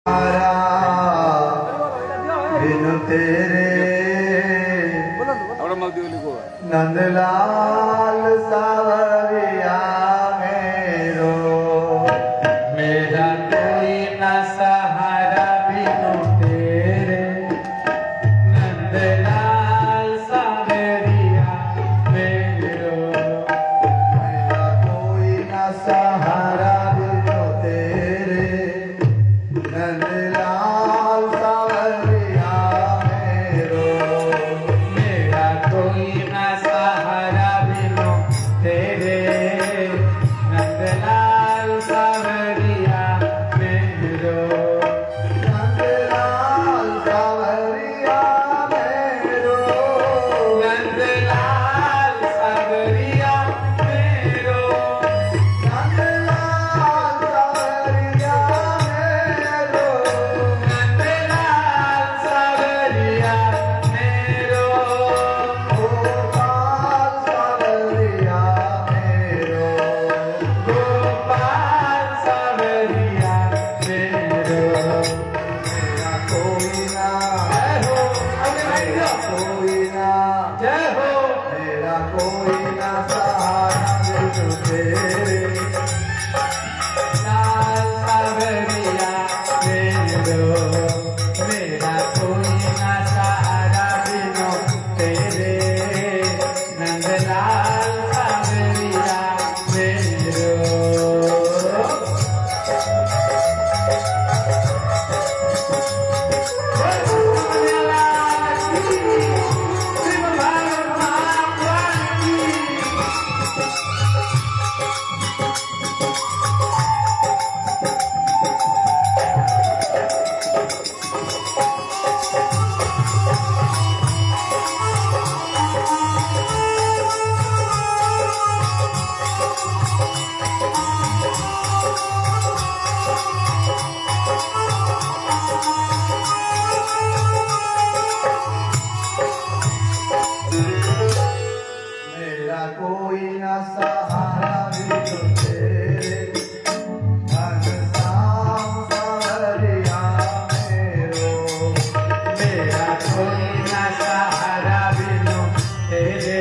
बिनु तेरे नंदलाल सावरिया मेरो मेरा कोई न सहारा बिनु तेरे नंदलाल सावरिया मेरो मेरा कोई न सहारा बिनु तेरे नंदलाल सावरिया मेरो मेरा कोई न सहारा बिनु तेरे नंदलाल सावरिया मेरो नंदलाल सावरिया मेरो नंदलाल सावरिया मेरो नंदलाल सावरिया मेरो नंदलाल सावरिया मेरो गोपाल सावरिया मेरो गोपाल सावरिया मेरो मेरा कोई ना मेरा कोई ना जय हो मेरा कोई ना सहारा बिनु तेरे लाल सावरिया मेरो मेरा कोई ना सहारा बिनु तेरे नंदलाल सावरिया मेरो मेरा कोई ना सहारा बिनु तेरे घनश्याम सावरिया मेरो मेरा कोई ना सहारा बिनु तेरे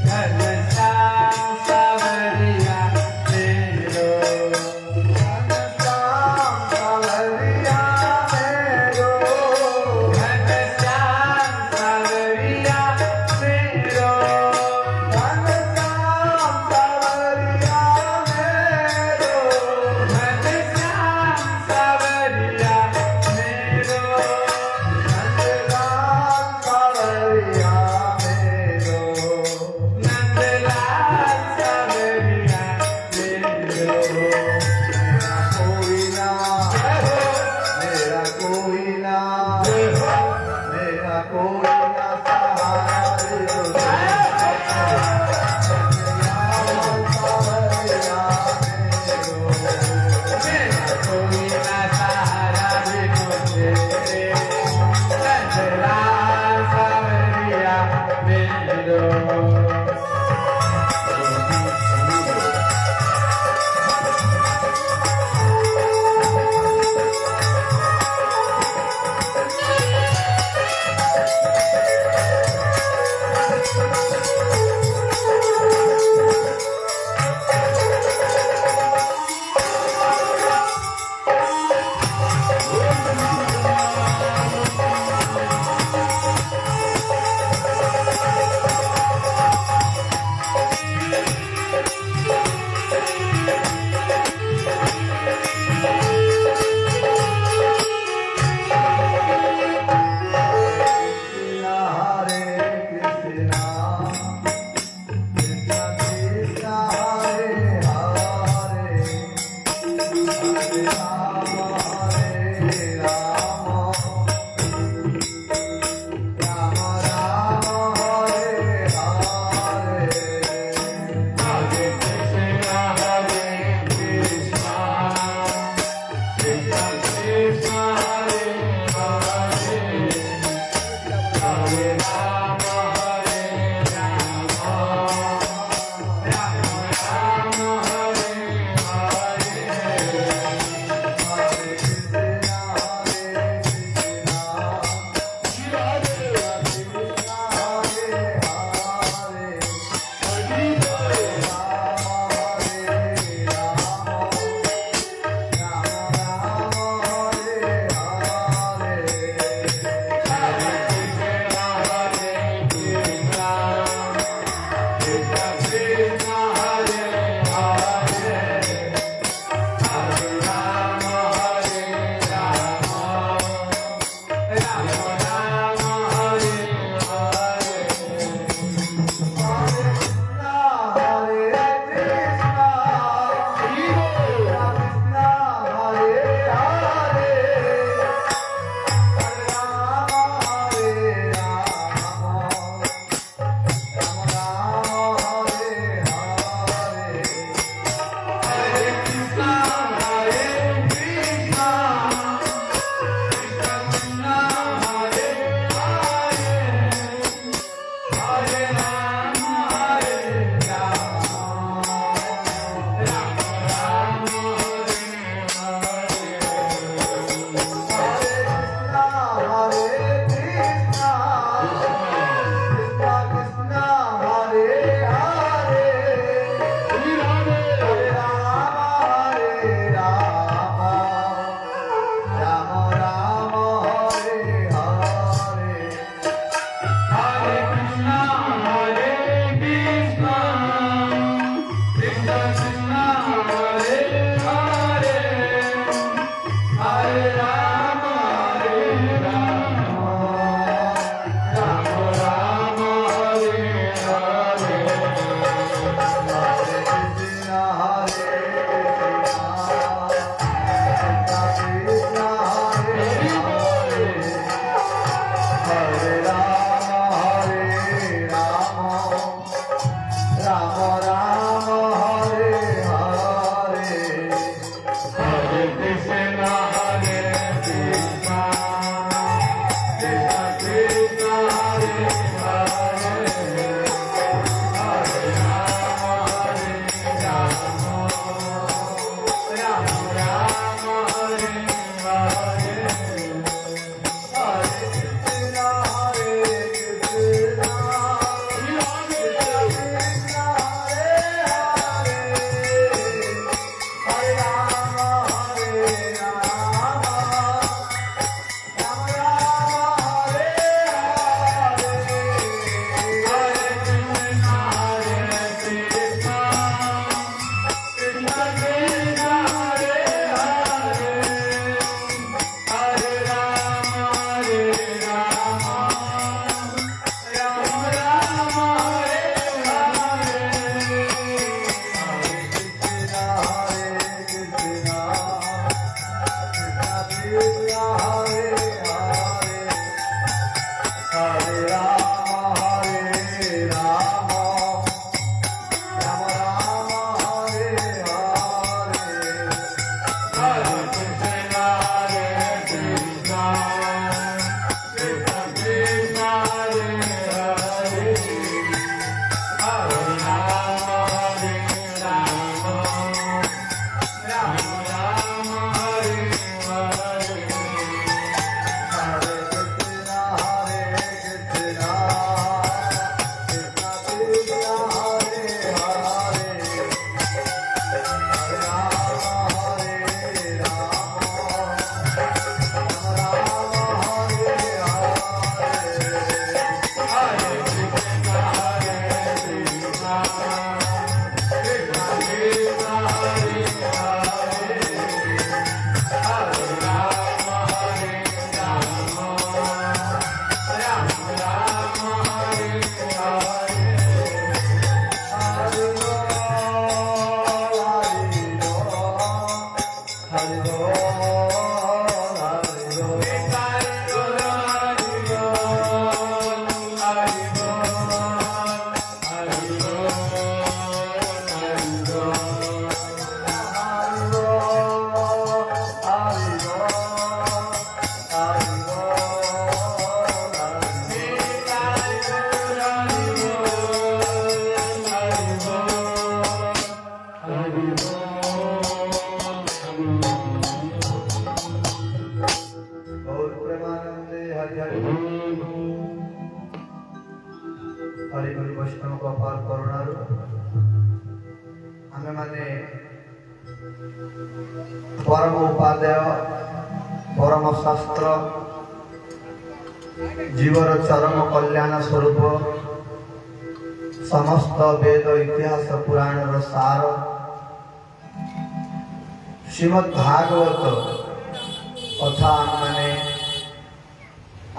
घनश्याम सावरिया मेरो घनश्याम सावरिया मेरो घनश्याम सावरिया मेरो घनश्याम सावरिया मेरो घनश्याम सावरिया मेरो नंदलाल सावरिया मेरो नंदलाल सावरिया मेरो मेरा कोई ना मेरा कोई ना मेरा कोई ना सहारा बिनु सावरिया मेरो मेरा कोई ना सहारा बिनु तेरे नंदलाल सावरिया मेरो परम उपादेय परम शास्त्र जीवर चरम कल्याण स्वरूप समस्त वेद इतिहास पुराण सार श्रीमद् भागवत कथा मैंने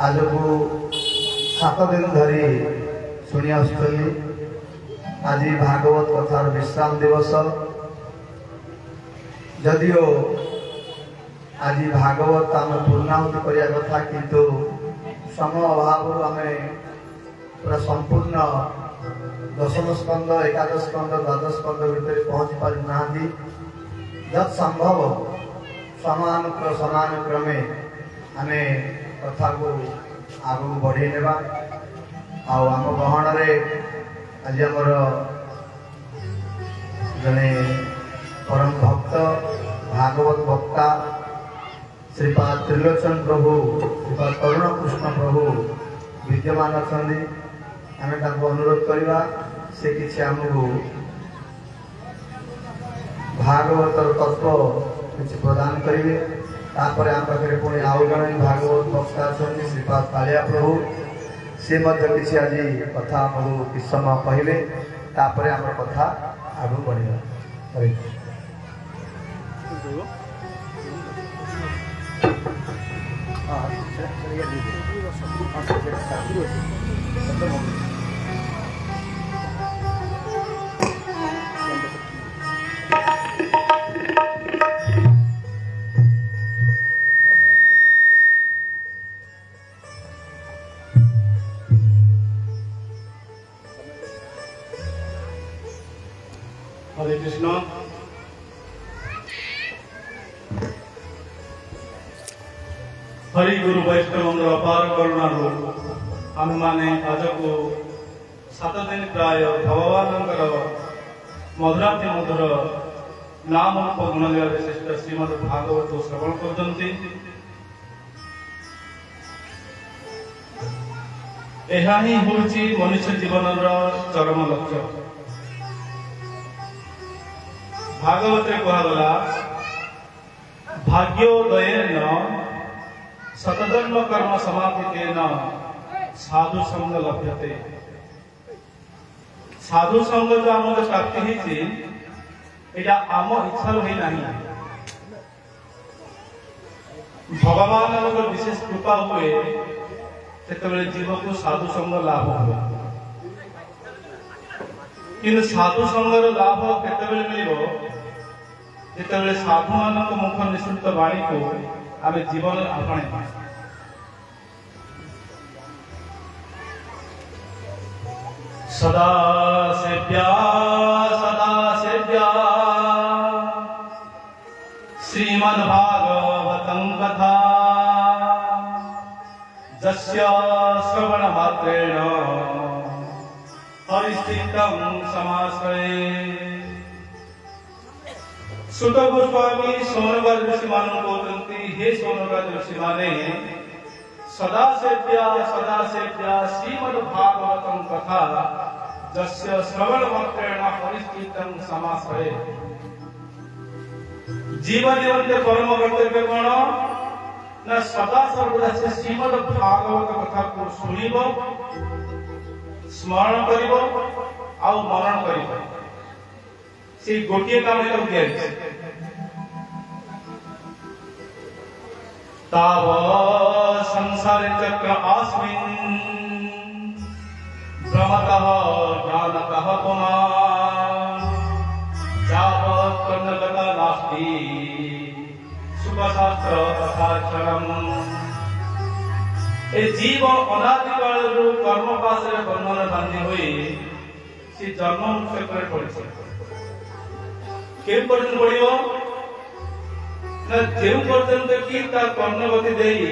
आज को 7 दिन धरी शुणी आसुली। आज भागवत कथार विश्राम दिवस जदिओ आज भागवत आम पूर्णाहुति करिया कथा किंतु समय अभाव आम पूरा संपूर्ण दशम स्कंद एकादश स्कंद द्वादश स्कंद भितर पहुँची पारि ना जत संभव समानुक्रमे आम कथा को आगू बढ़े नेबा। आम गहन आज आमर जने परम भक्त भागवत वक्ता श्रीपाद त्रिलोचन प्रभु श्रीपाद करुण कृष्ण प्रभु विद्यमान अच्छा आम अनुरोध करवा से किसी आमको भागवतर तत्व किसी प्रदान करेंगे। तापर आम पाखे पुणी आउ जड़े भागवत वक्ता अच्छा श्रीपाद कालिया प्रभु सी किसी आज कथा आमको किस समय कहले तापर आम कथा आगू बढ़िया। हरे कृष्ण। हरि गुरु वैष्णव अपार करुणा आम मैंने आज को 7 दिन प्राय भगवान मधुराति मधुर नाम रूप गुण विशिष्ट श्रीमद भागवत श्रवण करते। यह ही हूँ मनुष्य जीवन चरम लक्ष्य। भागवत कहगला भाग्योदयेन शतजन्म कर्म समापितेन साधु संग लभ्यते। साधु संग जो आम प्राप्ति होती यहाँ आम इच्छा हुई नहीं, भगवान विशेष कृपा हुए से जीव को साधु संग लाभ हुए। कि साधु संगर लाभ केतबेले मिलिबो जेतबेले साधु मानक मुख निश्चित वाणी को आम जीवन आपणे। सदा सेव्या श्रीमद्भागवतं कथा जस्य श्रवण मात्रेण हरिस्थितं समाश्रये। सुत गोस्वामी सोनगाद ऋषि मान कहते, हे सोनगाद ऋषि माने सदा सेव्या श्रीमद् भागवतं कथा जस्य श्रवण मात्रेण हरिस्थितं समाश्रये। जीवन जीवन के परम कर्तव्य कौन ना सदा सर्वदा से श्रीमद् भागवत कथा को सुनिब, स्मरण करिबो आउ मरण करिबो। से गोटिए काम दिया ताव संसार चक्र आस्मिन् भ्रमतः ज्ञानतः पुमान् यावत् कर्णगता नास्ति सुखशास्त्र तथाक्षरम्। ए जीव अनादि काल कर्म पास बंधन बांधी हुई से जन्म मुक्त करे पड़े। केम पर्यंत पड़िबो ना जेउ पर्यंत कि तार कर्णगति देई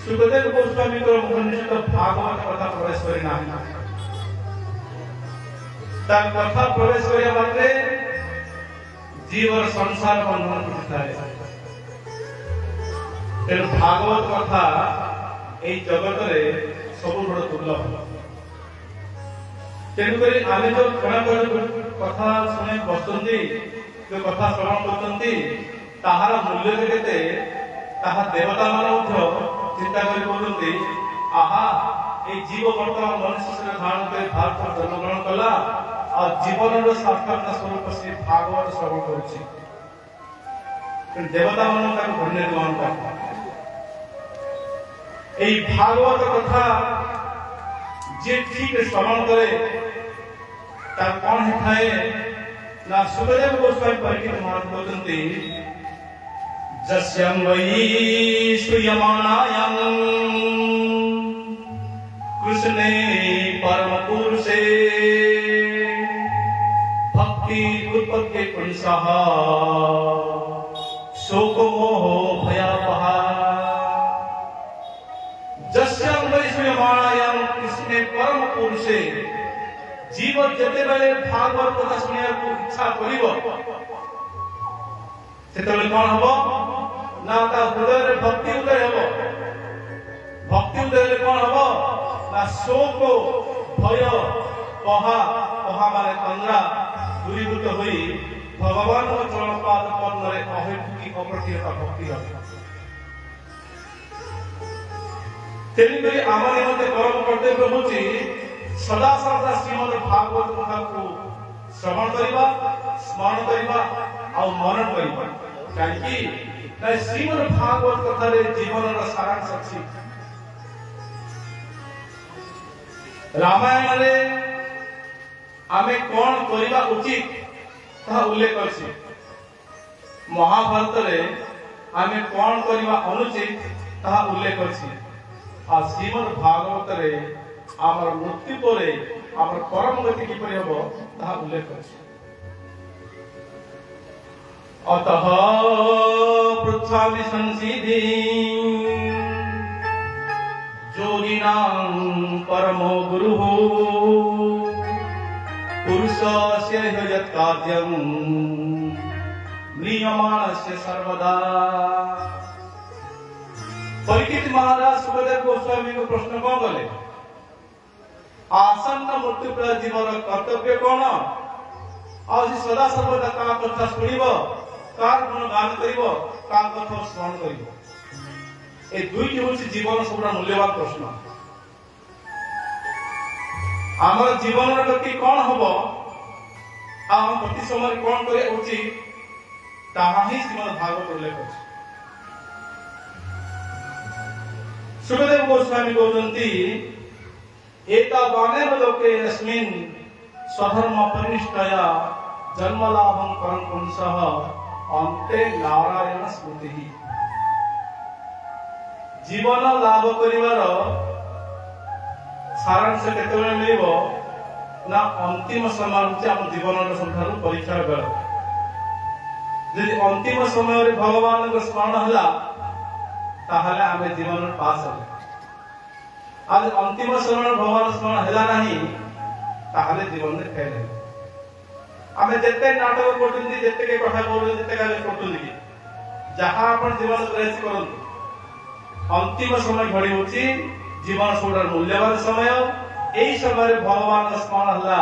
सुखदेव गोस्वामी को मुखनिष्ठ भागवत कथा प्रवेश करि नाही। तार कथा प्रवेश करिया मात्रे जीवर संसार बंधन टूटिଥାଏ। तेणु भागवत कथा এই জগতরে সবু বড় দুর্লভ। তেণুকরি আমি যে কথা শুনে বসুଛନ୍ତି, যে কথা শ্রবণ করছেন, তাহার মূল্য কেতে তাহা দেবতা মানে চিন্তা করে বলুଛନ୍ତି, আহা এই জীব বর্তমান মনুষ্য শরীর ধারণ করে ভারত জন্মগ্রহণ কলা আর জীবনের সার্থকতা স্বরূপ শ্রী ভাগবত শ্রবণ করছি। দেবতা মানে তাকে ধন্য গ্রহণ করে। এই ভাগবত কথা যে ঠিক শ্রবণ করে তার কোন হয় না সুখদেব গোস্বামী পরিচিত মহারাজ বলতে যস্যং বৈ শ্রূয়মাণায়ং কৃষ্ণে পরম পুরুষে ভক্তি উৎপত্তি পুংসঃ শোক মোহ ভয়াপহা। जस्यं वैश्वमाणायां कृष्णे परम पुरुषे जीव जते बेले भागवत कथा सुनिया को इच्छा करिवो सेतबेले कोन हबो ना ता हृदय रे भक्ति उदय हबो। भक्ति उदय रे कोन हबो ना शोक भय पहा पहा माने तंद्रा दूरीभूत होई भगवान को चरण पाद पद्म रे अहेतुकी अप्रतिहत भक्ति हबो। तेणुकरी आम निमंते परम कर्तव्य होची सदा सर्वदा श्रीमद् भागवत कथा को श्रवण करिबा, स्मरण करिबा आ मनन करिबा। काहेकि ନା ଶ୍ରୀମଦ୍ ଭାଗବତ କଥାରେ ଜୀବନର ସାରାଂଶ ଅଛି। ରାମାୟଣରେ ଆମେ କଣ କରିବା ଉଚିତ ତାହା ଉଲ୍ଲେଖ ଅଛି। ମହାଭାରତରେ ଆମେ କଣ କରିବା ଅନୁଚିତ ତାହା ଉଲ୍ଲେଖ ଅଛି। ଆଉ ଶ୍ରୀମଦ୍ ଭାଗବତରେ ଆମର ମୃତ୍ୟୁ ପରେ ଆମର ପରମ ଗତି କିପରି ହବ ତାହା ଉଲ୍ଲେଖ ଅଛି। ଅତଃ ପୃଚ୍ଛାମି ସଂସିଧି যোগিনাং পরমো গুরুঃ পুরুষস্য যৎ কার্যং নিয়মানস্য সর্বদা। পরীক্ষিত মহারাজ সুখদেব গোস্বামীଙ୍କୁ প্রশ্ন কଣ କଲେ? आसन्न मृत्यु पर जीवन कर्तव्य कौन? आज सदा सर्वदा का कथा शुणिब, कार गुण गान करिब, का कथा स्मरण करिब। ए दुईटी होछि जीवन सबरा मूल्यवान प्रश्न। आमर जीवन गति कौन हबो आ हम प्रति समय कौन करे उचित ताहा ही श्रीमद् भागवत उल्लेख अछि। सुखदेव गोस्वामी कहते एतावानेव लोके अस्मिन् स्वधर्म परिनिष्ठया जन्मलाभं परं पुंसः अन्ते नारायण स्मृतिः। जीवन लाभ करिवार सारांश केतेबेले मिलिबो ना अंतिम समय होछि हम जीवनर सबठारु परीक्षार बेल। यदि अंतिम समय रे भगवानक स्मरण हला ताहले आमे जीवन पास हबो। आज अंतिम समय भगवान स्मरण हला नहीं ताहले जीवन में फेल है। आमे जते नाटक करतुंदी जते के कथा बोलु जते का करतुंदी जहां अपन जीवन ग्रहण करंतु अंतिम समय घड़ी होची जीवन सबर मूल्यवान समय। एई समय रे भगवान स्मरण हला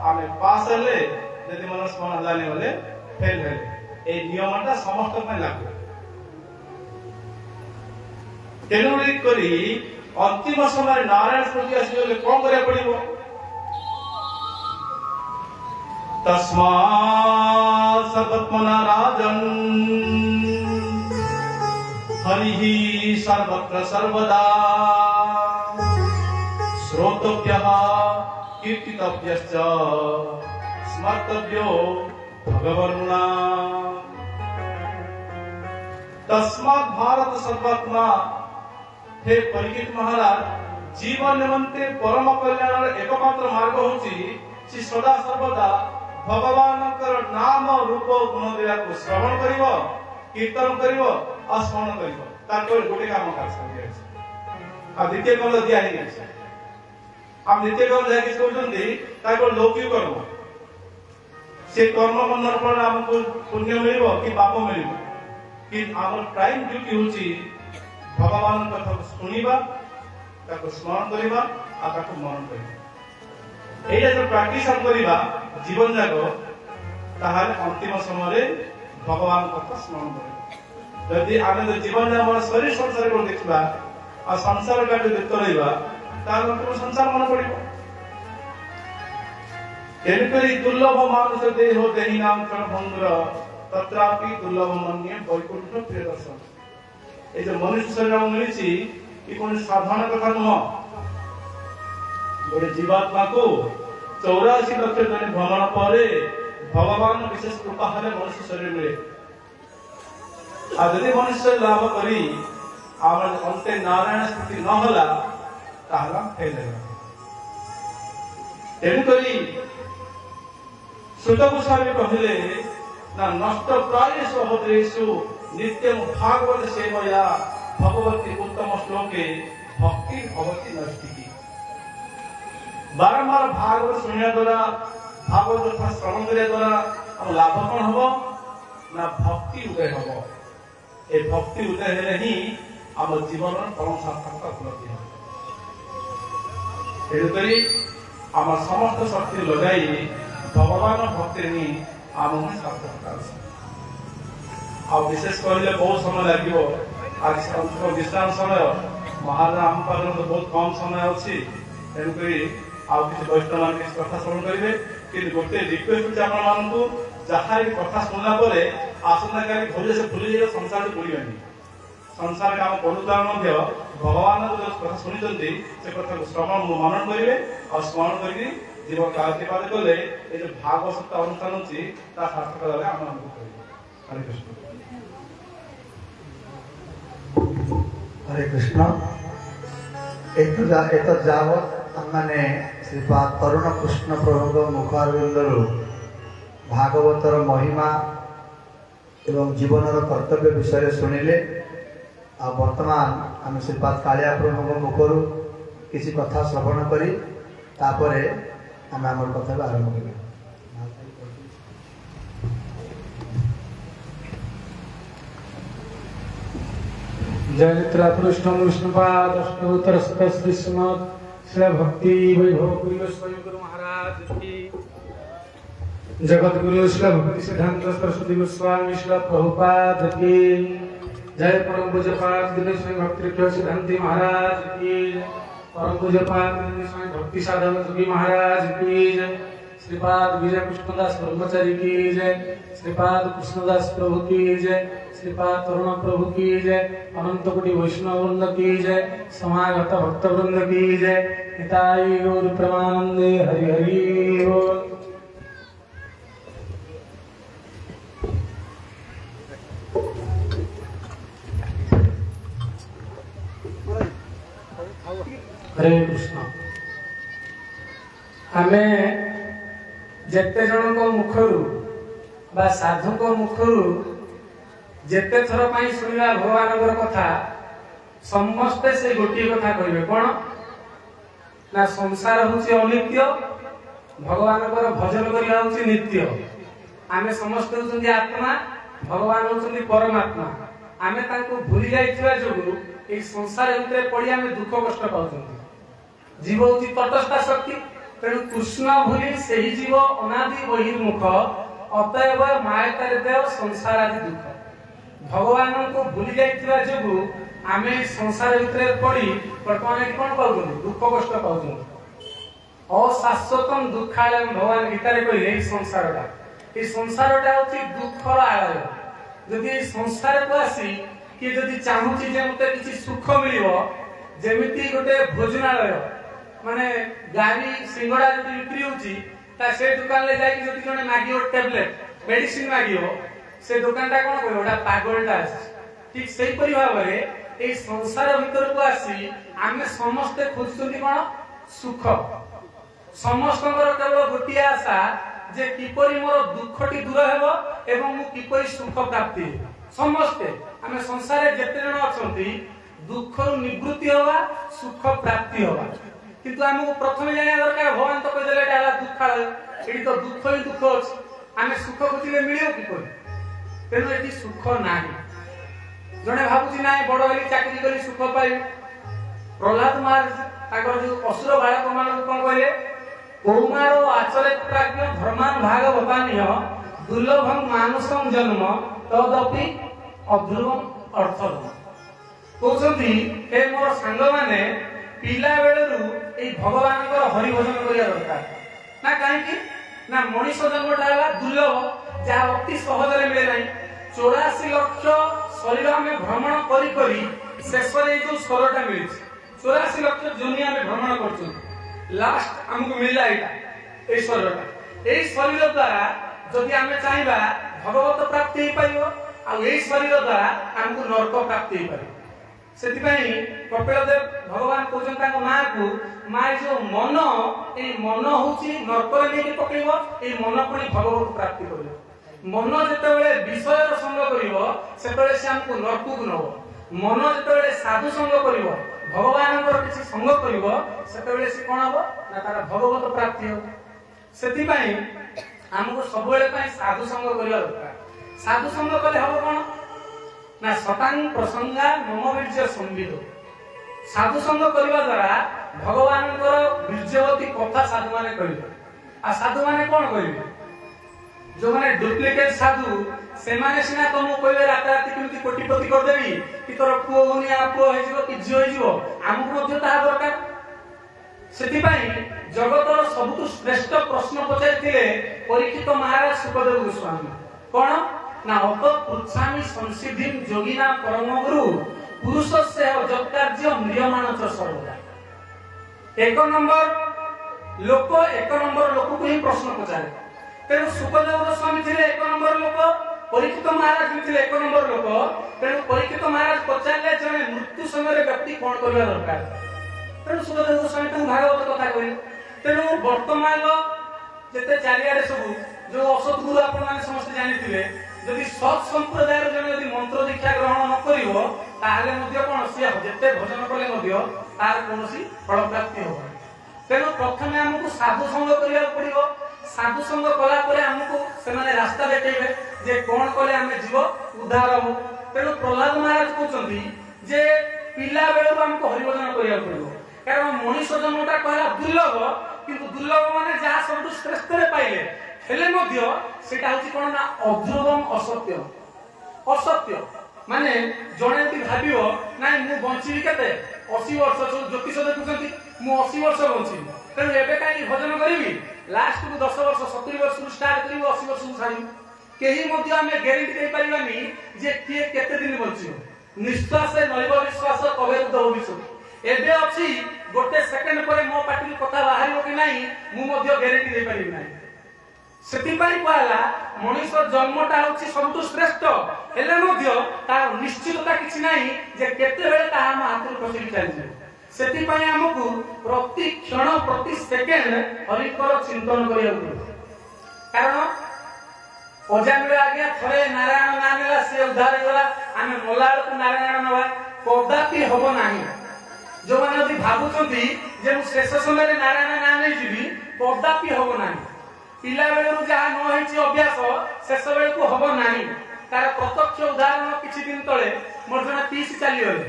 आमे पास हले, यदि मन स्मरण हला नहीं बोले फेल है। ए नियमटा समस्त में लागू। तेनुरी करी अंतिम समय नारायण स्मृति आसिले कौन करे पड़िबो? तस्मात् सर्वत्मना राजन् हरिः सर्वत्र सर्वदा श्रोतव्यः कीर्तितव्यश्च स्मर्तव्यो भगवन्ना। तस्मात् भारत सर्वात्मा। हे परीक्षित महाराज, जीवन निमंते परम कल्याण एकमात्र मार्ग होची कि सदा सर्वदा भगवानकर नाम रूप गुण लीला को श्रवण करिवो, कीर्तन करिवो, स्मरण करिवो। ताको गोटे काम कर सकय अछि। आ द्वितीय कर्म दिया है अछि। हम द्वितीय कर्म जे कि कहउछन्ती ताको लौकिक कर्म। से कर्म करनर पर हमको पुण्य मिलिबो कि पाप मिलिबो? कि हमर प्राइम ड्यूटी होची भगवान कथा शुणिबा, ताको स्मरण करिबा, आ ताको मनन करिबा। एटा जो प्रैक्टिस हम करिबा जीवन जाको ताहाले अंतिम समय रे भगवान कथा स्मरण करिबा। यदि आमे तो जीवन जा हमर शरीर संसार को देखबा आ संसार का लिप्त रहिबा तार तो संसार मन पड़िबो। एनकरी दुर्लभ मानुष देह देहि नाम क्षण भंगुर तत्रापि दुर्लभ मन्ये वैकुंठ प्रिय दर्शन। ए जो मनुष्य शरीर मिली कि कोन साधारण कथा नुह। गोटे जीवात्मा को 84 लक्ष जन भ्रमण पर भगवान विशेष कृपा हेले मनुष्य शरीर मिले। आ यदि मनुष्य लाभ करी आम अंते नारायण स्मृति न होला ताहला फेल है। तेणुकरी श्रुत गोस्वामी कहले ना नष्ट प्रायेषु अभद्रेषु नित्यं भागवत सेवया भगवती उत्तम श्लोके भक्ति भवति नष्टिकी। बारंबार भागवत सुनिया द्वारा भागवत कथा श्रवण करिया द्वारा हम लाभ कौन हबो ना भक्ति उदय हबो। ए भक्ति उदय हेले ही हम जीवन परम सार्थकता उपलब्धि हबो। तेणुकरी हम समस्त शक्ति लगाई भगवान भक्ति नी आम सार्थकता। और विशेष कहले बहुत समय लगे। आज विश्राम समय महाराज आम पाखर तो बहुत कम समय अच्छी। तेणुकरी आउ किसी वैष्णव मान किसी कथा श्रवण करेंगे कि गोटे रिक्वेस्ट होची आपण मानकु जहां कथा सुनला परे ଆସନ୍ତାକାଲି ଘରେ ସେ ଭୁଲି ଯାଇ ସଂସାର ବୁଲିବେନି। ସଂସାର କାମ କରୁଥିବା ମଧ୍ୟ ଭଗବାନ ଯୋଉ କଥା ଶୁଣିଛନ୍ତି ସେ କଥାକୁ ମନନ କରିବେ ଆଉ ସ୍ମରଣ କରିକି ଜୀବନ କାଳତିପାତ କଲେ ଏ ଯୋଉ ଭାଗବତ ଅନୁଷ୍ଠାନ ଅଛି ତା ସାର୍ଥକ ଭାବେ ଆମେ ଅନୁଭବ କରିବୁ। ହରେ କୃଷ୍ଣ। हरे कृष्ण। एत जावत आमने श्रीपाद तरुण कृष्ण प्रभु मुखारविंदरु भागवतर महिमा एवं जीवनर कर्तव्य विषय शुणिले। आ वर्तमान आम श्रीपाद कालिया प्रभु मुखर किसी कथा श्रवण करी तापरे आम आम कथा आरंभ करिया। जयत्रातृष्टम विष्णुपाद अष्टोत्तर श्री श्रीमद् श्री भक्ति वैभव गुरु स्वयं गुरु महाराज की जगत गुरु श्री भक्ति सिद्धांत सरस्वती गोस्वामी श्री प्रभुपाद की जय। परम पूज्यपाद दिनेश स्वामी भक्ति सिद्धांति महाराज की परम पूज्यपाद दिनेश स्वामी भक्ति साधन जोगी महाराज की जय। श्रीपाद विजय कृष्णदास ब्रह्मचारी की जय। श्रीपाद कृष्णदास प्रभु की जय। श्रीपाद तरुण प्रभु की जय। अनंत कोटि वैष्णव वृंद की जय। समागत भक्त वृंद की जय। निताई गौर प्रेमानंदे हरि हरि बोल। हरे कृष्ण। आमे जेते जन को मुखरु बा साधु को मुखरु जेते थर पाई सुनिला भगवान कथा समस्ते से गोटी कथा कहबे कोन ना संसार होची अनित्य भगवान भजन करिया होची नित्य। आमे समस्त होचंदी आत्मा भगवान होचंदी परमात्मा। आमे तांको भूली जाइथिबा जोगु ए संसार भितर पड़ी आमे दुख कष्ट पाउचंदी। जीव होची तटस्थ शक्ति तेणु कृष्ण भूली सही जीव अनादि बहिर्मुख अतएव मायतार देव संसार आदि दुख भगवान को भूली जाइथिबा जोगु आमे संसार भितर पड़ी वर्तमान कोन पाउचंदी दुख कष्ट पाउचंदी। अशाश्वतम दुखालय भगवान गीता रे कहले ए संसारटा होची दुखर आलय। जदि संसार को आसी कि जदि चाहूची जे मते किछि सुख मिलिबो जेमिति गोटे भोजनालय माने गाड़ी सिंगड़ा जदि बिक्री होची ता से दुकान ले जाई जदि जने मागियो टैबलेट मेडिसिन मागियो से दुकानटा कोन कहबो ओटा पागलटा आसी। ठीक सेही परि भाबरे ए संसार भीतर को आसी आमे समस्ते खोजुछंती कोन सुख। समस्तଙ୍କର केवल गोटी आशा जे किपरि मोर दुखटी दूर हेबो एवं मु किपरि सुख प्राप्ति। समस्ते आमे संसारे जेते जण अछंती दुखरु निवृत्ति होवा सुख प्राप्ति होवा किंतु हमको प्रथम जानिया दरकार भगवान तो कह देले एटा दुखालय एठी तो दुख ही दुख अछि आमे सुख खोजिले मिलियो किपरि तेनु एठी सुख नाही। जणे भाबुची नाही बड़ हेली चाकरी करी सुख पाई प्रहलाद महाराज ताकर जो असुर बालक मान कोन कहले कौमारो आचरे प्राज्ञ धर्मान भागवतानिय दुर्लभं मानुषं जन्म तदपि अध्रुवं अर्थम कहउछंती हे मोर संग माने पिला बेलरु ए भगवान को हरि भजन करिया दरकार ना काहे कि ना मनुष्य जन्मटा हला दुर्लभ जा अति सहज रे मिले नाही। 84 लाख शरीर में भ्रमण करी करी शेष रे जो स्वरटा मिली 84 लाख दुनिया में भ्रमण करछन लास्ट हमको मिलला एटा ए शरीरटा ए शरीर द्वारा जदि हमें चाहिबा भगवत प्राप्ति हे पाइबो आ ए शरीर द्वारा हमको नरक प्राप्ति हे पाइबो। सेतिपई कपिलदेव भगवान कहउछन ताको मां को मां जो मन ए मन होची नरक रे नेकी पकइबो ए मन पुनी भगवत प्राप्ति करिबो। मन जेतेबेले विषयर संग करिवो सेतेबेले से हमको नरक को नबो। मन जेतेबेले साधु संग करिवो भगवान किसी संग करिवो सेतेबेले से कोन हबो ना तार भगवत प्राप्ति हो। सेतिपई हमको सबवेले पई साधु संग करिया दरकार। साधु संग कले हबो कोन ना सतांग प्रसंगा ममवीर्य संविद साधु संग करिवा द्वारा भगवान बीर्यवती कथा साधु माने करिवे। आ साधु माने कोन करिवे जो माने डुप्लीकेट साधु से माने सिना तुम कहबे रात रात केमति कोटिपति कर देबी कि तोर पुओ होनिया पुओ हे जिवो कि झियो हे जिवो हमको मध्य ता दरकार। सेति पई जगतर सबुतु श्रेष्ठ प्रश्न पचाइथिले परीक्षित महाराज सुखदेव गोस्वामी कोन ନା ଅତ ପୃଚ୍ଛାମି ସଂସିଦ୍ଧିଂ ଯୋଗିନା ପରମ ଗୁରୁ ପୁରୁଷସ୍ୟ ଅଯତ୍କାର୍ଯ୍ୟ ମ୍ରିୟମାଣ চ ସର୍ବଦା। ଏକ ନମ୍ବର ଲୋକକୁ ହିଁ ପ୍ରଶ୍ନ ପଚାରେ। ତେଣୁ ସୁଖଦେବ ଗୋସ୍ୱାମୀ ଥିଲେ ଏକ ନମ୍ବର ଲୋକ, ପରୀକ୍ଷିତ ମହାରାଜ ବି ଥିଲେ ଏକ ନମ୍ବର ଲୋକ। ତେଣୁ ପରୀକ୍ଷିତ ମହାରାଜ ପଚାରିଲେ ଜଣେ ମୃତ୍ୟୁ ସମୟରେ ବ୍ୟକ୍ତି କଣ କରିବା ଦରକାର। ତେଣୁ ସୁଖଦେବ ଗୋସ୍ୱାମୀ ତାଙ୍କୁ ଭାଗବତ କଥା କହିଲେ। ତେଣୁ ବର୍ତ୍ତମାନ ଯେତେ ଚାରିଆଡେ ସବୁ ଯୋଉ ଅସତ ଗୁରୁ ଆପଣମାନେ ସମସ୍ତେ ଜାଣିଥିବେ, ଯଦି ସତ୍ ସମ୍ପ୍ରଦାୟର ଜଣେ ଯଦି ମନ୍ତ୍ର ଦୀକ୍ଷା ଗ୍ରହଣ ନ କରିବ ତାହେଲେ ମଧ୍ୟ କଣ ସିଏ ଯେତେ ଭଜନ କଲେ ମଧ୍ୟ ତାର କୌଣସି ଫଳ ପ୍ରାପ୍ତି ହେବ। ତେଣୁ ପ୍ରଥମେ ଆମକୁ ସାଧୁ ସଙ୍ଗ କରିବାକୁ ପଡିବ। ସାଧୁ ସଙ୍ଗ କଲା ପରେ ଆମକୁ ସେମାନେ ରାସ୍ତା ଦେଖେଇବେ ଯେ କଣ କଲେ ଆମେ ଯିବ ଉଦ୍ଧାର ହବ। ତେଣୁ ପ୍ରହ୍ଲାଦ ମହାରାଜ କହୁଛନ୍ତି ଯେ ପିଲା ବେଳରୁ ଆମକୁ ହରିଭଜନ କରିବାକୁ ପଡିବ। କାରଣ ମଣିଷ ଜନ୍ମଟା କହିଲା ଦୁର୍ଲଭ, କିନ୍ତୁ ଦୁର୍ଲଭ ମାନେ ଯାହା ସବୁଠୁ ଶ୍ରେଷ୍ଠରେ ପାଇଲେ ହେଲେ ମଧ୍ୟ ସେଟା ହଉଛି କଣ ନା ଅଧ୍ରୁବମ୍ ଅସତ୍ୟ। ଅସତ୍ୟ ମାନେ ଜଣେ ଯଦି ଭାବିବ ନାଇଁ ମୁଁ ବଞ୍ଚିବି କେତେ 80 ବର୍ଷ, ଜ୍ୟୋତିଷ ଦେଖୁଛନ୍ତି ମୁଁ 80 ବର୍ଷ ବଞ୍ଚିବି, ତେଣୁ ଏବେ କାହିଁକି ଭଜନ କରିବି, ଲାଷ୍ଟକୁ 10 ବର୍ଷ 70 ବର୍ଷରୁ ଷ୍ଟାର୍ଟ କରିବି 80 ବର୍ଷକୁ ସାରିବି। କେହି ମଧ୍ୟ ଆମେ ଗ୍ୟାରେଣ୍ଟି ଦେଇପାରିବାନି ଯେ କିଏ କେତେ ଦିନ ବଞ୍ଚିବ। ନିଶ୍ୱାସେ ନୈବ ବିଶ୍ୱାସ କବେ ଭବିଷ୍ୟତ। ଏବେ ଅଛି ଗୋଟେ ସେକେଣ୍ଡ ପରେ ମୋ ପାଟିରୁ କଥା ବାହାରିବ କି ନାହିଁ ମୁଁ ମଧ୍ୟ ଗ୍ୟାରେଣ୍ଟି ଦେଇପାରିବି ନାହିଁ। ସେଥିପାଇଁ କୁହାଗଲା ମଣିଷ ଜନ୍ମଟା ହଉଛି ସବୁଠୁ ଶ୍ରେଷ୍ଠ, ହେଲେ ମଧ୍ୟ ତାର ନିଶ୍ଚିତତା କିଛି ନାହିଁ ଯେ କେତେବେଳେ ତାହା ଆମ ହାତରୁ ଖସିକି ଚାଲିଯିବ। ସେଥିପାଇଁ ଆମକୁ ପ୍ରତି କ୍ଷଣ ପ୍ରତି ସେକେଣ୍ଡ ହରିଙ୍କର ଚିନ୍ତନ କରିବାକୁ ପଡିବ। କାରଣ ଅଜାମିଳ ଆଜ୍ଞା ଥରେ ନାରାୟଣ ନାଁ ନେଲା, ସିଏ ଉଦ୍ଧାର ହେଇଗଲା, ଆମେ ମଲା ବେଳକୁ ନାରାୟଣ ନେବା କଦାପି ହବ ନାହିଁ। ଯୋଉମାନେ ଯଦି ଭାବୁଛନ୍ତି ଯେ ମୁଁ ଶେଷ ସମୟରେ ନାରାୟଣ ନାଁ ନେଇଯିବି, କଦାପି ହବ ନାହିଁ। ପିଲା ବେଳରୁ ଯାହା ନ ହେଇଛି ଅଭ୍ୟାସ ଶେଷ ବେଳକୁ ହବ ନାହିଁ। ତାର ପ୍ରତ୍ୟକ୍ଷ ଉଦାହରଣ କିଛି ଦିନ ତଳେ ମୋର ଜଣେ ପିଇସି ଚାଲିଗଲେ।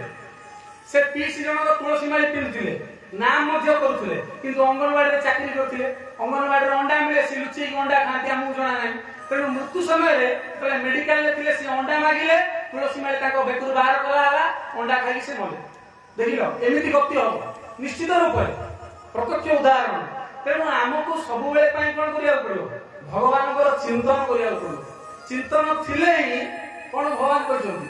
ସେ ପିଇସି ଜଣକ ତୁଳସୀ ମାଳି ପିନ୍ଧୁଥିଲେ, ନାଁ ମଧ୍ୟ କରୁଥିଲେ, କିନ୍ତୁ ଅଙ୍ଗନବାଡିରେ ଚାକିରି କରୁଥିଲେ। ଅଙ୍ଗନବାଡିରେ ଅଣ୍ଡା ମିଳେ, ସେ ଲୁଚେଇକି ଅଣ୍ଡା ଖାଆନ୍ତି, ଆମକୁ ଜଣା ନାହିଁ। ତେଣୁ ମୃତ୍ୟୁ ସମୟରେ ଯେତେବେଳେ ମେଡିକାଲରେ ଥିଲେ ସେ ଅଣ୍ଡା ମାଗିଲେ, ତୁଳସୀ ମାଳି ତାଙ୍କ ବେକରୁ ବାହାର କରାଗଲା, ଅଣ୍ଡା ଖାଇକି ସେ ମଲେ। ଦେଖିଲ ଏମିତି ଗତି ହବ ନିଶ୍ଚିତ ରୂପରେ, ପ୍ରତ୍ୟକ୍ଷ ଉଦାହରଣ। ତେଣୁ ଆମକୁ ସବୁବେଳେ ପାଇଁ କଣ କରିବାକୁ ପଡିବ, ଭଗବାନଙ୍କର ଚିନ୍ତନ କରିବାକୁ ପଡିବ। ଚିନ୍ତନ ଥିଲେ ହିଁ କଣ ଭଗବାନ କହିଛନ୍ତି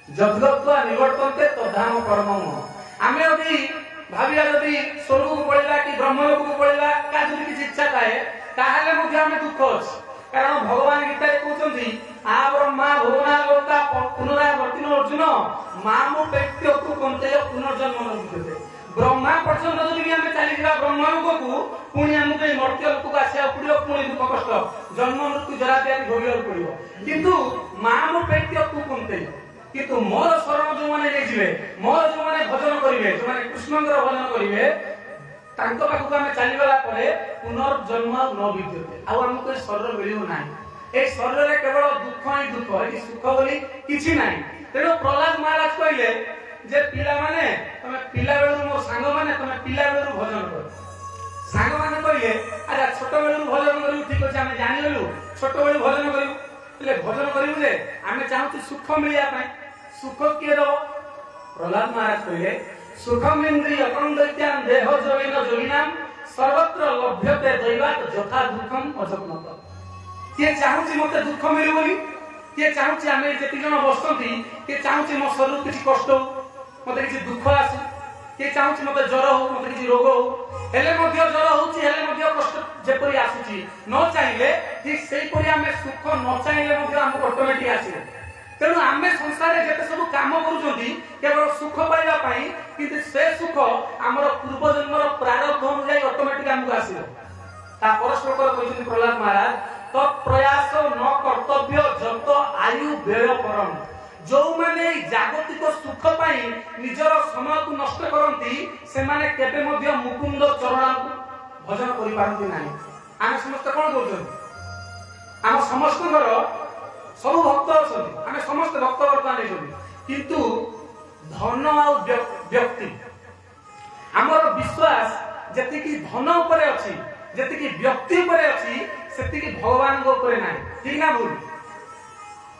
ଯଦ୍ଗତ୍ୱା ନିବର୍ତ୍ତନ୍ତେ ତଦ୍ଧାମ କର୍ମମ। ଆମେ ଯଦି ଭାବିବା ଯଦି ସ୍ୱର୍ଗକୁ ପଳେଇବା କି ବ୍ରହ୍ମଲୋକକୁ ପଳେଇବା, କାହା ଯଦି କିଛି ଇଚ୍ଛା ଥାଏ ତାହେଲେ ମଧ୍ୟ ଆମେ ଦୁଃଖ ଅଛି। କାରଣ ଭଗବାନ ଗୀତାରେ କହୁଛନ୍ତି ଆ ବ୍ରହ୍ମା ଭୁବନା ଲୋକା ପୁନରାବର୍ତ୍ତିନ ଅର୍ଜୁନ ମାମୁ ବ୍ୟକ୍ତିକୁ କନ୍ତେୟ ପୁନର୍ଜନ୍ମ ନ ବିଦ୍ୟତେ। ବ୍ରହ୍ମା ପର୍ଯ୍ୟନ୍ତ ଯଦି ଆମେ ଚାଲିଯିବା ବ୍ରହ୍ମଲୋକକୁ, ପୁଣି ଆମକୁ ଏଇ ମର୍ତ୍ତ୍ୟ ଲୋକକୁ ଆସିବାକୁ ପଡିବ, ପୁଣି ଦୁଃଖ କଷ୍ଟ ଜନ୍ମ ମୃତ୍ୟୁ ଜରା ବ୍ୟାଧି ଭୋଗିବାକୁ ପଡିବ। କିନ୍ତୁ ମାମୁ ବ୍ୟକ୍ତିକୁ କନ୍ତେୟ, କିନ୍ତୁ ମୋର ଶରଣ ଯୋଉମାନେ ନେଇଯିବେ, ମୋର ଯୋଉମାନେ ଭଜନ କରିବେ, ଯୋଉମାନେ କୃଷ୍ଣଙ୍କର ଭଜନ କରିବେ, ତାଙ୍କ ପାଖକୁ ଆମେ ଚାଲିଗଲା ପରେ ପୁନର୍ଜନ୍ମ ନ ବିଦ୍ୟତେ, ଆଉ ଆମକୁ ଏ ଶରୀର ମିଳିବ ନାହିଁ। এই শরীরে কেবল দুঃখ ହିଁ ଦୁଃଖ, ଏଠି ସୁଖ ବୋଲି କିଛି ନାହିଁ। ତେଣୁ ପ୍ରହ୍ଲାଦ ମହାରାଜ କହିଲେ ଯେ ପିଲାମାନେ ତମେ ପିଲା ବେଳରୁ ମୋ ସାଙ୍ଗମାନେ ତମେ ପିଲା ବେଳରୁ ଭଜନ କର। ସାଙ୍ଗମାନେ କହିଲେ ଆରେ ଛୋଟ ବେଳରୁ ଭଜନ କରିବୁ, ଠିକ ଅଛି ଆମେ ଜାଣିଗଲୁ ଛୋଟ ବେଳୁ ଭଜନ କରିବୁ, ହେଲେ ଭଜନ କରିବୁ ଯେ ଆମେ ଚାହୁଁଛୁ ସୁଖ ମିଳିବା ପାଇଁ। ସୁଖ କିଏ ଦବ? ପ୍ରହ୍ଲାଦ ମହାରାଜ କହିଲେ ସୁଖମ୍ ଇନ୍ଦ୍ରିୟ କନ୍ଦୈତ୍ୟାଂ ଦେହ ଯୋଗିନ ଯୋଗିନାମ୍ ସର୍ବତ୍ର ଲଭ୍ୟତେ ଦୈବାତ୍ ଯଥା ଦୁଃଖମ୍ ଅଯତ୍ନତ। କିଏ ଚାହୁଁଛି ମତେ ଦୁଃଖ ମିଳୁ ବୋଲି, କିଏ ଚାହୁଁଛି ଆମେ ଯେତିକି ଜଣ ବସୁଛନ୍ତି, କିଏ ଚାହୁଁଛି ମୋ ଶରୀର କିଛି କଷ୍ଟ ହଉ, ମତେ କିଛି ଦୁଃଖ ଆସୁ, କିଏ ଚାହୁଁଛି ମତେ ଜ୍ୱର ହଉ, ମତେ କିଛି ରୋଗ ହଉ, ହେଲେ ମଧ୍ୟ ଜ୍ୱର ହଉଛି, ହେଲେ ମଧ୍ୟ କଷ୍ଟ ଯେପରି ଆସୁଛି, ନ ଚାହିଁଲେ ଠିକ ସେଇପରି ଆମେ ସୁଖ ନ ଚାହିଁଲେ ମଧ୍ୟ ଆମକୁ ଅଟୋମେଟିକ ଆସିବ। ତେଣୁ ଆମେ ସଂସାରରେ ଯେତେ ସବୁ କାମ କରୁଛନ୍ତି କେବଳ ସୁଖ ପାଇବା ପାଇଁ, କିନ୍ତୁ ସେ ସୁଖ ଆମର ପୂର୍ବ ଜନ୍ମର ପ୍ରାରବ୍ଧ ଅନୁଯାୟୀ ଅଟୋମେଟିକ ଆମକୁ ଆସିବ। ତା ପରଶ୍ଲୋକରେ କହିଛନ୍ତି ପ୍ରହ୍ଲାଦ ମହାରାଜ ପ୍ରୟାସ ନ କର୍ତ୍ତବ୍ୟ ଯତ ଆୟୁ ବ୍ୟୟ ପରମ। ଯୋଉମାନେ ଜାଗତିକ ସୁଖ ପାଇଁ ନିଜର ସମୟକୁ ନଷ୍ଟ କରନ୍ତି ସେମାନେ କେବେ ମଧ୍ୟ ମୁକୁନ୍ଦ ଚରଣକୁ ଭଜନ କରିପାରନ୍ତି ନାହିଁ। ଆମେ ସମସ୍ତେ କଣ କରୁଛନ୍ତି? ଆମ ସମସ୍ତଙ୍କର ସବୁ ଭକ୍ତ ଅଛନ୍ତି, ଆମେ ସମସ୍ତେ ଭକ୍ତ ବର୍ତ୍ତମାନ ହେଇଛନ୍ତି, କିନ୍ତୁ ଧନ ଆଉ ବ୍ୟକ୍ତି, ଆମର ବିଶ୍ୱାସ ଯେତିକି ଧନ ଉପରେ ଅଛି, ଯେତିକି ବ୍ୟକ୍ତି ଉପରେ ଅଛି, ସେତିକି ଭଗବାନଙ୍କ ଉପରେ ନାହିଁ। ଠିକ ନା ଭୁଲ?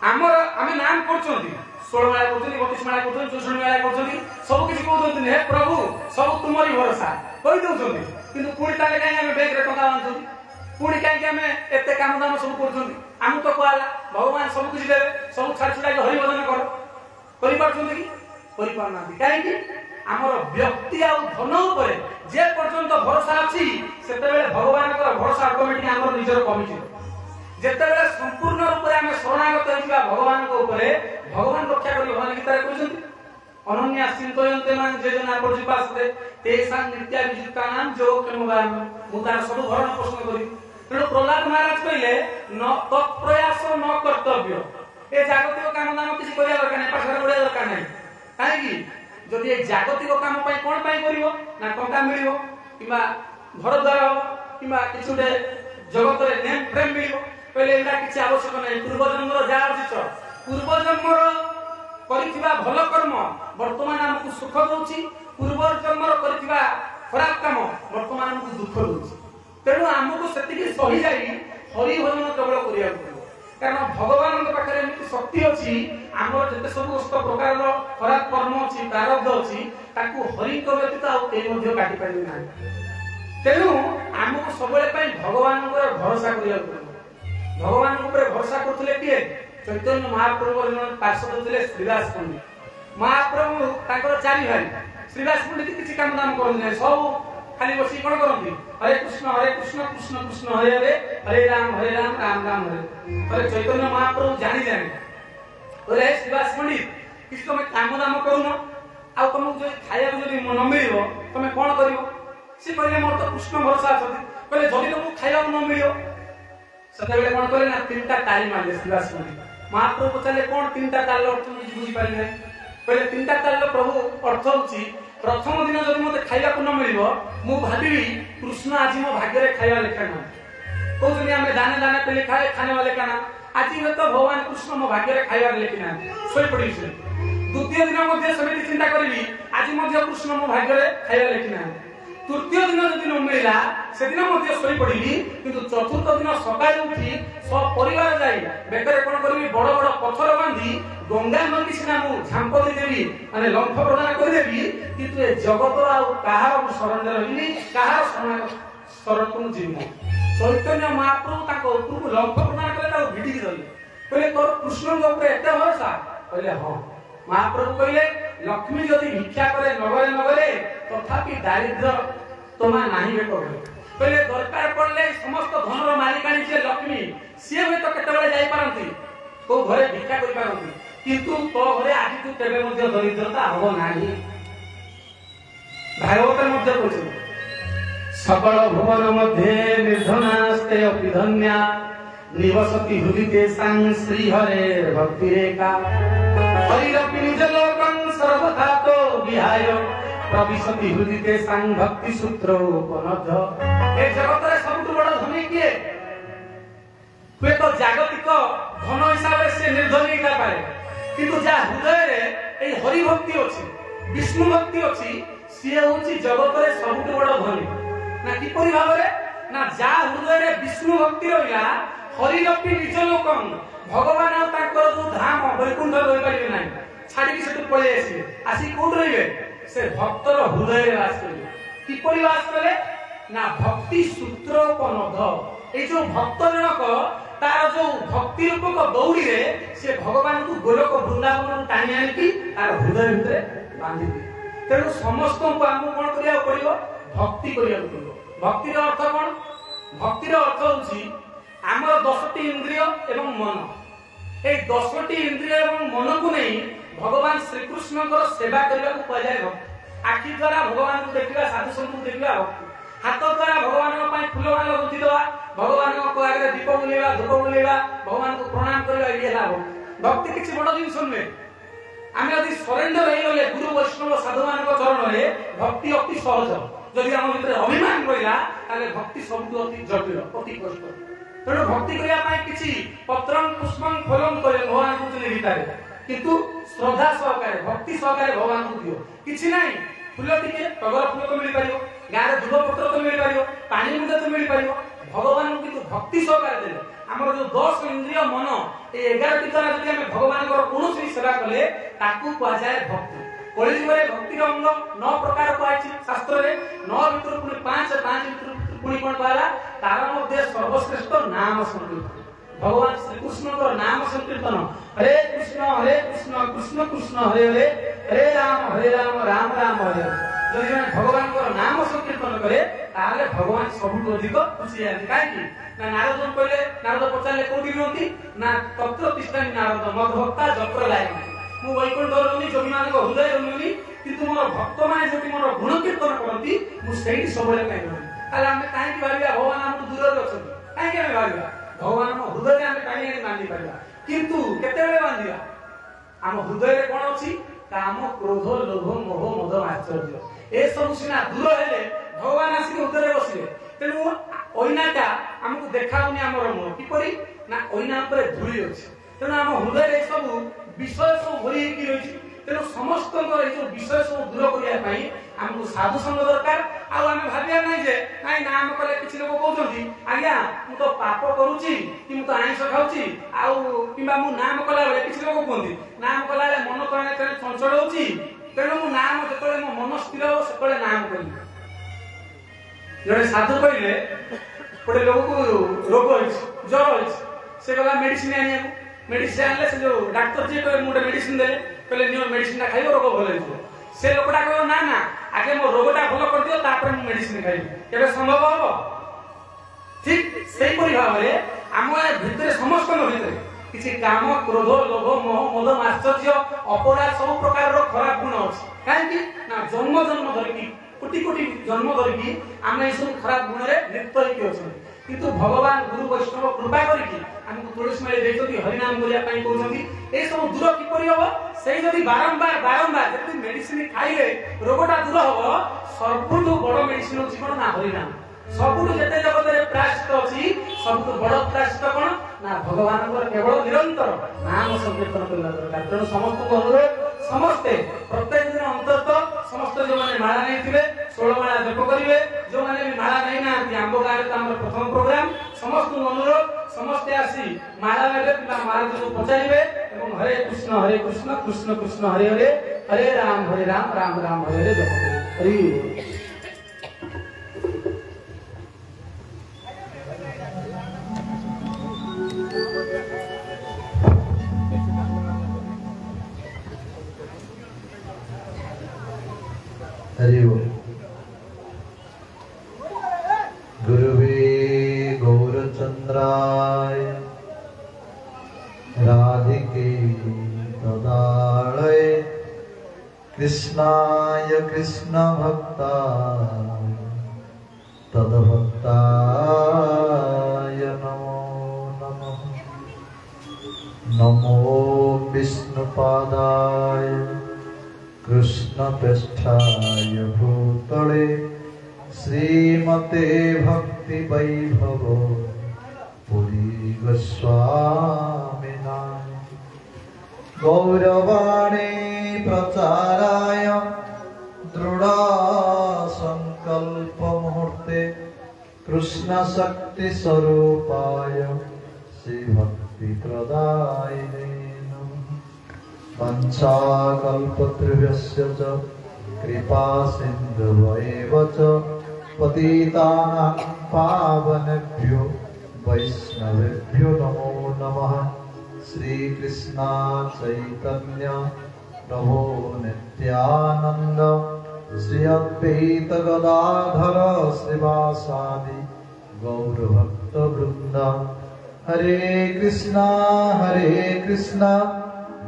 ଆମର ଆମେ ନାମ କରୁଛନ୍ତି, 16 ମାଳା କରୁଛନ୍ତି, 32 ମାଳା କରୁଛନ୍ତି, 64 ମାଳା କରୁଛନ୍ତି, ସବୁ କିଛି କହୁଛନ୍ତି ହେ ପ୍ରଭୁ ସବୁ ତୁମରି ଭରସା କହି ଦଉଛନ୍ତି, କିନ୍ତୁ ପୁଣି ତାହେଲେ କାହିଁକି ଆମେ ବ୍ୟାଙ୍କରେ ଟଙ୍କା ବାନ୍ଧୁଛନ୍ତି? ପୁଣି କାହିଁକି ଆମେ ଏତେ କାମ ଦାମ ସବୁ କରୁଛନ୍ତି? ଆମକୁ ତ କୁହାଗଲା ଭଗବାନ ସବୁ କିଛି ଦେବେ, ସବୁ ଛାଡ଼ି ଛୁଡ଼ାକି ହରିଭଜନ କର, କରିପାରୁଛନ୍ତି କି? କରିପାରୁନାହାନ୍ତି। କାହିଁକି? ଆମର ବ୍ୟକ୍ତି ଆଉ ଧନ ଉପରେ ଯେ ପର୍ଯ୍ୟନ୍ତ ଭରସା ଅଛି ସେତେବେଳେ ଭଗବାନଙ୍କର ଭରସା ଅଟୋମେଟିକ ଆମର ନିଜର କମିଯିବ। ଯେତେବେଳେ ସମ୍ପୂର୍ଣ୍ଣ ରୂପରେ ଆମେ ଶରଣାଗତ ହେଇଯିବା ଭଗବାନଙ୍କ ଉପରେ, ଭଗବାନ ରକ୍ଷା କରିବେ। ଭଗବାନ ଗୀତାରେ କହିଛନ୍ତି ଅନନ୍ୟା ଚିନ୍ତୟନ୍ତେ ମାନ ଯୋଜନା ପର୍ଯ୍ୟୁପାସତେ ତେଷାଂ ନିତ୍ୟାଭିଯୁକ୍ତାନାଂ ଯୋଗକ୍ଷେମଗାମ। ମୁଁ ତାର ସବୁ ଭରଣ ପୋଷଣ କରିବି। ତେଣୁ ପ୍ରହ୍ଲାଦ ମହାରାଜ କହିଲେ ତତ୍ପ୍ରୟାସ ନ କର୍ତ୍ତବ୍ୟ। ଏ ଜାଗତିକ କାମ ଦାମ କିଛି କରିବା ଦରକାର ନାହିଁ, ପାଠଶାଠ ପଢିବା ଦରକାର ନାହିଁ। କାହିଁକି? ଯଦି ଏ ଜାଗତିକ କାମ ପାଇଁ କଣ ପାଇଁ କରିବ ନା ଟଙ୍କା ମିଳିବ, କିମ୍ବା ଘର ଦ୍ୱାର ହବ, କିମ୍ବା କିଛି ଗୋଟେ ଜଗତରେ ନେମ୍ ଫ୍ରେମ୍ ମିଳିବ, କହିଲେ ଏଇଟା କିଛି ଆବଶ୍ୟକ ନାହିଁ। ପୂର୍ବଜନ୍ମର ଯାହା ଅର୍ଜିତ, ପୂର୍ବଜନ୍ମର କରିଥିବା ଭଲ କର୍ମ ବର୍ତ୍ତମାନ ଆମକୁ ସୁଖ ଦଉଛି, ପୂର୍ବ ଜନ୍ମର କରିଥିବା ଖରାପ କାମ ବର୍ତ୍ତମାନ ଆମକୁ ଦୁଃଖ ଦଉଛି। ତେଣୁ ଆମକୁ ସେତିକି ସହିଯାଇ ହରିଭଜନ କେବଳ କରିବାକୁ ପଡ଼ିବ। କାରଣ ଭଗବାନଙ୍କ ପାଖରେ ଏମିତି ଶକ୍ତି ଅଛି, ଆମର ଯେତେ ସମସ୍ତ ପ୍ରକାରର ଖରାପ କର୍ମ ଅଛି, ପ୍ରାରବ୍ଧ ଅଛି, ତାକୁ ହରିଙ୍କ ବ୍ୟତୀତ ଆଉ କେହି ମଧ୍ୟ କାଟି ପାରିବେ ନାହିଁ। ତେଣୁ ଆମକୁ ସବୁବେଳେ ପାଇଁ ଭଗବାନଙ୍କର ଭରସା କରିବାକୁ ପଡ଼ିବ। ଭଗବାନଙ୍କ ଉପରେ ଭରସା କରୁଥିଲେ କିଏ? ଚୈତନ୍ୟ ମହାପ୍ରଭୁଙ୍କର ଜଣେ ପାର୍ଶ୍ୱଦ ଥିଲେ ଶ୍ରୀଦାସ ପଣ୍ଡିତ। ମହାପ୍ରଭୁ ତାଙ୍କର ଚାରି ଭାଇ। ଶ୍ରୀଦାସ ପଣ୍ଡିତ କିଛି କାମ ଦାମ କରନ୍ତି ନାହିଁ, ସବୁ ଖାଲି ବସି କଣ କରନ୍ତି? ହରେ କୃଷ୍ଣ କୃଷ୍ଣ କୃଷ୍ଣ ହରେ ହରେ, ହରେ ରାମ ରାମ ରାମ ହରେ। ଥରେ ଚୈତନ୍ୟ ମହାପ୍ରଭୁ ଜାଣି କହିଲେ ଶ୍ରୀଦାସ ପଣ୍ଡିତ, କିଛି ତମେ କାମ ଦାମ କରୁନ, ଆଉ ତମକୁ ଯଦି ଖାଇବାକୁ ଯଦି ନ ମିଳିବ ତମେ କଣ କରିବ? ସେ କହିଲେ ମୋର ତ କୃଷ୍ଣ ଭରସା ଅଛନ୍ତି। କହିଲେ ଯଦି ତମକୁ ଖାଇବାକୁ ନ ମିଳିବ, ସେତେବେଳେ କଣ କଲେ ନା ତିନିଟା ତାଳି ମାରିଲେ ଶ୍ରୀଦାସ ପଣ୍ଡିତ। ମହାପ୍ରଭୁ ପଚାରିଲେ କଣ ତିନିଟା ତାଳିର ଅର୍ଥ କିଛି ବୁଝିପାରିଲେ ନାହିଁ। କହିଲେ ତିନିଟା ତାଳିର ପ୍ରଭୁ ଅର୍ଥ ହଉଛି, ପ୍ରଥମ ଦିନ ଯଦି ମତେ ଖାଇବାକୁ ନ ମିଳିବ ମୁଁ ଭାବିବି କୃଷ୍ଣ ଆଜି ମୋ ଭାଗ୍ୟରେ ଖାଇବା ଲେଖା ନାହିଁ। କହୁଛନ୍ତି ଆମେ ଦାନେ ଦାନେ ପେଲି ଖାଏ ଖାନେ ବାଲେ କାନା, ଆଜି ହୁଏତ ଭଗବାନ କୃଷ୍ଣ ମୋ ଭାଗ୍ୟରେ ଖାଇବାର ଲେଖି ନାହାନ୍ତି, ଶୋଇପଡ଼ିବି। ଦ୍ୱିତୀୟ ଦିନ ମଧ୍ୟ ସେମିତି ଚିନ୍ତା କରିବି, ଆଜି ମଧ୍ୟ କୃଷ୍ଣ ମୋ ଭାଗ୍ୟରେ ଖାଇବା ଲେଖି ନାହାନ୍ତି। ତୃତୀୟ ଦିନ ଯଦି ନ ମିଳିଲା ସେଦିନ ମଧ୍ୟ ଶୋଇପଡ଼ିବି, କିନ୍ତୁ ଚତୁର୍ଥ ଦିନ ସକାଳେ ଉଠି ପରିବାର ଯାଇ ବେକରେ କଣ କରିବି? ବଡ ବଡ ପଥର ବାନ୍ଧି ଗଙ୍ଗା ନଦୀ ସିନା ମୁଁ ଝାମ୍ପ ଦେଇଦେବି, ମାନେ ଲମ୍ଫ ପ୍ରଦାନ କରିଦେବି, କିନ୍ତୁ ଏ ଜଗତର ଆଉ କାହାର ମୁଁ ଶରଣରେ ରହିବି, କାହାର ଶରଣକୁ ମୁଁ ଯିବି ନାହିଁ। ଚୈତନ୍ୟ ମହାପ୍ରଭୁ ତାଙ୍କ ଉପରକୁ ଲମ୍ଫ ପ୍ରଦାନ କଲେ, ତାକୁ ଭିଡ଼ିକି ଧରିଲେ। କହିଲେ ତୋର କୃଷ୍ଣଙ୍କ ଉପରେ ଏତେ ଭରସା? କହିଲେ ହଁ। ମହାପ୍ରଭୁ କହିଲେ ଲକ୍ଷ୍ମୀ ଯଦି ଭିକ୍ଷା କରେ ନଗରେ ନଗରେ, ତଥାପି ଦାରିଦ୍ର୍ୟ ତମା ନାହିଁ ବେକ ଭଳି। କହିଲେ ଦରକାର ପଡିଲେ ସମସ୍ତ ଧନର ମାଲିକାଣୀ ଯିଏ ଲକ୍ଷ୍ମୀ, ସିଏ ହୁଏତ କେତେବେଳେ ଯାଇପାରନ୍ତି, କୋଉ ଘରେ ଭିକ୍ଷା କରିପାରନ୍ତି, କିନ୍ତୁ ତୋ ଘରେ ଆଜି ତୁ କେବେ ମଧ୍ୟ ଦରିଦ୍ରତା ହବ ନାହିଁ। ଭାଗବତ ମଧ୍ୟ କହୁଛନ୍ତି ସକଳ ଭୁବନ ମଧ୍ୟରେ ନିର୍ଧନାସ୍ତେ ଅପି ଧନ୍ୟା ନିବସତି ହୃଦି ତେଷାଂ ଶ୍ରୀ ହରେ ଭକ୍ତି ରେଖା ହରିରପି ନିଜ ଲୋକଂ ସର୍ବଥା ତୋ ବିହାୟ ପ୍ରବିଶତି ହୃଦି ତେଷାଂ ଭକ୍ତି ସୂତ୍ର ଉପନଧ। ଏ ଜଗତରେ ସବୁଠୁ ବଡ଼ ଧନୀ କିଏ? ହୁଏତ ଜାଗତିକ ଧନ ହିସାବରେ ସେ ନିର୍ଧନୀ ହେଇପାରେ, କିନ୍ତୁ ଯାହା ହୃଦୟରେ ଏଇ ହରିଭକ୍ତି ଅଛି, ବିଷ୍ଣୁ ଭକ୍ତି ଅଛି, ସିଏ ହଉଛି ଜଗତରେ ସବୁଠୁ ବଡ଼ ଧନୀ। ନା କିପରି ଭାବରେ? ନା ଯାହା ହୃଦୟରେ ବିଷ୍ଣୁ ଭକ୍ତି ରହିଲା, ହରିରପି ନିଜ ଲୋକଂ, ଭଗବାନ ଆଉ ତାଙ୍କର ଯୋଉ ଧାମ ବୈକୁଣ୍ଠ ରହିପାରିବେ ନାହିଁ, ଛାଡିକି ସେଠୁ ପଳେଇ ଆସିବେ। ଆସି କୋଉଠି ରହିବେ? ସେ ଭକ୍ତର ହୃଦୟରେ ବାସ କରିବେ। କିପରି ବାସ କଲେ? ନା ଭକ୍ତି ସୂତ୍ରୋପନଧ। ଏଇ ଯୋଉ ଭକ୍ତ ଜଣକ ତାର ଯୋଉ ଭକ୍ତି ରୂପକ ଦୌଡ଼ିରେ ସେ ଭଗବାନଙ୍କୁ ଗୋଲକ ବୃନ୍ଦାବନରୁ ଟାଣି ଆଣିକି ତାର ହୃଦୟ ଭିତରେ ବାନ୍ଧିଦିଏ। ତେଣୁ ସମସ୍ତଙ୍କୁ ଆମକୁ କଣ କରିବାକୁ ପଡିବ? ଭକ୍ତି କରିବାକୁ ପଡିବ। ଭକ୍ତିର ଅର୍ଥ କଣ? ଭକ୍ତିର ଅର୍ଥ ହଉଛି ଆମର 10ଟି ଇନ୍ଦ୍ରିୟ ଏବଂ ମନ। এই 10ଟି ଇନ୍ଦ୍ରିୟ ଏବଂ ମନକୁ ନେଇ ଭଗବାନ ଶ୍ରୀକୃଷ୍ଣଙ୍କର ସେବା କରିବାକୁ କୁହାଯାଏ ଭକ୍ତି। ଆଖି ଦ୍ୱାରା ଭଗବାନଙ୍କୁ ଦେଖିବା, ସାଧୁସନ୍ତଙ୍କୁ ଦେଖିବା ଭକ୍ତି। ହାତ ଦ୍ୱାରା ଭଗବାନଙ୍କ ପାଇଁ ଫୁଲମାଳ ଗୁନ୍ଥି ଦେବା, ଭଗବାନଙ୍କ ଆଗରେ ଦୀପ ବୁଲେଇବା, ଧୂପ ବୁଲେଇବା, ଭଗବାନଙ୍କୁ ପ୍ରଣାମ କରିବା, ଇଏ ହେଲା ଭକ୍ତି। ଭକ୍ତି କିଛି ବଡ଼ ଜିନିଷ ନୁହେଁ। ଆମେ ଯଦି ସରେଣ୍ଡର ହେଇଗଲେ ଗୁରୁ ବୈଷ୍ଣବ ସାଧୁମାନଙ୍କ ଚରଣରେ, ଭକ୍ତି ଅତି ସହଜ। ଯଦି ଆମ ଭିତରେ ଅଭିମାନ ରହିଲା, ତାହେଲେ ଭକ୍ତି ସବୁଠୁ ଅତି ଜଟିଳ, ଅତି କଷ୍ଟ। ତେଣୁ ଭକ୍ତି କରିବା ପାଇଁ କିଛି ପତ୍ରଂ ପୁଷ୍ପଂ ଫଲଂ କରେ ଭଗବାନ କହୁଛନ୍ତି ଗୀତାରେ, କିନ୍ତୁ ଶ୍ରଦ୍ଧା ସହକାରେ, ଭକ୍ତି ସହକାରେ ଭଗବାନଙ୍କୁ ଦିଅ। କିଛି ନାହିଁ, ଫୁଲ ଟିକେ, ଟଗର ଫୁଲ ତ ମିଳିପାରିବ, ଗାଁରେ ଧୂପ ପତ୍ର ତ ମିଳିପାରିବ, ପାଣି ମୁଣ୍ଡ ତ ମିଳିପାରିବ, ଭଗବାନଙ୍କୁ କିନ୍ତୁ ଭକ୍ତି ସହକାରେ ଦେଲେ। ଆମର ଯୋଉ 10 ଇନ୍ଦ୍ରିୟ ମନ, এই 11ଟି ଦ୍ୱାରା ଯଦି ଆମେ ଭଗବାନଙ୍କର କୌଣସି ସେବା କଲେ, ତାକୁ କୁହାଯାଏ ଭକ୍ତି। କଳିଯୁଗରେ ଭକ୍ତିର ଅଙ୍ଗ 9 ପ୍ରକାର କୁହାଯାଇଛି ଶାସ୍ତ୍ରରେ। 9 ଭିତରୁ ପୁଣି 5 ଭିତରୁ ପୁଣି କଣ କୁହାହେଲା? ତାର ମଧ୍ୟ ସର୍ବଶ୍ରେଷ୍ଠ ନାମ ସଂକୀର୍ତ୍ତନ। भगवान श्री कृष्ण नाम संकीर्तन हरे कृष्ण कृष्ण कृष्ण हरे हरे हरे राम राम राम हरे हरे যদি জনে ভগবানଙ୍କର নাম ସଂକୀର୍ତ୍ତନ କରେ ତାହେଲେ ଭଗବାନ ସବୁଠୁ ଅଧିକ ଖୁସି ହେନ୍ତି। କାହିଁକି ନା ନାରଦ କହିଲେ, ନାରଦ ପଚାରିଲେ କୋଉଠି ରୁହନ୍ତି ନା ତତ୍ର ତିଷ୍ଠାମି ନାରଦ ମଦ୍ଭକ୍ତା ଯତ୍ର ଲାୟକ। ମୁଁ ବୈକୁଣ୍ଠ ରହୁନି, ଯୋଗୀମାନଙ୍କ ହୃଦୟରେ ରହୁନି, କିନ୍ତୁ ମୋର ଭକ୍ତମାନେ ଯୋଉଠି ମୋର ଗୁଣ କୀର୍ତ୍ତନ କରନ୍ତି ମୁଁ ସେଇଠି ସବୁବେଳେ କାହିଁ ରହୁନି। ତାହେଲେ ଆମେ କାହିଁକି ଭାବିବା ଭଗବାନ ଆମଠୁ ଦୂରରେ ଅଛନ୍ତି? କାହିଁକି ଆମେ ଭାବିବା ଭଗବାନ ଆମ ହୃଦୟରେ ଆମେ କାହିଁକି ବାନ୍ଧି ପାରିବା? କିନ୍ତୁ କେତେବେଳେ ବାନ୍ଧିବା? ଆମ ହୃଦୟରେ କଣ ଅଛି? କାମ, କ୍ରୋଧ, ଲୋଭ, ମୋହ, ମଦ, ଆଶ୍ଚର୍ଯ୍ୟ। ଏ ସବୁ ସିନା ଦୂର ହେଲେ ଭଗବାନ ଆସିକି ହୃଦୟରେ ବସିବେ। ତେଣୁ ଅଇନାଟା ଆମକୁ ଦେଖାଉନି ଆମର ମୁହଁ କିପରି ନା ଅଇନା ଉପରେ ଧୂଳି ଅଛି। ତେଣୁ ଆମ ହୃଦୟରେ ଏ ସବୁ ବିଷୟ ସବୁ ଭରି ହେଇକି ରହିଛି। ତେଣୁ ସମସ୍ତଙ୍କର ଏଇ ଯୋଉ ବିଷୟ ସବୁ ଦୂର କରିବା ପାଇଁ ଆମକୁ ସାଧୁ ସଙ୍ଗ ଦରକାର। ଆଉ ଆମେ ଭାବିବା ନାହିଁ ଯେ ନାଇଁ ନାମ କଲେ କିଛି ଲୋକ କହୁଛନ୍ତି ଆଜ୍ଞା ମୁଁ ତ ପାପ କରୁଛି କି ମୁଁ ତ ଆଇଁଷ ଖାଉଛି ଆଉ କିମ୍ବା ମୁଁ ନାମ କଲା ବେଳେ କିଛି ଲୋକ କୁହନ୍ତି ନାମ କଲା ବେଳେ ମନ କଣ ଚଞ୍ଚଳ ହଉଛି, ତେଣୁ ମୁଁ ନାମ ଯେତେବେଳେ ମୋ ମନ ସ୍ଥିର ହବ ସେତେବେଳେ ନାମ କରିବି। ଜଣେ ସାଧୁ କହିଲେ ଗୋଟେ ଲୋକକୁ ରୋଗ ହେଇଛି, ଜ୍ୱର ହେଇଛି, ସେ ଗଲା ମେଡିସିନ ଆଣିବାକୁ। ମେଡିସିନ ଆଣିଲେ ସେ ଯୋଉ ଡାକ୍ତର ଯିଏ କହିଲେ ମୁଁ ଗୋଟେ ମେଡିସିନ ଦେଲେ, କହିଲେ ନିଅ ମେଡିସିନଟା ଖାଇବ ରୋଗ ଭଲ ହେଇଯିବ। ସେ ଲୋକଟା କହିବ ନା ନା ଆଗେ ମୋ ରୋଗଟା ଭଲ କରିଦିଅ ତାପରେ ମୁଁ ମେଡିସିନ ଖାଇବି। କେବେ ସମ୍ଭବ ହବ? ଠିକ ସେଇପରି ଭାବରେ ଆମ ଭିତରେ ସମସ୍ତଙ୍କ ଭିତରେ କିଛି କାମ, କ୍ରୋଧ, ଲୋଭ, ମୋହ, ମଦ, ମାଶ୍ଚର୍ଯ୍ୟ, ଅପରାଧ ସବୁ ପ୍ରକାରର ଖରାପ ଗୁଣ ଅଛି। କାହିଁକି ନା ଜନ୍ମ ଜନ୍ମ ଧରିକି କୋଟି କୋଟି ଜନ୍ମ ଧରିକି ଆମେ ଏସବୁ ଖରାପ ଗୁଣରେ ଲିପ୍ତ ହେଇକି ଅଛନ୍ତି। କିନ୍ତୁ ଭଗବାନ ଗୁରୁ ବୈଷ୍ଣବ କୃପା କରିକି ଆମକୁ ତୁଳସୀ ମାଳି ଦେଇଛନ୍ତି, ହରିନାମ କରିବା ପାଇଁ କହୁଛନ୍ତି। ଏଇ ସବୁ ଦୂର କିପରି ହବ? ସେଇ ଯଦି ବାରମ୍ବାର ଯଦି ମେଡିସିନ ଖାଇଲେ ରୋଗଟା ଦୂର ହବ, ସବୁଠୁ ବଡ ମେଡିସିନ ହଉଛି କଣ ନା ହରିନାମ। ସବୁଠୁ ଯେତେ ଜଗତରେ ପ୍ରାୟଶ୍ଚିତ ଅଛି ସବୁଠୁ ବଡ ପ୍ରାୟଶ୍ଚିତ କଣ ନା ଭଗବାନଙ୍କର କେବଳ ନିରନ୍ତର ନାମ ସଂକୀର୍ତ୍ତନ କରିବା ଦରକାର। ତେଣୁ ସମସ୍ତଙ୍କୁ ଅନୁରୋଧ, ସମସ୍ତେ ପ୍ରତ୍ୟେକ ଦିନ ଅନ୍ତତଃ ସମସ୍ତେ ଯୋଉମାନେ ମାଳା ନେଇଥିବେ 16 ମାଳା ଜପ କରିବେ। ଯୋଉମାନେ ବି ମାଳା ନେଇନାହାନ୍ତି, ଆମ୍ବ ଗାଁରେ ତ ଆମର ପ୍ରଥମ ପ୍ରୋଗ୍ରାମ, ସମସ୍ତଙ୍କୁ ଅନୁରୋଧ ସମସ୍ତେ ଆସି ମାଳା ନେବେ କିମ୍ବା ମହାରାଜଙ୍କୁ ପଚାରିବେ ଏବଂ ହରେ କୃଷ୍ଣ କୃଷ୍ଣ କୃଷ୍ଣ ହରେ ହରେ ହରେ ରାମ ରାମ ରାମ ହରେ ହରେ ଜପ କରିବେ। ହରି हरि ओम। गुरुवे गौरचंद्राय राधिके तदालय कृष्णाय कृष्ण भक्ताय तद्भक्ताय नमो नमः। नमो विष्णुपादाय कृष्णपृष्ठाय भूतले श्रीमते भक्ति वैभव पुरी गोस्वामिनाय गौरवाणी प्रचाराय दृढ़ संकल्प मुहूर्ते कृष्ण शक्ति स्वरूपाय श्री भक्ति प्रदायिने वंशाकल्पतरुभ्यश्च च कृपा सिन्धुभ्येव च पतितानां पावनेभ्यो वैष्णवेभ्यो नमो नमः। श्रीकृष्ण चैतन्य प्रभो नित्यानन्द श्री अद्वैत गदाधर श्रीवासादि गौरभक्तवृन्द। हरे कृष्णा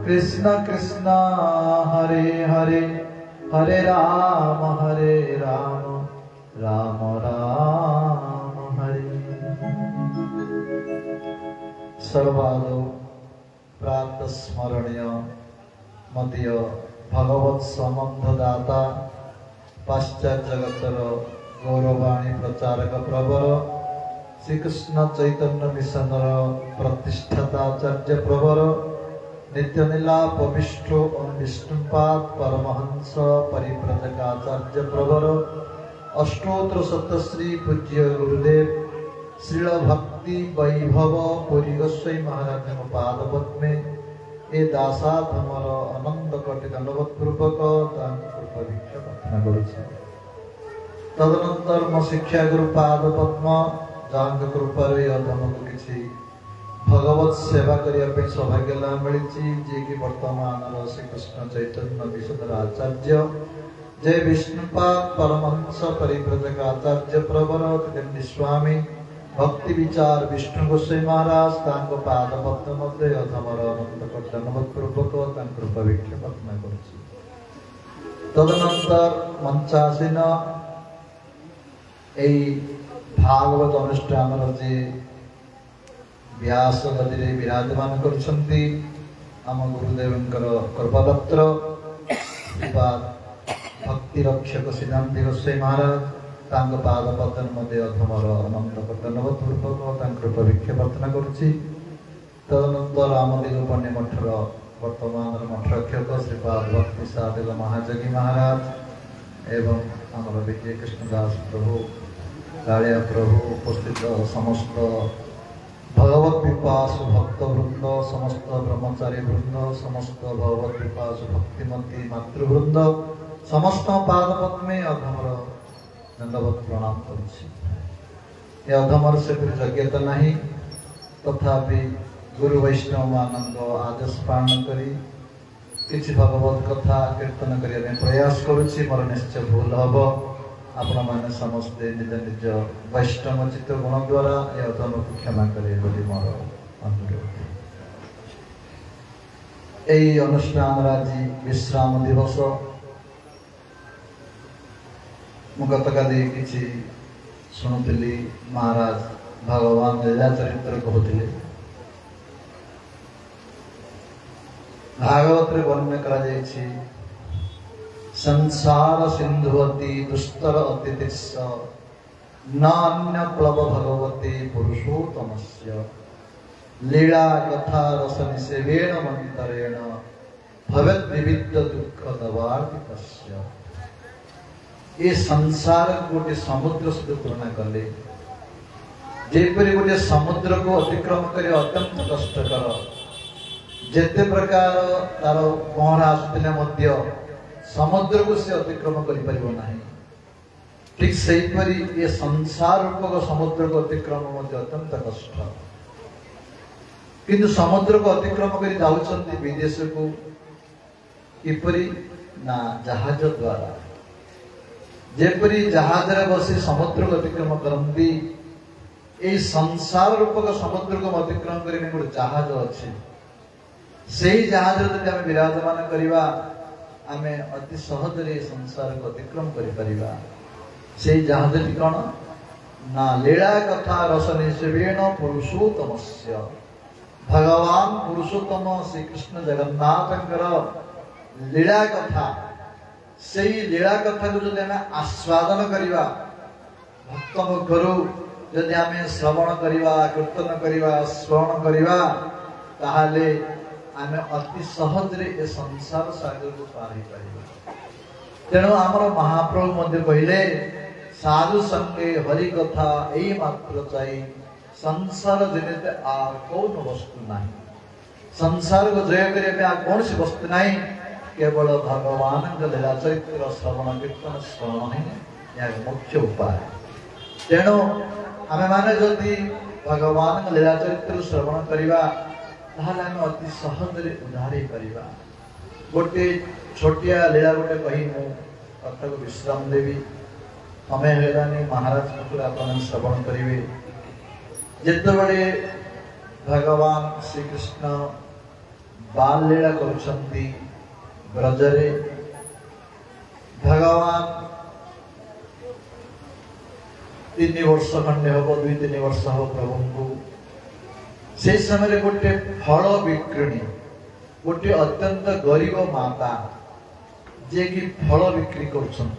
कृष्ण कृष्ण हरे हरे हरे राम राम राम हरे। सर्वादौ प्रातः स्मरणीय मतीय भगवत संबंधदाता पाश्चात्य जगतर गौरवाणी प्रचारक प्रवर श्रीकृष्ण चैतन्य मिशन प्रतिष्ठाता आचार्य प्रवर नित्यनीला पविष्ठ विष्णुपाद परमहंस परिव्रजकाचार्य प्रवर अष्टोत्र सतश्री पूज्य गुरुदेव श्रील भक्ति वैभव पुरी गोस्वामी महाराज पाद पद्मे ए दासाधमर अनंत कोटि दंडवत पूर्वक कृपा भिक्षा प्रार्थना करुछि। तदनंतर मो शिक्षा गुरु पाद पद्म जांग कृपारे अधमको किछि भगवत सेवा करने सौभाग्य लाभ मिली जी कि वर्तमान श्रीकृष्ण चैतन्य विशुद्धर आचार्य जय विष्णुपाद परमहंस परिव्रजक आचार्य प्रवर त्रिवेणी स्वामी भक्ति विचार विष्णु गोसाई महाराज पाद पद्म मध्य अधमर अनंत दंडवत पूर्वक कृपाभिक्षा प्रार्थना करुछि। तदनंतर मंचासीन भागवत अनुष्ठान जे व्यास गदी विराजमान करुछन्ति आम गुरुदेवंकर कृपापत्र भक्ति रक्षक सिद्धांत गोसाई महाराज तांग पाद पतन मध्य अधमर अनंत दंडवत पूर्वक कृपाभिक्षा प्रार्थना करुछि। तदनंतर आमदिग पण्य मठर वर्तमान मठरक्षक श्रीपाद भक्ति साधक महाजगी महाराज एवं आमर विजय कृष्णदास प्रभु कालिया प्रभु उपस्थित समस्त भगवत पिपासु भक्त वृंद समस्त ब्रह्मचारी वृंद समस्त भगवत पिपासु भक्तिमती मातृवृंद समस्त पाद पद्मे अधमर दंडवत प्रणाम करुछि। अधमर से फिर योग्यता नहीं तथापि गुरु वैष्णव मानक आदेश पालन करी किछि भगवत कथा कीर्तन करिया प्रयास करुछि। मोर निश्चय भूल हब आपण माने समस्ते निज निज वैष्णव चित्त गुण द्वारा ये अधम को क्षमा करे बोली मोर अनुरोध। एई अनुष्ठान आज विश्राम दिवस मुगतकादी किछि शुणुली महाराज भगवान लीला चरित्र कहते भागवत वर्णन करा संसार सिंधुवती दुस्तर अतिथिश नान्य प्लव भगवती पुरुषोत्तमस्य लीला कथा रस निसेवेण मंतरेण भवेत् विविध दुख दवार्तितस्य। ये संसार गोटे समुद्र सहित तुलना कले जेपरि गोटे समुद्र को अतिक्रम कर अत्यंत कष्टकर जेते प्रकार तार पहरा आसुले मध्य समुद्र को से अतिक्रम कर ठीक से ये संसार रूपक समुद्र को अतिक्रम अत्यंत कष्ट किंतु समुद्र को अतिक्रम कर जाउछन्ति विदेश को किपरि ना जहाज द्वारा जेपरि जहाज रे बसी समुद्र को अतिक्रम करती ए संसार रूपक समुद्र को अतिक्रम करने गोटे जहाज अच्छी से जहाज यदि आम विराजमान करवा आम अति सहज संसार को अतिक्रम करिपरिबा। से जहाज कौन ना लीला कथा रस निसेवेण पुरुषोत्तमस्य भगवान पुरुषोत्तम श्री कृष्ण जगन्नाथ लीला कथा से लीला कथा को जब आस्वादन करवा भक्त मुखर जदि आम श्रवण करवा कीर्तन करवा स्मरण करवा ताहले आम अति सहज ए संसार सागर को पार पार। तेणु आमर महाप्रभु मध्य कहले साधु संगे हरि कथा यही मात्र चाहिए संसार जनित आ कौन वस्तु नहीं संसार को जय करने आ कौन सी वस्तु नहीं केवल भगवान लीला चरित्र श्रवण कीर्तन स्मरण ही यह मुख्य उपाय। तेणु आम मैंने जदि भगवान लीला चरित्र श्रवण करवा आम अति सहज उद्धार करवा। गोटे छोटिया लीला गोटे कही मु कथा को विश्राम देवी समय है महाराज पाखर आप श्रवण करेंगे जितेबले भगवान श्री कृष्ण बाल लीला करुछन्ति ब्रजरे भगवान 3 वर्ष खंडे हम 2-3 वर्ष हम प्रभु को से समय गोटे फल विक्रिणी गोटे अत्यंत गरीब माता जे कि फल बिक्री कर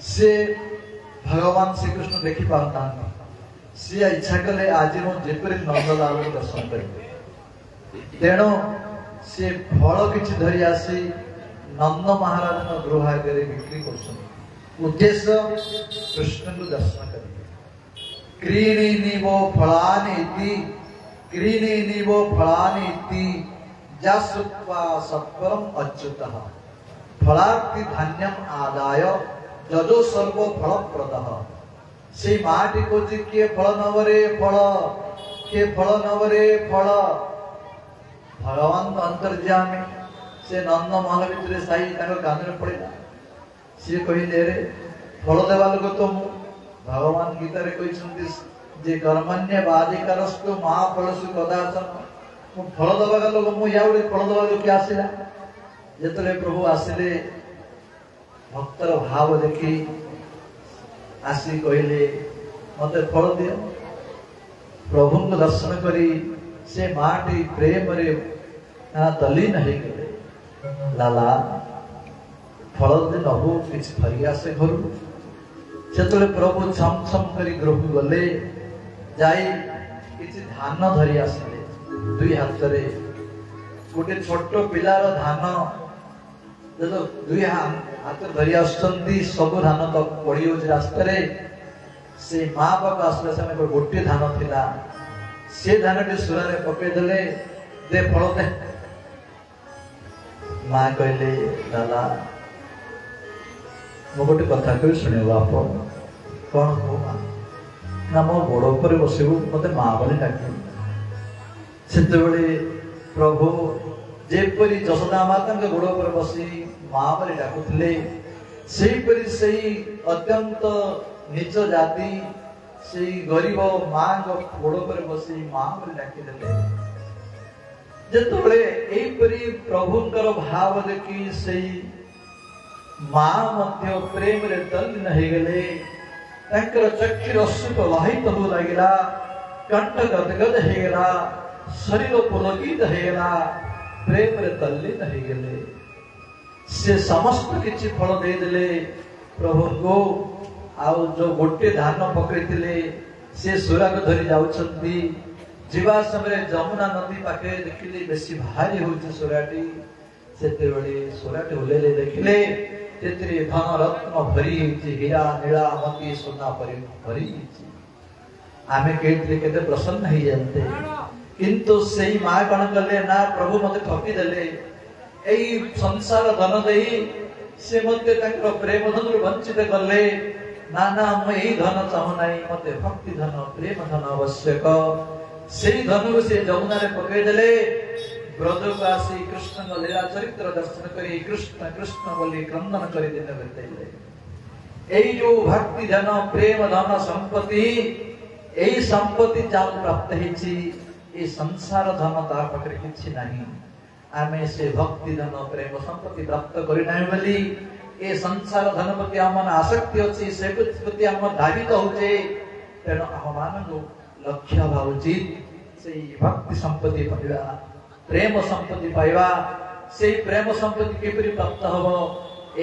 से भगवान श्री कृष्ण देखी पाता सी इच्छा कले आज मुझे नंदलाल को दर्शन करेंगे। तेणु से फल किसी धरी आसी नंद महाराज गृह आगे बिक्री कर उद्देश्य कृष्ण को दर्शन करेंगे। क्रीणीनिवो फलानि क्रीणीनिवो फलानि जाश्रुत्वा सत्वरम अच्युतः फलार्ति धान्यम आदाय जजो सर्व फलप्रदः। से माटी को किए फल नवरे फल के फल नवरे फल भगवान अंतर्जामी से नंद महल भितर साई कान पड़ा सी कहले रे फल देवा लोक तो मु भगवान गीता कहते जे कर्मण्य बाधिकारस्तु महाफलसु कदाचन मु फल दवा लोक मु या फल दवा लोक आसला जिते प्रभु आसिले भक्तर भाव देखी आसी कहले मते फल दियो प्रभु को दर्शन करी से माटी प्रेम रे तलीन हो गले लाला फल दिन हो किसी फरी आसे घर से प्रभु छम छम करी गृह गले जाई किसी धान धरी आसिले दुई हाथ रे गोटे छोट पिलार धान जो दुई हाथ धरी आसुंदी सब धान तो पड़ी हो रास्ता से माँ पाक आसला समय गोटे धान थिला से धान टी सुरा रे पकईदे दे फल दे माँ कहले दादा मु गोटे कथा कह शुण बाप कौन हो माँ ना मो गोड़ पर बसबू मत माँ बोली डाक से प्रभु जेपरी जशोदा माता गोड़ पर बसी माँ बोली डाकुले सेहीपरि सही अत्यंत नीच जाति से गरीब माँ गोड़ पर बसी माँ बोली डाकिदेले जेतबेले एपरि प्रभुंकर भाव देखी से माँ मध्य प्रेम रे तल्लीन हो गले तांकर चक्षुर अश्रु प्रवाहित हो लगिला कंठ गदगद हो गला शरीर पुलकित हो गला प्रेम रे तल्लीन हो गले से समस्त किछि फल दे देले प्रभु को आउ जो गोटे धान पकड़े से सुरा को धरी जाउछंती जीवा समय जमुना नदी पाखे देखिले बेसी भारी होची सुराटी सेते बेले सुराटी उलेले देखिले तेतरे धन रत्न भरी होची हीरा नीला मोती सोना भरी होची आमे केतरे केते प्रसन्न ही जानते किंतु सेही मां कण कले ना प्रभु मते ठकी देले एई संसार धन देई से मते तांकर प्रेम धन वंचित करले ना ना हम एई धन चाहू नाही मते भक्ति धन प्रेम धन आवश्यक से धन को से जमुना रे पकई देले ब्रज को आसी कृष्ण का लीला चरित्र दर्शन करी कृष्ण कृष्ण बोली क्रंदन करी दिन बिताइले एई जो भक्ति धन प्रेम धन संपत्ति एई संपत्ति जाल प्राप्त हिची ए संसार धन ता पाखरे किछि नाही आमे से भक्ति धन प्रेम संपत्ति प्राप्त करि नाही बोली ए संसार धन प्रति हमन आसक्ति अछि से प्रति हम धावित होचे तेणु हम लक्ष्य हवा उचित से भक्ति संपत्ति पाइबा प्रेम संपत्ति पाइबा से प्रेम संपत्ति केपरि प्राप्त हबो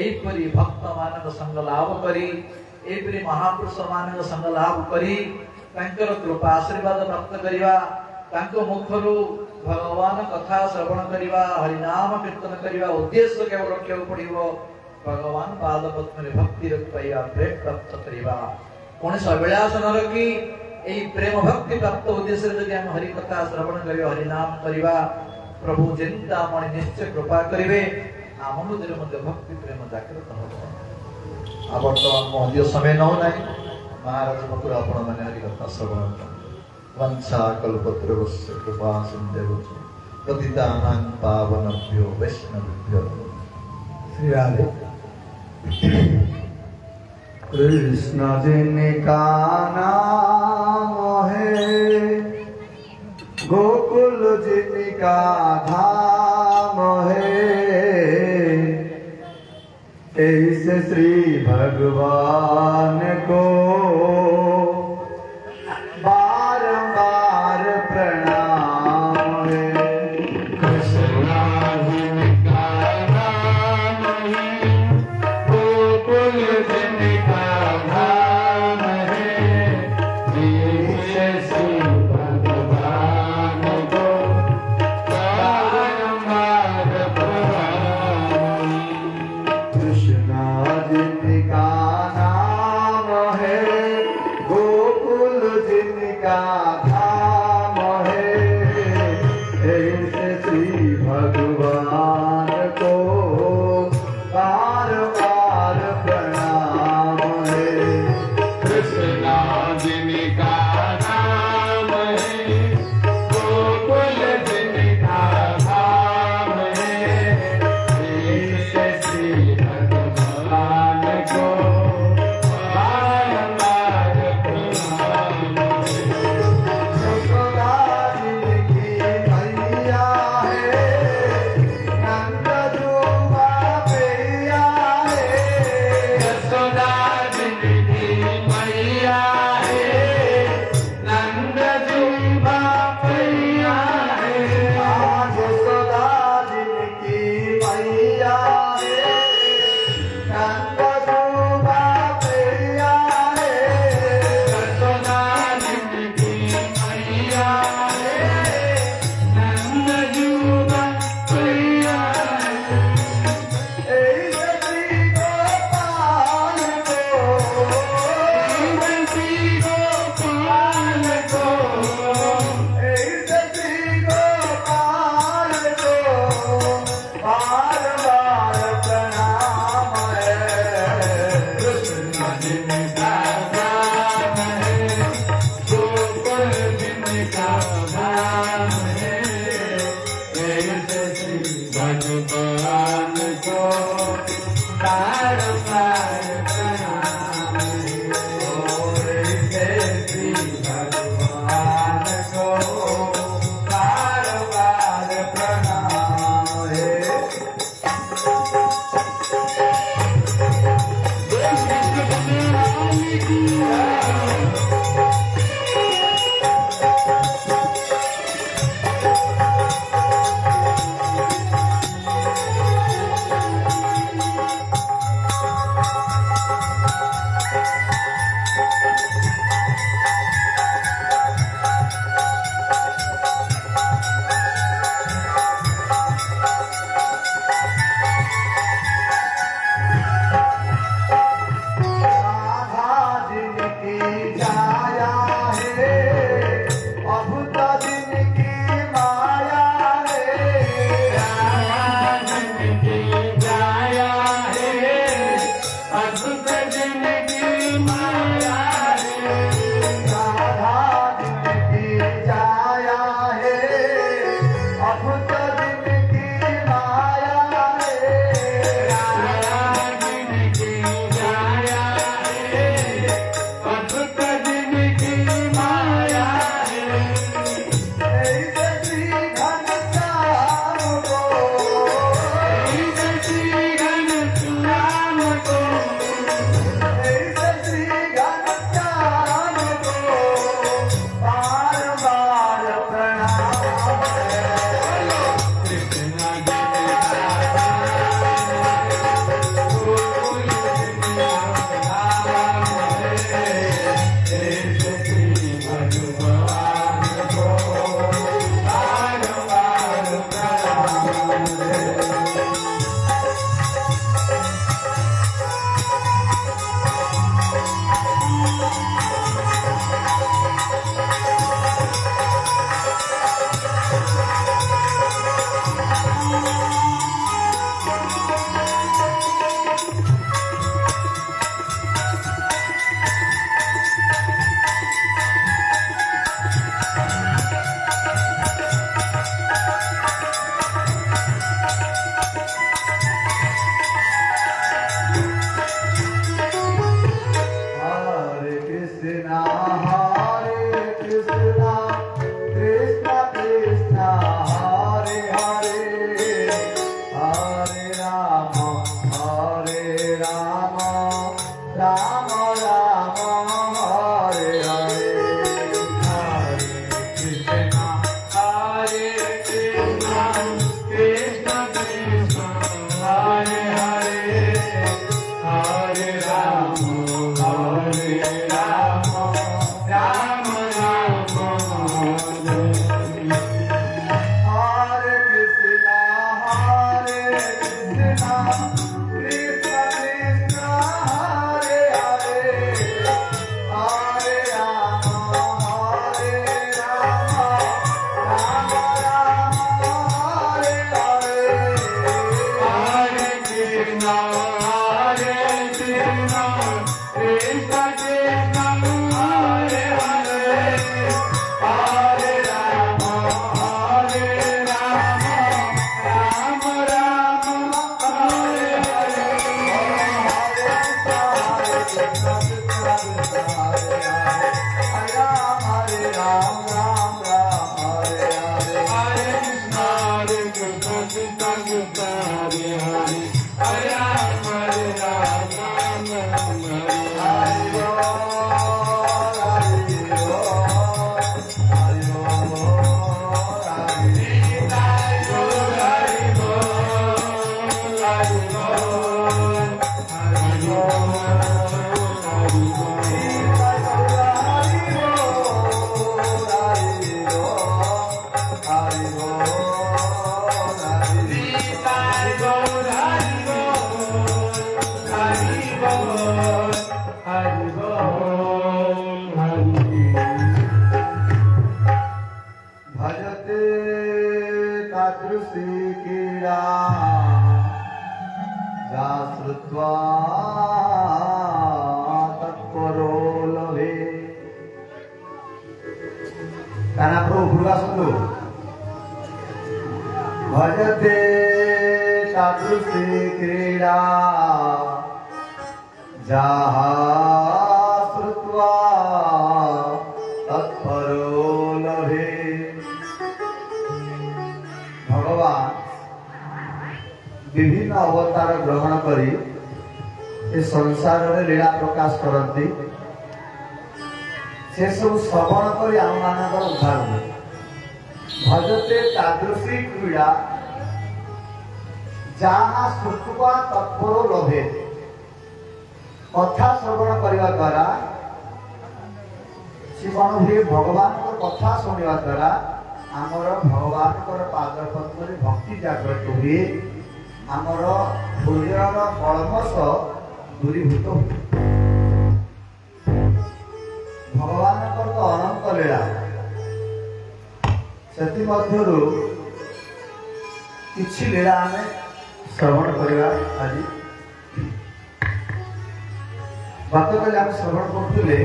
एपरि भक्त मानक संग लाभ करी एपरि महापुरुष मानक संग लाभ करी तांकर कृपा आशीर्वाद प्राप्त करिवा तांको मुखरु भगवान कथा श्रवण करिवा हरि नाम कीर्तन करिवा उद्देश्य केवल रखियो पड़िबो भगवान पाद पद्म रे भक्ति रख पाइबा प्रेम प्राप्त करिबा कोन अभिलाष न रखी एई प्रेम भक्ति प्राप्त उद्देश्य यदि हम हरि कथा श्रवण करियो हरि नाम करिवा प्रभु चिंता मन निश्चय कृपा करिवे आम मध्य भक्ति प्रेम जागृत हो आ वर्तमान मध्य समय न नाही महाराज मकुर आपण माने हरि कथा श्रवण वंशा कल्पत्रवस्य कृपा सिन्धुः पतितानां पावनेभ्यो वैष्णवेभ्यो श्री राधे कृष्ण जिनका नाम है गोकुल जिनका धाम है ऐसे श्री भगवान को बारंबार प्रणाम है भजते तादृशी क्रीडा या श्रुत्वा तत्परो लभे। काना प्रभु भूलवा सुनो भजते तादृशी क्रीडा जाहा श्रुत्वा तत्परो लभे। भगवान विभिन्न अवतार ग्रहण करी ए संसार में लीला प्रकाश करती से सब श्रवण कर आम मान उद्धार हुए। भजते तादृशी क्रीड़ा जहाँ श्रुत्वा तत्परो लभे। कथा श्रवण करने द्वारा जीवन हुए भगवान को कथा शुणा द्वारा आमर भगवान पाद पद्म भक्ति जागृत हुए। आमर हृदयर कलमश दूरीभूत हुए। भगवान तो अनंत लीला से किछि लीला आम श्रवण करवा। आज ଗତକାଲି ଆମେ ଶ୍ରବଣ କରୁଥିଲେ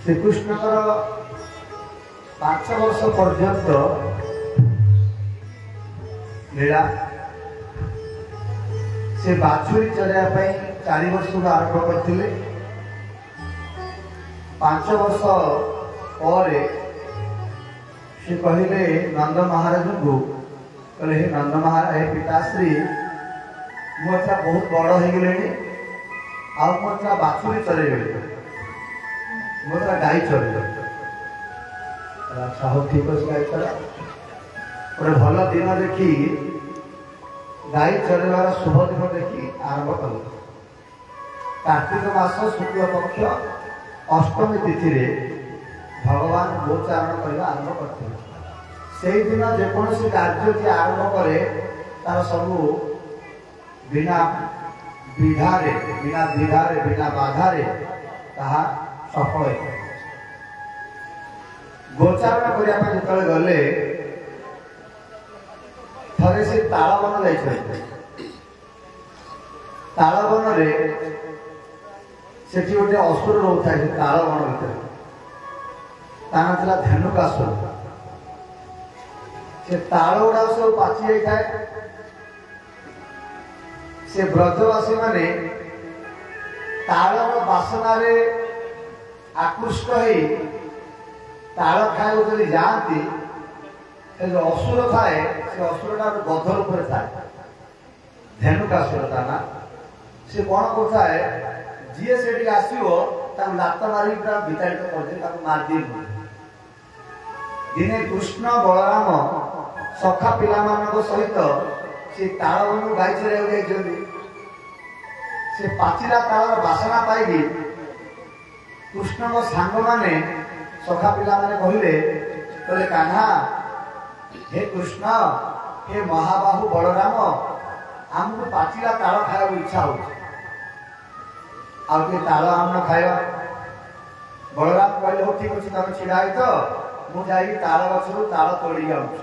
ଶ୍ରୀକୃଷ୍ଣଙ୍କର 5 ବର୍ଷ ପର୍ଯ୍ୟନ୍ତ ଲୀଳା। ସେ ବାଛୁରୀ ଚରାଇବା ପାଇଁ 4 ବର୍ଷରୁ ଆରମ୍ଭ କରିଥିଲେ। 5 ବର୍ଷ ପରେ ସେ କହିଲେ ନନ୍ଦ ମହାରାଜଙ୍କୁ, କହିଲେ ହେ ନନ୍ଦ ମହାରାଜ, ହେ ପିତାଶ୍ରୀ, ମୁଁ ଏଥର ବହୁତ ବଡ଼ ହେଇଗଲେଣି, ଆଉ ମୁଁ ଏଥର ବାଛୁରୀ ଚରେଇବି, ମୁଁ ଏଥର ଗାଈ ଚରେଇବି। ଆଚ୍ଛା ହଉ ଠିକ ଅଛି, ଗାଈ ଚରା। ଗୋଟେ ଭଲ ଦିନ ଦେଖି, ଗାଈ ଚରେଇବାର ଶୁଭ ଦିନ ଦେଖି ଆରମ୍ଭ କଲେ। କାର୍ତ୍ତିକ ମାସ ଶୁକ୍ଳ ପକ୍ଷ ଅଷ୍ଟମୀ ତିଥିରେ ଭଗବାନ ଗୋଚାରଣ କରିବା ଆରମ୍ଭ କରିଥିଲେ। ସେଇଦିନ ଯେକୌଣସି କାର୍ଯ୍ୟ ଯିଏ ଆରମ୍ଭ କରେ ତାର ସବୁ ବିନା ବିଧାରେ, ବିନା ଦ୍ୱିଧାରେ, ବିନା ବାଧାରେ ତାହା ସଫଳ ହୋଇଥାଏ। ଗୋଚାରଣ କରିବା ପାଇଁ ଯେତେବେଳେ ଗଲେ, ଥରେ ସେ ତାଳବନ ଯାଇଛନ୍ତି। ତାଳବନରେ ସେଠି ଗୋଟେ ଅସୁର ରହୁଥାଏ, ସେ ତାଳବନ ଭିତରେ। ତା ନାଁ ଥିଲା ଧେନୁକାସୁର। ସେ ତାଳ ଗୁଡାକ ସବୁ ପାଚି ଯାଇଥାଏ। ସେ ବ୍ରଜବାସୀ ମାନେ ତାଳର ବାସନାରେ ଆକୃଷ୍ଟ ହେଇ ତାଳ ଖାଇବାକୁ ଯଦି ଯାଆନ୍ତି, ସେ ଯୋଉ ଅସୁର ଥାଏ, ସେ ଅସୁରଟା ଗଧ ରୂପରେ ଥାଏ, ଧେନୁକାସୁର ତା ନା। ସେ କଣ କରୁଥାଏ, ଯିଏ ସେଠିକି ଆସିବ ତାକୁ ଲାତ ମାରିକି ତାକୁ ବିତାଡ଼ିତ କରିଦିଏ, ତାକୁ ମାରିଦିଏ। ଦିନେ କୃଷ୍ଣ ବଳରାମ ସଖା ପିଲାମାନଙ୍କ ସହିତ ସେ ତାଳବନକୁ ଗାଈ ଚରାଇବାକୁ ଯାଇଛନ୍ତି। ସେ ପାଚିଲା ତାଳର ବାସନା ପାଇକି କୃଷ୍ଣଙ୍କ ସାଙ୍ଗମାନେ, ସଖା ପିଲାମାନେ କହିଲେ, କାହ୍ନା, ହେ କୃଷ୍ଣ, ହେ ମହାବାହୁ ବଳରାମ, ଆମକୁ ପାଚିଲା ତାଳ ଖାଇବାକୁ ଇଚ୍ଛା ହଉଛି, ଆଉ ଟିକେ ତାଳ ଆମ ଖାଇବା। ବଳରାମ କହିଲେ, ହଉ ଠିକ ଅଛି, ତମେ ଛିଡା ହେଇଛ, ମୁଁ ଯାଇକି ତାଳ ଗଛରୁ ତାଳ ତୋଳିକି ଆଣୁଛି।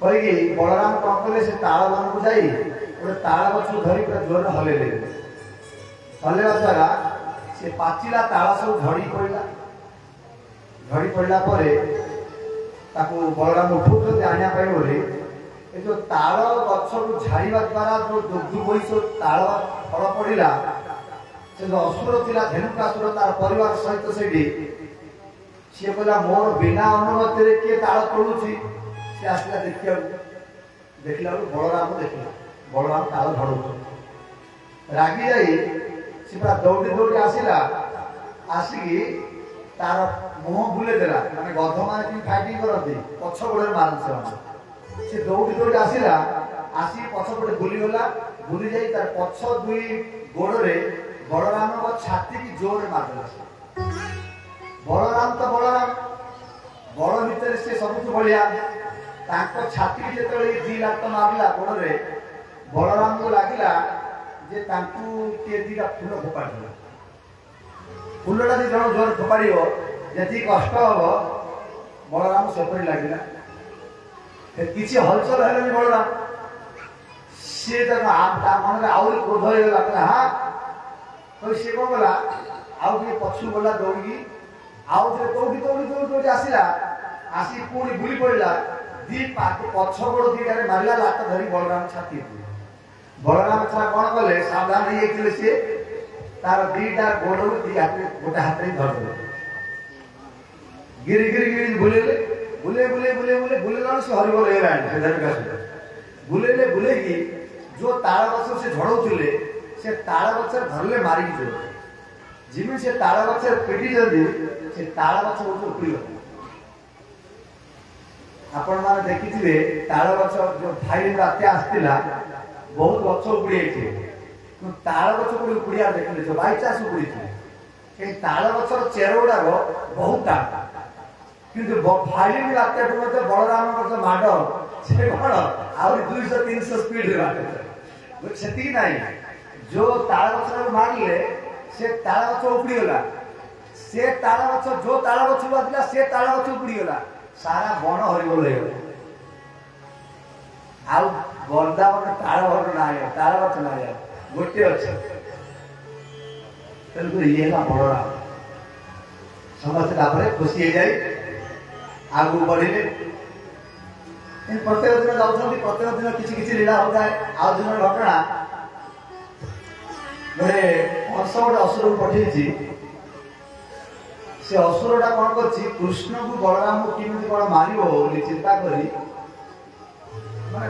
କହିକି ବଳରାମ କଣ କଲେ, ସେ ତାଳ ବନକୁ ଯାଇ ଗୋଟେ ତାଳ ଗଛକୁ ଧରି ପୁରା ଜୋରରେ ହଲେଇଲେ। ହଲେଇବା ଦ୍ୱାରା ସେ ପାଚିଲା ତାଳ ସବୁ ଝଡ଼ି ପଡ଼ିଲା। ଝଡ଼ି ପଡ଼ିଲା ପରେ ତାକୁ ବଳରାମ ଉଠଉଛନ୍ତି ଆଣିବା ପାଇଁ ବୋଲି, ଏ ଯୋଉ ତାଳ ଗଛକୁ ଝାଡ଼ିବା ଦ୍ୱାରା ଯୋଉ ଦୁଗ୍ଧୁ ବହି ସବୁ ତାଳ ଫଳ ପଡ଼ିଲା, ସେ ଯୋଉ ଅସୁର ଥିଲା ଧେନୁକାସୁର, ତାର ପରିବାର ସହିତ ସେଇଠି, ସିଏ କହିଲା, ମୋର ବିନା ଅନୁମତିରେ କିଏ ତାଳ ତୋଳୁଛି? ସେ ଆସିଲା ଦେଖିବାକୁ। ଦେଖିଲା ବେଳକୁ ବଳରାମ ଦେଖିଲା, ବଳରାମ ତାଳ ଝଡ଼ଉଛନ୍ତି। ରାଗି ଯାଇ ସେ ପୁରା ଦୌଡ଼ି ଦୌଡ଼ି ଆସିଲା। ଆସିକି ତାର ମୁହଁ ବୁଲେଇ ଦେଲା, ମାନେ ଗଧ ମାନେ କେମିତି ଫାଇଟିଂ କରନ୍ତି, ପଛ ଗୋଡ଼ରେ ମାରନ୍ତି ସେମାନେ। ସେ ଦୌଡ଼ି ଦୌଡ଼ି ଆସିଲା, ଆସିକି ପଛପଟେ ବୁଲିଗଲା। ବୁଲି ଯାଇ ତାର ପଛ 2 ଗୋଡ଼ରେ ବଳରାମଙ୍କ ଛାତିକି ଜୋରରେ ମାରିଦେଲା। ବଳରାମ ତ ବଳରାମ, ବଳ ଭିତରେ ସେ ସବୁଠୁ ବଳିଆ। ତାଙ୍କ ଛାତିକି ଯେତେବେଳେ 2 ଲାତ ମାରିଲା ଗୋଡ଼ରେ, ବଳରାମକୁ ଲାଗିଲା ଯେ ତାଙ୍କୁ କିଏ 2ଟା ଫୁଲ ଫୋପାଡ଼ି ଦେଲା। ଫୁଲଟା ଯଦି ଜଣ ଜୋର ଫୋପାଡ଼ିବ, ଯେତିକି କଷ୍ଟ ହବ, ବଳରାମ ସେପରି ଲାଗିଲା। କିଛି ହଲଚଲ ହେଲେନି ବଳରାମ। ସିଏ ତା ମନରେ ଆହୁରି କ୍ରୋଧ ହେଇଗଲା। ହଁ, ସିଏ କଣ କଲା, ଆଉ ଟିକେ ପଛକୁ ଗଲା ଦୌଡ଼ିକି, ଆଉ ଥରେ ଦୌଡ଼ି ଦୌଡ଼ି ଦୌଡ଼ି ଦୌଡ଼ି ଆସିଲା। ଆସି ପୁଣି ବୁଲି ପଡ଼ିଲା, ପଛ ଗୋଡ଼ 2ଟାରେ ମାରିଲା, ଲାତ ଧରି ବଳରାମ ଛାତି। ବଳରାମ ଛଡ଼ା କଣ କଲେ, ସାବଧାନ ହେଇଯାଇଥିଲେ ସିଏ, ତାର 2ଟା ଗୋଡ଼ରୁ 2 ହାତରେ, ଗୋଟେ ହାତରେ ଧରିଦେଲେ। ଗିରି ଗିରି ଗିରି ବୁଲେଇଲେ, ବୁଲେଇ ବୁଲେଇ ବୁଲେଇ ବୁଲେଇ ବୁଲେଇଲା, ସେ ହରିବୋଲ ହେଇଗଲାଣି। ସେ ଧରିକା ବୁଲେଇଲେ, ବୁଲେଇକି ଯୋଉ ତାଳ ଗଛ ସେ ଝଡ଼ଉଥିଲେ, ସେ ତାଳ ଗଛରେ ଧରିଲେ ମାରିକି ଯିବ। ଯେମିତି ସେ ତାଳ ଗଛରେ ପିଟିଛନ୍ତି, ସେ ତାଳ ଗଛ ଗୋଟେ ଉପୁଡ଼ିଗଲା। ଆପଣମାନେ ଦେଖିଥିବେ, ତାଳ ଗଛ ଯୋଉ ଫାଇଲିନ୍ ବାତ୍ୟା ଆସିଥିଲା, ବହୁତ ଗଛ ଉପୁଡ଼ି ଯାଇଥିବେ, କିନ୍ତୁ ତାଳ ଗଛ କୋଉଠି ଉପୁଡ଼ିବାର ଦେଖିଲେ, ବାଇଚାନ୍ସ ଉପୁଡ଼ିଥିଲେ। କିନ୍ତୁ ତାଳ ଗଛର ଚେର ଗୁଡ଼ାକ ବହୁତ ଦାମ। କିନ୍ତୁ ଫାଇଲିନ୍ ବାତ୍ୟାଠୁ ମଧ୍ୟ ବଳରାମଙ୍କର ଯୋଉ ମାଡ଼, ସେ କଣ ଆହୁରି 200-300 ସ୍ପିଡରେ ବାତ୍ୟା। ସେତିକି ନାହିଁ, ଯୋଉ ତାଳ ଗଛକୁ ମାରିଲେ ସେ ତାଳ ଗଛ ଉପୁଡ଼ିଗଲା। ସେ ତାଳ ଗଛ ଯୋଉ ତାଳ ଗଛ ବାଜିଲା, ସେ ତାଳ ଗଛ ଉପୁଡ଼ିଗଲା। ସାରା ବଣ ହରିବୋଲ ହେଇଗଲା। ଆଉ ବୃନ୍ଦାବନ ତାଳ ବନ ନାହିଁ, ତାଳ ଗଛ ନାହିଁ, ଆଉ ଗୋଟିଏ ଅଛି। ତେଣୁକରି ଇଏ ହେଲା ବଳରାମ। ସମସ୍ତେ ତାପରେ ଖୁସି ହେଇଯାଇ ଆଗକୁ ବଢିଲେ। ପ୍ରତ୍ୟେକ ଦିନ ଯାଉଛନ୍ତି, ପ୍ରତ୍ୟେକ ଦିନ କିଛି କିଛି ଲୀଳା ହଉଥାଏ। ଆଉ ଦିନ ଘଟଣା, ଗୋଟେ କଂସ ଗୋଟେ ଅସୁରକୁ ପଠେଇଛି। ସେ ଅସୁରଟା କଣ କରୁଛି, କୃଷ୍ଣକୁ ବଳରାମକୁ କେମିତି କଣ ମାରିବ ବୋଲି ଚିନ୍ତା କରି, ମାନେ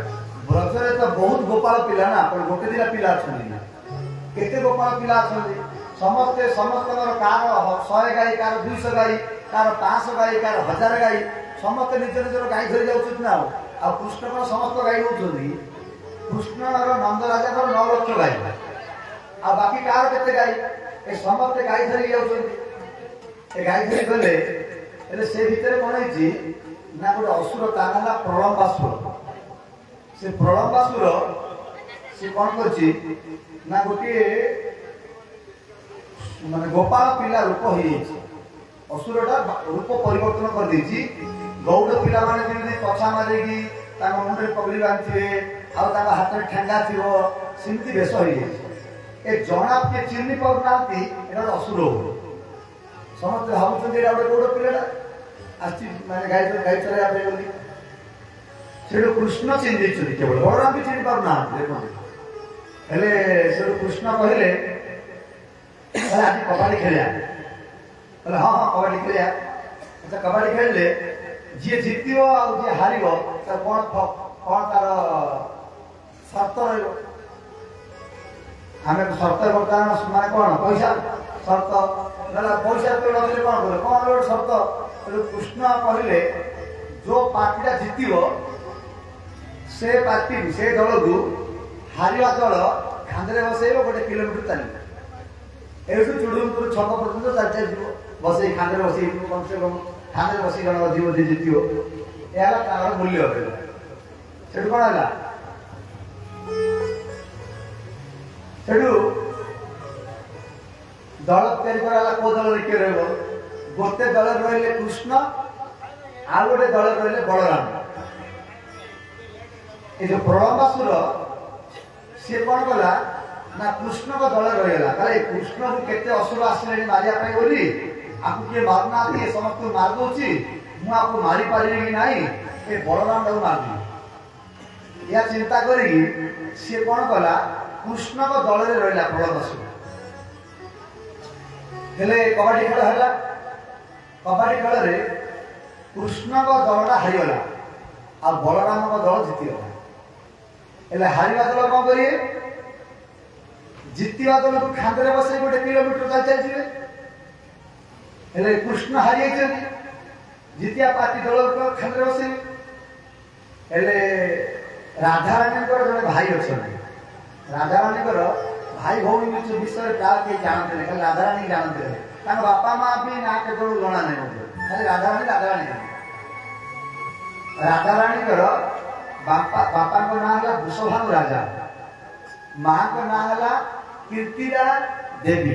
ବ୍ରଜରେ ତ ବହୁତ ଗୋପାଳ ପିଲା ନା, ଗୋଟେ ଦିଟା ପିଲା ଅଛନ୍ତି ନା, କେତେ ଗୋପାଳ ପିଲା ଅଛନ୍ତି। ସମସ୍ତଙ୍କର କାହାର 100 ଗାଈ, କାହାର 200 ଗାଈ, କାହାର 500 ଗାଈ, କାହାର 1000 ଗାଈ, ସମସ୍ତେ ନିଜ ନିଜର ଗାଈ ଧରି ଯାଉଛନ୍ତି ନା। ଆଉ କୃଷ୍ଣଙ୍କର ସମସ୍ତ ଗାଈ ହଉଛନ୍ତି, କୃଷ୍ଣର ନନ୍ଦ ରାଜାଙ୍କର 9 ଲକ୍ଷ ଗାଈ, ଆଉ ବାକି କାହାର କେତେ ଗାଈ, ଏ ସମସ୍ତେ ଗାଈ ଧରି ଯାଉଛନ୍ତି। ଏ ଗାଈ ଧରି ଗଲେ, ହେଲେ ସେ ଭିତରେ କଣ ହେଇଛି ନା, ଗୋଟେ ଅସୁର, ତା ନାଁ ହେଲା ପ୍ରଳମ୍ବାସୁର। ସେ ପ୍ରଳମ୍ବାସୁର ସେ କଣ କରୁଛି ନା, ଗୋଟିଏ ମାନେ ଗୋପାଳ ପିଲା ରୂପ ହେଇଯାଇଛି। ଅସୁରଟା ରୂପ ପରିବର୍ତ୍ତନ କରିଦେଇଛି। ଗୌଡ଼ ପିଲାମାନେ ଯେମିତି କଛା ମାରିକି ତାଙ୍କ ମୁଣ୍ଡରେ ପଗଡ଼ି ବାନ୍ଧିଥିବେ, ଆଉ ତାଙ୍କ ହାତରେ ଠେଙ୍ଗା ଥିବ, ସେମିତି ବେଶ ହେଇଯାଇଛି। ଏ ଜଣା କିଏ ଚିହ୍ନି ପାରୁନାହାନ୍ତି ଏଟା ଗୋଟେ ଅସୁର। ସମସ୍ତେ ଭାବୁଛନ୍ତି ଏଇଟା ଗୋଟେ ଗୌଡ଼ ପିଲାଟା ଆସିଛି, ମାନେ ଗାଈ ଚରାଇବା ପାଇଁ ବୋଲି। ସେଠୁ କୃଷ୍ଣ ଚିହ୍ନି ଦେଇଛନ୍ତି, କେବଳ ବଳରାମ ବି ଚିହ୍ନି ପାରୁନାହାନ୍ତି। ଦେଖନ୍ତୁ, ହେଲେ ସେଠୁ କୃଷ୍ଣ କହିଲେ ଆଜି କବାଡି ଖେଳିବା। କହିଲେ ହଁ ହଁ କବାଡି ଖେଳିବା। ଆଚ୍ଛା, କବାଡି ଖେଳିଲେ ଯିଏ ଜିତିବ ଆଉ ଯିଏ ହାରିବ ତାର କଣ ତାର ସର୍ତ୍ତ ରହିବ? ଆମେ ସର୍ତ୍ତ ବର୍ତ୍ତମାନ ମାନେ କଣ, ପଇସା ସର୍ତ୍ତ ହେଲା। ପଇସା ତ ନଦେଲେ କଣ କରିବ, କଣ ଗୋଟେ ସର୍ତ୍ତ? କୃଷ୍ଣ କହିଲେ ଯୋଉ ପାର୍ଟିଟା ଜିତିବ ସେ ପାର୍ଟି, ସେ ଦଳକୁ ହାରିବା ଦଳ କାନ୍ଧରେ ବସେଇବ, 1 କିଲୋମିଟର ଚାଲିବ। ଏଇଠୁ ଚୁଡୁମପୁର ଛକ ପର୍ଯ୍ୟନ୍ତ ଚାଲିଯିବ, ବସେଇ କାନ୍ଧରେ ବସେଇ, କମ ସେ କମ କାନ୍ଧରେ ବସେଇ ଜଣକ ଯିବ, ଯିଏ ଜିତିବ। ଏହା ହେଲା ତାର ମୂଲ୍ୟ। ସେଠୁ କଣ ହେଲା, ସେଠୁ ଦଳ ତିଆରି କରାହେଲା। କୋଉ ଦଳରେ କିଏ ରହିବ? ଗୋଟେ ଦଳରେ ରହିଲେ କୃଷ୍ଣ, ଆଉ ଗୋଟେ ଦଳରେ ରହିଲେ ବଳରାମ। ଏ ଯୋଉ ପ୍ରଳମ୍ବାସୁର ସିଏ କଣ କଲା ନା, କୃଷ୍ଣଙ୍କ ଦଳରେ ରହିଗଲା। ତାହେଲେ କୃଷ୍ଣକୁ କେତେ ଅସୁର ଆସିଲେଣି ମାରିବା ପାଇଁ ବୋଲି, ଆକୁ କିଏ ମାରୁନାହାନ୍ତି, ଏ ସମସ୍ତଙ୍କୁ ମାରି ଦଉଛି, ମୁଁ ଆକୁ ମାରି ପାରିବି କି ନାହିଁ, ଏ ବଳରାମ ତାକୁ ମାରିବି। ଏହା ଚିନ୍ତା କରିକି ସିଏ କଣ କଲା, କୃଷ୍ଣଙ୍କ ଦଳରେ ରହିଲା ପ୍ରଳମ୍ବାସୁର। ହେଲେ କବାଡି ଖେଳ ହେଲା। କବାଡି ଖେଳରେ କୃଷ୍ଣଙ୍କ ଦଳଟା ହାରିଗଲା, ଆଉ ବଳରାମଙ୍କ ଦଳ ଜିତିଗଲା। ହେଲେ ହାରିବା ଦଳ କଣ କରିବେ? ଜିତିବା ଦଳକୁ ଖାନ୍ଦରେ ବସେଇ 1 କିଲୋମିଟର ଚାଲିଯିବେ। ହେଲେ କୃଷ୍ଣ ହାରିଯାଇଛନ୍ତି, ଜିତିବା ପାର୍ଟି ଦଳକୁ ଖାନ୍ଦରେ ବସେଇବେ। ହେଲେ ରାଧାରାଣୀଙ୍କର ଜଣେ ଭାଇ ଅଛନ୍ତି। ରାଧାରାଣୀଙ୍କର ଭାଇ ଭଉଣୀ ବିଷୟରେ ପ୍ରାୟ କେହି ଜାଣନ୍ତିନି, ଖାଲି ରାଧାରାଣୀ ଜାଣନ୍ତିନି। ତାଙ୍କ ବାପା ମା ବି ନା କେତେବେଳେ ଜଣା ନାହିଁ ମଧ୍ୟ, ଖାଲି ରାଧାରାଣୀ। ରାଧାରାଣୀଙ୍କର ବାପାଙ୍କ ନାଁ ହେଲା ବୃଷଭାନୁ ରାଜା, ମାଙ୍କ ନାଁ ହେଲା କୀର୍ତ୍ତିଦା ଦେବୀ,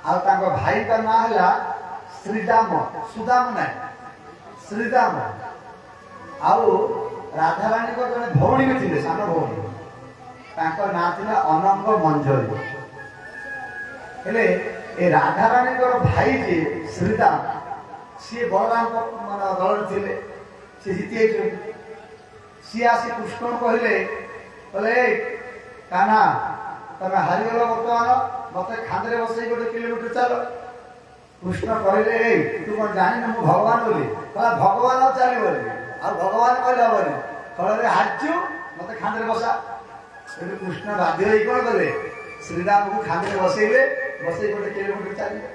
ଆଉ ତାଙ୍କ ଭାଇଙ୍କ ନାଁ ହେଲା ଶ୍ରୀଦାମ। ସୁଦାମ ନାହିଁ, ଶ୍ରୀଦାମ। ଆଉ ରାଧାରାଣୀଙ୍କ ଜଣେ ଭଉଣୀ ବି ଥିଲେ, ସାନ ଭଉଣୀ, ତାଙ୍କ ନାଁ ଥିଲା ଅନଙ୍ଗ ମଞ୍ଜରୀ। ହେଲେ ଏ ରାଧାରାଣୀଙ୍କର ଭାଇ ଯିଏ ଶ୍ରୀଦାମ, ସିଏ ବଳରାମଙ୍କ ଦଳରେ ଥିଲେ, ସିଏ ଜିତି ଯାଇଛନ୍ତି। ସିଏ ଆସି କୃଷ୍ଣଙ୍କୁ କହିଲେ କାହ୍ନା, ତମେ ହାରିଗଲ, ବର୍ତ୍ତମାନ ମତେ ଖାନ୍ଦରେ ବସେଇ 1 କିଲୋମିଟର ଚାଲ। କୃଷ୍ଣ କହିଲେ ତୁ କଣ ଜାଣିନୁ ମୁଁ ଭଗବାନ ବୋଲି? କହିଲା ଭଗବାନ ଆଉ ଚାଲିବନି, ଆଉ ଭଗବାନ କହିଲେ ହବନି, ଫଳରେ ହାରିଛୁ, ମତେ ଖାନ୍ଦରେ ବସା। ସେଠୁ କୃଷ୍ଣ ବାଧ୍ୟ ହେଇ କଣ କଲେ, ଶ୍ରୀରାମକୁ ଖାନ୍ଦରେ ବସେଇଲେ, ବସେଇ 1 କିଲୋମିଟର ଚାଲିଲେ।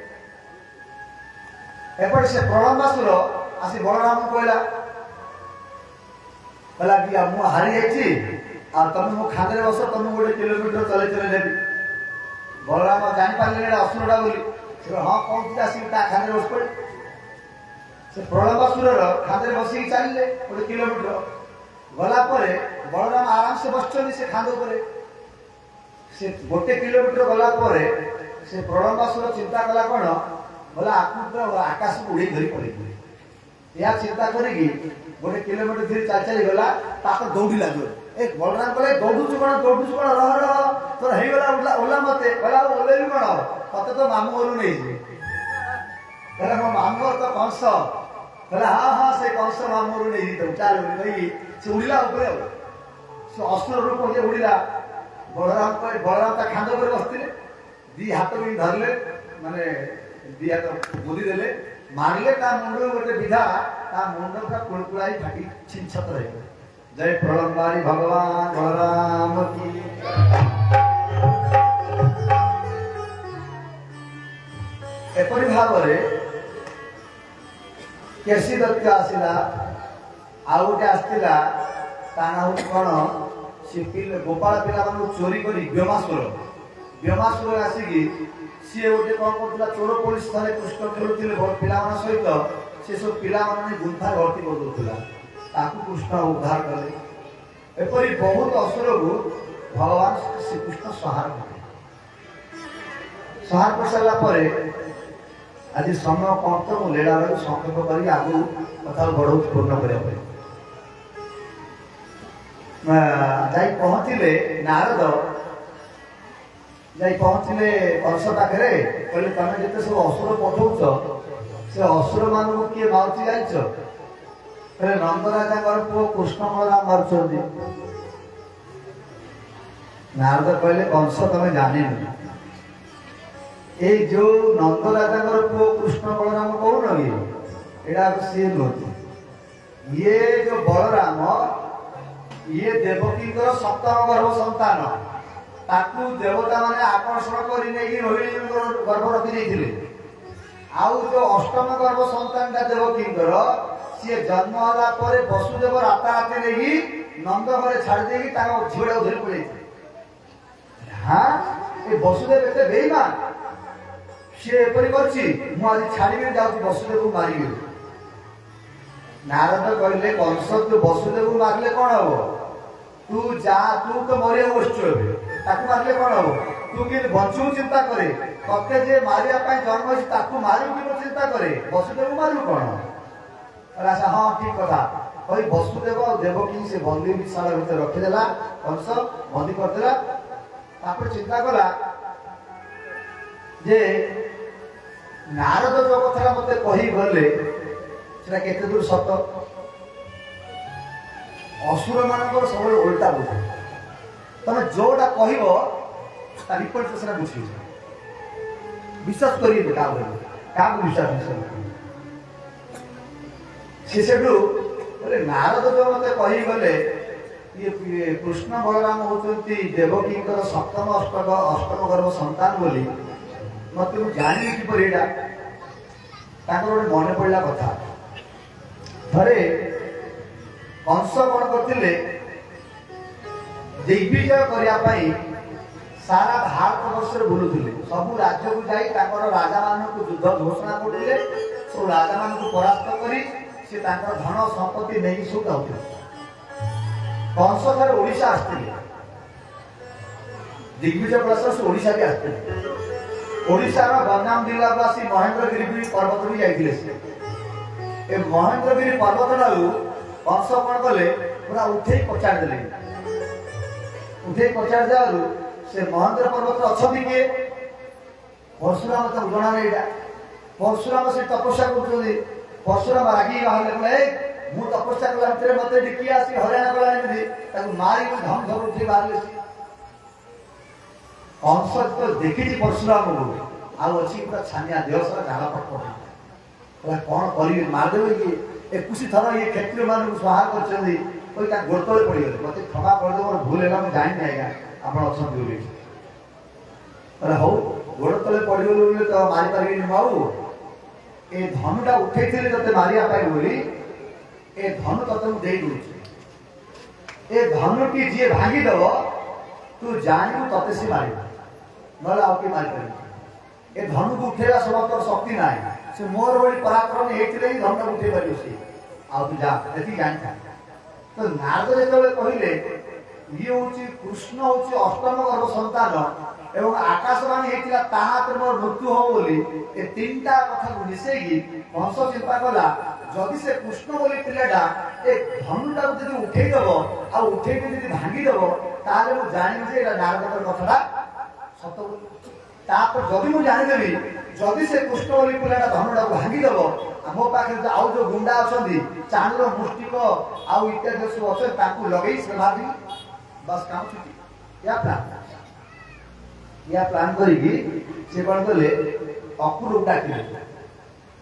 ଏପଟେ ସେ ପ୍ରଳମ୍ବାସୁର ଆସି ବଳରାମକୁ କହିଲା କି ମୁଁ ହାରି ଯାଇଛି, ଆଉ ତମେ ମୋ ଖାନ୍ଦରେ ବସ, ତମକୁ 1 କିଲୋମିଟର ଚଲେଇ ନେବି। ବଳରାମ ଜାଣିପାରିଲେ ଏଇଟା ଅସୁରଟା ବୋଲି, ସେ ହଁ କହୁଛି ଆସିକି ତା ଖାନ୍ଦରେ ବସି ପଡେ। ସେ ପ୍ରଳମ୍ବାସୁରର ଖାନ୍ଦରେ ବସିକି ଚାଲିଲେ 1 କିଲୋମିଟର। ଗଲା ପରେ ବଳରାମ ଆରାମସେ ବସିଛନ୍ତି ସେ ଖାନ୍ଦ ଉପରେ। ସେ 1 କିଲୋମିଟର ଗଲା ପରେ ସେ ପ୍ରଳମ୍ବାସୁର ଚିନ୍ତା କଲା କଣ, ବୋଲା ଆକୁ ଆକାଶକୁ ଉଡେଇ ଧରି ପଳେଇବେ। ଏହା ଚିନ୍ତା କରିକି 1 କିଲୋମିଟର ଧରି ଚାଲି ଗଲା, ତାପରେ ଦୌଡ଼ିଲା ଜୋର। ବଳରାମ କହିଲେ ଦୌଡୁଛୁ କଣ, ରହ ତୋର ହେଇଗଲା ଓଲା ମତେ। କହିଲା ଓଲା କଲେ ବି କଣ ତତେ ତ ମାମୁଁ ଘରୁ ନେଇଯିବେ। କହିଲା ମୋ ମାମୁଁ ଘର ତ କଂସ। କହିଲା ହଁ ହଁ ସେ କଂସ ମାମୁଁ ଘରୁ ନେଇଯିବ ଚାଲ କହିକି ସେ ଉଡ଼ିଲା ଉପରେ ଆଉ ସେ ଅସୁର ରୂପ ଯେ ଉଡ଼ିଲା। ବଳରାମ ତା ଖାଣ୍ଡ ଉପରେ ବସିଥିଲେ, ଦି ହାତ ବି ଧରିଲେ, ମାନେ ଦି ହାତ ବୁଲି ଦେଲେ, ମାରିଲେ ତା ମୁଣ୍ଡ ଗୋଟେ ବିଧା, ତା ମୁଣ୍ଡ ପୁରା କୁଳକୁଳାଇ ଫାଟି ଛିଞ୍ଚତ ରହିଗଲା। ଜୟ ପ୍ରଳମ୍ବାରୀ ଭଗବାନ ବଳରାମ କି। ଏପରି ଭାବରେ କେଶୀ ଦତ୍ତ ଆସିଲା, ଆଉ ଗୋଟେ ଆସିଥିଲା ତା ନାଁ ହଉଛି କଣ, ସେ ଗୋପାଳ ପିଲାମାନଙ୍କୁ ଚୋରି କରି ବ୍ୟମାସୁର ଆସିକି ସିଏ ଗୋଟେ କଣ କରୁଥିଲା, ଚୋର ପୋଲିସ ଥରେ କୃଷ୍ଣ ଖେଳୁଥିଲେ ପିଲାମାନଙ୍କ ସହିତ, ସେ ସବୁ ପିଲାମାନେ ଗୁମ୍ଫାରେ ଭର୍ତ୍ତି କରିଦଉଥିଲା, ତାକୁ କୃଷ୍ଣ ଉଦ୍ଧାର କଲେ। ଏପରି ବହୁତ ଅସୁରକୁ ଭଗବାନ ଶ୍ରୀକୃଷ୍ଣ ସଂହାର କଲେ। ସଂହାର କରିସାରିଲା ପରେ ଆଜି ସମୟ କଣ ତ ମୁଁ ଲୀଳାକୁ ସଂକ୍ଷେପ କରି ଆଗକୁ କଥାକୁ ବଢଉଛି ପୂର୍ଣ୍ଣ କରିବା ପାଇଁ। ଯାଇ ପହଞ୍ଚିଲେ ନାରଦ, ଯାଇ ପହଞ୍ଚିଲେ କଂସ ପାଖରେ, କହିଲେ ତମେ ଯେତେ ସବୁ ଅସୁର ପଠଉଛ ସେ ଅସୁର ମାନଙ୍କୁ କିଏ ମାରୁଛି ଜାଣିଛ? କହିଲେ ନନ୍ଦରାଜାଙ୍କର ପୁଅ କୃଷ୍ଣ ବଳରାମ ମାରୁଛନ୍ତି। ନାରଦ କହିଲେ କଂସ ତମେ ଜାଣିନ, ଏଇ ଯୋଉ ନନ୍ଦରାଜାଙ୍କର ପୁଅ କୃଷ୍ଣ ବଳରାମ କହୁନ କି, ଏଇଟା ସିଏ ନୁହନ୍ତି। ଇଏ ଯୋଉ ବଳରାମ, ଇଏ ଦେବକୀଙ୍କର ସପ୍ତମ ଗର୍ଭ ସନ୍ତାନ। ତାକୁ ଦେବତା ମାନେ ଆକର୍ଷଣ କରି ନେଇକି ରୋହିଣୀଙ୍କର ଗର୍ଭ ରଖି ଦେଇଥିଲେ। ଆଉ ଯୋଉ ଅଷ୍ଟମ ଗର୍ଭ ସନ୍ତାନଟା ଦେବକୀଙ୍କର, ସିଏ ଜନ୍ମ ହେଲା ପରେ ବସୁଦେବ ରାତାରାତି ନେଇକି ନନ୍ଦ ଘରେ ଛାଡ଼ି ଦେଇକି ତାଙ୍କ ଝିଅଟାକୁ ଧରି ପଳେଇଥିଲେ। ହଁ, ଏ ବସୁଦେବ ଏତେ ବେଇମାନ, ସିଏ ଏପରି କରିଛି, ମୁଁ ଆଜି ଛାଡ଼ିବି, ଯାଉଛି ବସୁଦେବକୁ ମାରିବି। ନାରଦ କହିଲେ କଂସ ତୁ ବସୁଦେବକୁ ମାରିଲେ କଣ ହବ? ତୁ ଯା, ତୁ ତ ମରିବାକୁ ବସିଛୁ ଏବେ, ତାକୁ ମାରିଲେ କଣ ହବ? ତୁ କିନ୍ତୁ ବଞ୍ଚିବୁ ଚିନ୍ତା କରେ, ତତେ ଯେ ମାରିବା ପାଇଁ ଜନ୍ମ ହେଇଛି ତାକୁ ମାରିବୁ କିନ୍ତୁ ଚିନ୍ତା କରେ, ବସୁଦେବକୁ ମାରିବୁ କଣ? ଆଚ୍ଛା ହଁ ଠିକ କଥା କହି ବସୁଦେବ ଆଉ ଦେବକୀ ସେ ବନ୍ଦୀ ବିଶାଳ ଭିତରେ ରଖିଦେଲା, କଂସ ବନ୍ଦୀ କରିଦେଲା। ତାପରେ ଚିନ୍ତା କଲା ଯେ ନାରଦ ଯୋଉ କଥାଟା ମତେ କହି ଗଲେ ସେଟା କେତେ ଦୂର ସତ। ଅସୁର ମାନଙ୍କର ସବୁବେଳେ ଓଲଟା ବୁଝେ, ତମେ ଯୋଉଟା କହିବ ତା ବିପରୀତ ସେଟା ବୁଝିବ, ବିଶ୍ୱାସ କରିବେ କାହାକୁ ବିଶ୍ୱାସ ସେ ସେଠୁ ବୋଲେ ନାରଦ ଯୋଉ ମତେ କହିଗଲେ ଇଏ କୃଷ୍ଣ ବଳରାମ ହଉଛନ୍ତି ଦେବକୀଙ୍କର ସପ୍ତମ ଅଷ୍ଟମ ଗର୍ଭ ସନ୍ତାନ ବୋଲି, ମତେ ମୁଁ ଜାଣିଲି କିପରି ଏଇଟା। ତାଙ୍କର ଗୋଟେ ମନେ ପଡିଲା କଥା, ଥରେ କଂସ କଣ କରିଥିଲେ, ଦିଗ୍ବିଜୟ କରିବା ପାଇଁ ସାରା ଭାରତ ବର୍ଷରେ ବୁଲୁଥିଲେ, ସବୁ ରାଜ୍ୟକୁ ଯାଇ ତାଙ୍କର ରାଜାମାନଙ୍କୁ ଯୁଦ୍ଧ ଘୋଷଣା କରୁଥିଲେ, ସବୁ ରାଜାମାନଙ୍କୁ ପରାସ୍ତ କରି ସେ ତାଙ୍କର ଧନ ସମ୍ପତ୍ତି ନେଇକି ସବୁ ଯାଉଥିଲେ। କଂସ ଥରେ ଓଡ଼ିଶା ଆସିଥିଲେ, ଦିଗ୍ବିଜୟ ପ୍ରଶାସ ଓଡ଼ିଶା ବି ଆସିଥିଲେ। ଓଡ଼ିଶାର ଗଞ୍ଜାମ ଜିଲ୍ଲାକୁ ଆସି ମହେନ୍ଦ୍ରଗିରି ପର୍ବତ ବି ଯାଇଥିଲେ। ଏ ମହେନ୍ଦ୍ରଗିରି ପର୍ବତ ଠାରୁ କଂସ କଣ କଲେ, ପୁରା ଉଠେଇ କଚାଡ଼ି ଦେଲେ। ଉଠେଇ କଚାଡ଼ି ଦେବାରୁ ସେ ମହେନ୍ଦ୍ର ପର୍ବତରେ ଅଛନ୍ତି କିଏ? ପରଶୁରାମ, ତାକୁ ଜଣା ନାହିଁ ଏଇଟା। ପରଶୁରାମ ସେ ତପସ୍ୟା କରୁଛନ୍ତି। ପରଶୁରାମ ରାଗିକି ବାହାରିଲେ, କହିଲେ ମୁଁ ତପସ୍ୟା କଲା ଭିତରେ ମତେ ଏଠି କିଏ ଆସି ହଇରାଣ କଲା, ଏମିତି ତାକୁ ମାରିକି ଧମ ଧର ଉଠେଇ ବାହାରିଲେ। କଂସ ତ ଦେଖିଛି ପରଶୁରାମକୁ, ଆଉ ଅଛି ପୁରା ଛାନିଆ ଦେହ ସାରା ଝାଳ ପଟ, କଣ କରିବି, ମାରିଦେବେ କି? 21 ଥର ଇଏ କ୍ଷତ୍ରିୟ ମାନଙ୍କୁ ସଂହାର କରିଛନ୍ତି, କହି ତା ଗୋଡ଼ ତଳେ ପଡ଼ିଗଲେ। ମତେ କ୍ଷମା କରିଦେବ, ମୋର ଭୁଲ ହେଲା, ମୁଁ ଜାଣିନି ଆଜ୍ଞା ଆପଣ ଅଛନ୍ତି ବୋଲି। ହଉ ଗୋଡ଼ ତଳେ ପଡ଼ିଗଲୁ ବୋଲି ତ ମାରିପାରିବିନି ମୁଁ, ଆଉ ଏ ଧନୁଟା ଉଠେଇଥିଲି ତତେ ମାରିବା ପାଇଁ ବୋଲି, ଏ ଧନୁ ତତେ ମୁଁ ଦେଇ ଦଉଛି। ଏ ଧନୁଟି ଯିଏ ଭାଙ୍ଗିଦବ ତୁ ଜାଣିବୁ ତତେ ସେ ମାରିବ, ନହେଲେ ଆଉ କିଏ ମାରିପାରିବ। ଏ ଧନୁକୁ ଉଠେଇବା ସମସ୍ତର ଶକ୍ତି ନାହିଁ, ସେ ମୋର ଭଳି ପରାକ୍ରମୀ ହେଇଥିଲେ ହିଁ ଧନୁକୁ ଉଠେଇ ପାରିବ ସିଏ। ଆଉ ତୁ ଯା, ଏତିକି ଜାଣିଥା। ତ ନାରଦ ଯେତେବେଳେ କହିଲେ ଇଏ ହଉଛି କୃଷ୍ଣ ହଉଛି ଅଷ୍ଟମ ଗର୍ଭ ସନ୍ତାନ ଏବଂ ଆକାଶବାଣୀ ହେଇଥିଲା ତା ହାତରେ ମୋର ମୃତ୍ୟୁ ହବ ବୋଲି, ଏ ତିନିଟା କଥାକୁ ମିଶେଇକି କଂସ ଚିନ୍ତା କଲା, ଯଦି ସେ କୃଷ୍ଣ ବୋଲି ପିଲାଟା ଏ ଧନୁଟାକୁ ଯଦି ଉଠେଇଦବ ଆଉ ଉଠେଇକି ଯଦି ଭାଙ୍ଗିଦବ, ତାହେଲେ ମୁଁ ଜାଣିବି ଯେ ଏଇଟା ନାରଦଙ୍କର କଥାଟା ସତ ତାପରେ ଯଦି ମୁଁ ଜାଣିଦେବି ଯଦି ସେ କୃଷ୍ଣ ବୋଲି ପିଲାଟା ଧନୁଟାକୁ ଭାଙ୍ଗିଦେବ ମୋ ପାଖରେ ଆଉ ଯୋଉ ଗୁଣ୍ଡା ଅଛନ୍ତି ଚାଣୁର ମୁଷ୍ଟିକ ଆଉ ଇତ୍ୟାଦି ସବୁ ଅଛନ୍ତି ତାଙ୍କୁ ଲଗେଇ ସେ ଭାବିବି ବାସ୍ କାମ ଛୁଟି ୟା ପ୍ଲାନ୍ କରିକି ସେ କଣ କଲେ ଅକ୍ରୁରକୁ ଡାକିଲେ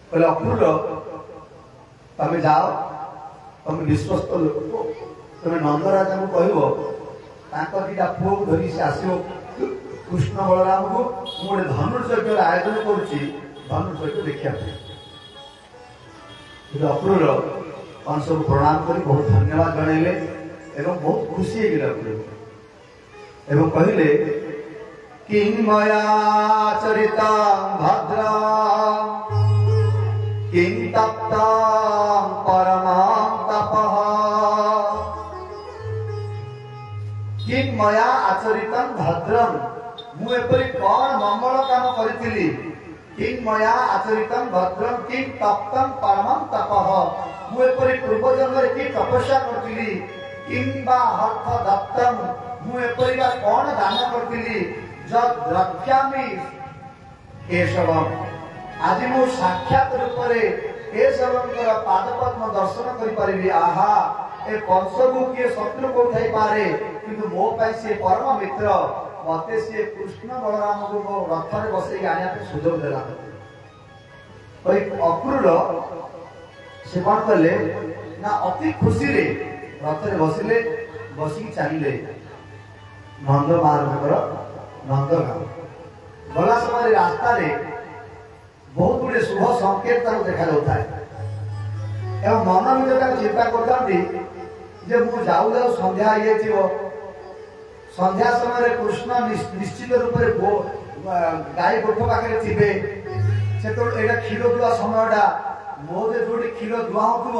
କହିଲେ ଅକ୍ରୁର ତମେ ଯାଅ ତମେ ବିଶ୍ୱସ୍ତ ଲୋକ ତମେ ନନ୍ଦରାଜାଙ୍କୁ କହିବ ତାଙ୍କ ଦିଟା ପୁଅକୁ ଧରି ସେ ଆସିବ କୃଷ୍ଣ ବଳରାମକୁ ମୁଁ ଗୋଟେ ଧନୁର୍ଯଜ୍ଞର ଆୟୋଜନ କରୁଛି ଧନୁର୍ଯଜ୍ଞ ଦେଖିବା ପାଇଁ। ଅକ୍ରୁର କଂସକୁ ପ୍ରଣାମ କରି ବହୁତ ଧନ୍ୟବାଦ ଜଣାଇଲେ ଏବଂ ବହୁତ ଖୁସି ହେଇଗଲେ ଅକ୍ରୁର ଏବଂ କହିଲେ କିନ୍ମୟା ଚରିତ ଭଦ୍ର କିଂ ତପ୍ତ ପରମଂ ତପଃ କିନ୍ମୟା ଆଚରିତଂ ଭଦ୍ରଂ ମୁଁ ଏପରି କଣ ମଙ୍ଗଳ କାମ କରିଥିଲି କିନ୍ମୟା ଆଚରିତଂ ଭଦ୍ରଂ କିଂ ତପ୍ତଂ ପରମଂ ତପଃ ମୁଁ ଏପରି ପୂର୍ବ ଜନ୍ମରେ କି ତପସ୍ୟା କରିଥିଲି କିମ୍ବା ହର୍ଥ ଦତ୍ତଂ ମୁଁ ଏପରି ବା କଣ ଦାନ କରିଥିଲି ରକ୍ଷାମି କେଶବଂ ଆଜି ମୁଁ ସାକ୍ଷାତ ରୂପରେ କେଶବଙ୍କର ପାଦପଦ୍ମ ଦର୍ଶନ କରିପାରିବି। ଆହା ଏ କଂସକୁ କିଏ ଶତ୍ରୁ କହୁଥାଇପାରେ କିନ୍ତୁ ମୋ ପାଇଁ ସେ ପରମ ମିତ୍ର ମତେ ସିଏ କୃଷ୍ଣ ବଳରାମକୁ ମୋ ରଥରେ ବସେଇକି ଆଣିବା ପାଇଁ ସୁଯୋଗ ଦେଲା। ଅକ୍ରୁର ସେ କଣ କଲେ ନା ଅତି ଖୁସିରେ ରଥରେ ବସିଲେ ବସିକି ଚାଲିଲେ ନନ୍ଦ ମହାରାଜଙ୍କର ନନ୍ଦଗାଁ ଗଲା ସମୟରେ ରାସ୍ତାରେ ବହୁତ ଗୁଡିଏ ଶୁଭ ସଂକେତ ତାକୁ ଦେଖାଯାଉଥାଏ ଏବଂ ମନ ଭିତରେ ତାକୁ ଚିନ୍ତା କରିଥାନ୍ତି ଯେ ମୁଁ ଯାଉ ଯାଉ ସନ୍ଧ୍ୟା ହେଇଯାଇଥିବ ସନ୍ଧ୍ୟା ସମୟରେ କୃଷ୍ଣ ନିଶ୍ଚିତ ରୂପରେ ଗାଈ ଗୋଠ ପାଖରେ ଥିବେ ସେତେବେଳେ ଏଇଟା କ୍ଷୀର ଦୁଆ ସମୟଟା ବୋଧେ ଯୋଉଠି କ୍ଷୀର ଧୁଆ ହଉଥିବ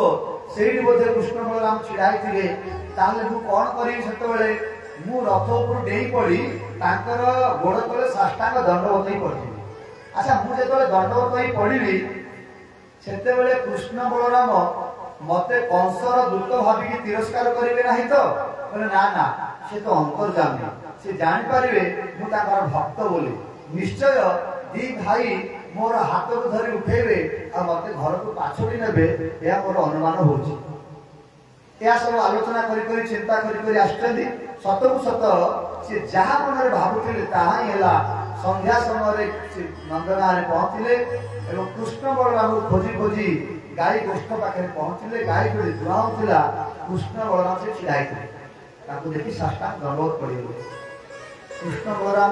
ସେଇଠି ବୋଧେ କୃଷ୍ଣ ବଳରାମ ଛିଡା ହେଇଥିବେ ତାହେଲେ ମୁଁ କଣ କରିବି ସେତେବେଳେ ମୁଁ ରଥ ଉପରୁ ଡେଇଁ ପଡି ତାଙ୍କର ଗୋଡ ତଳେ ସାଷ୍ଟାଙ୍ଗ ଦଣ୍ଡବତ ହେଇ ପଡିଯିବି। ଆଚ୍ଛା ମୁଁ ଯେତେବେଳେ ଦଣ୍ଡବତ ହେଇ ପଡିବି ସେତେବେଳେ କୃଷ୍ଣ ବଳରାମ ମତେ କଂସର ଦୂତ ଭାବିକି ତିରସ୍କାର କରିବେ ନାହିଁ ତ କହିଲେ ନା ନା ସେ ତ ଅନ୍ତର୍ଯାମୀ ସେ ଜାଣିପାରିବେ ମୁଁ ତାଙ୍କର ଭକ୍ତ ବୋଲି ନିଶ୍ଚୟ ଦି ଭାଇ ମୋର ହାତକୁ ଧରି ଉଠେଇବେ ଆଉ ମତେ ଘରକୁ ପାଛୋଟି ନେବେ ଏହା ମୋର ଅନୁମାନ ହଉଛି। ଏହା ସବୁ ଆଲୋଚନା କରି କରି ଚିନ୍ତା କରି କରି ଆସୁଛନ୍ତି ସତକୁ ସତ ସେ ଯାହା ମନରେ ଭାବୁଥିଲେ ତାହା ହିଁ ହେଲା। ସନ୍ଧ୍ୟା ସମୟରେ ନନ୍ଦଗାଁରେ ପହଞ୍ଚିଲେ ଏବଂ କୃଷ୍ଣ ବଳରାମକୁ ଖୋଜି ଖୋଜି ଗାଈ ଗୋଷ୍ଠ ପାଖରେ ପହଞ୍ଚିଲେ ଗାଈ ଯୋଉଠି ଧୁଆ ହଉଥିଲା କୃଷ୍ଣ ବଳରାମ ସେ ଛିଡା ହେଇଥିଲେ ତାଙ୍କୁ ଦେଖି ସାଷ୍ଟାଙ୍ଗ ଦଣ୍ଡବତ ପଡିଗଲେ। କୃଷ୍ଣ ବଳରାମ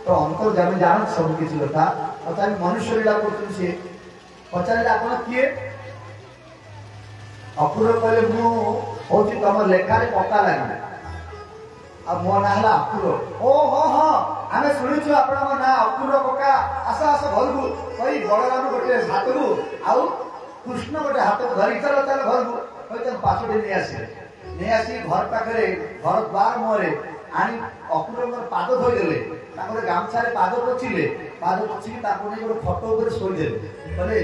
ତ ଅନ୍ତର୍ଯାମୀ ଜାଣନ୍ତି ସବୁ କିଛି କଥା ତଥାପି ମନୁଷ୍ୟ ଲୀଳା କରୁଛନ୍ତି ସିଏ ପଚାରିଲେ ଆପଣ କିଏ? ଅକ୍ରୁର କହିଲେ ମୁଁ ହଉଛି ତମ ଲେଖାରେ ପକ୍କା ଲାଗିଲା ଆଉ ମୋ ନାଁ ହେଲା ଅକ୍ରୁର। ଓ ହଁ ଆମେ ଶୁଣିଛୁ ଆପଣଙ୍କ ନାଁ ଅକ୍ରୁର ପକ୍କା ଆସ ଆସ ଘରକୁ କହି ବଳରାମ ଗୋଟେ ହାତକୁ ଆଉ କୃଷ୍ଣ ଗୋଟେ ହାତକୁ ଧରି ଚାଲ ଚାଲ ଘରକୁ କହି ତାଙ୍କୁ ପାଛୋଟି ନେଇ ଆସି ଘର ପାଖରେ ଘର ଦ୍ୱାର ମୁହଁରେ ଆଣି ଅକ୍ରୁରଙ୍କର ପାଦ ଧୋଇଦେଲେ ତାଙ୍କର ଗାମଛାରେ ପାଦ ପୋଛିଲେ ପାଦ ପୋଛିକି ତାଙ୍କୁ ନେଇ ଗୋଟେ ଖଟ ଉପରେ ଶୋଇଦେଲେ କହିଲେ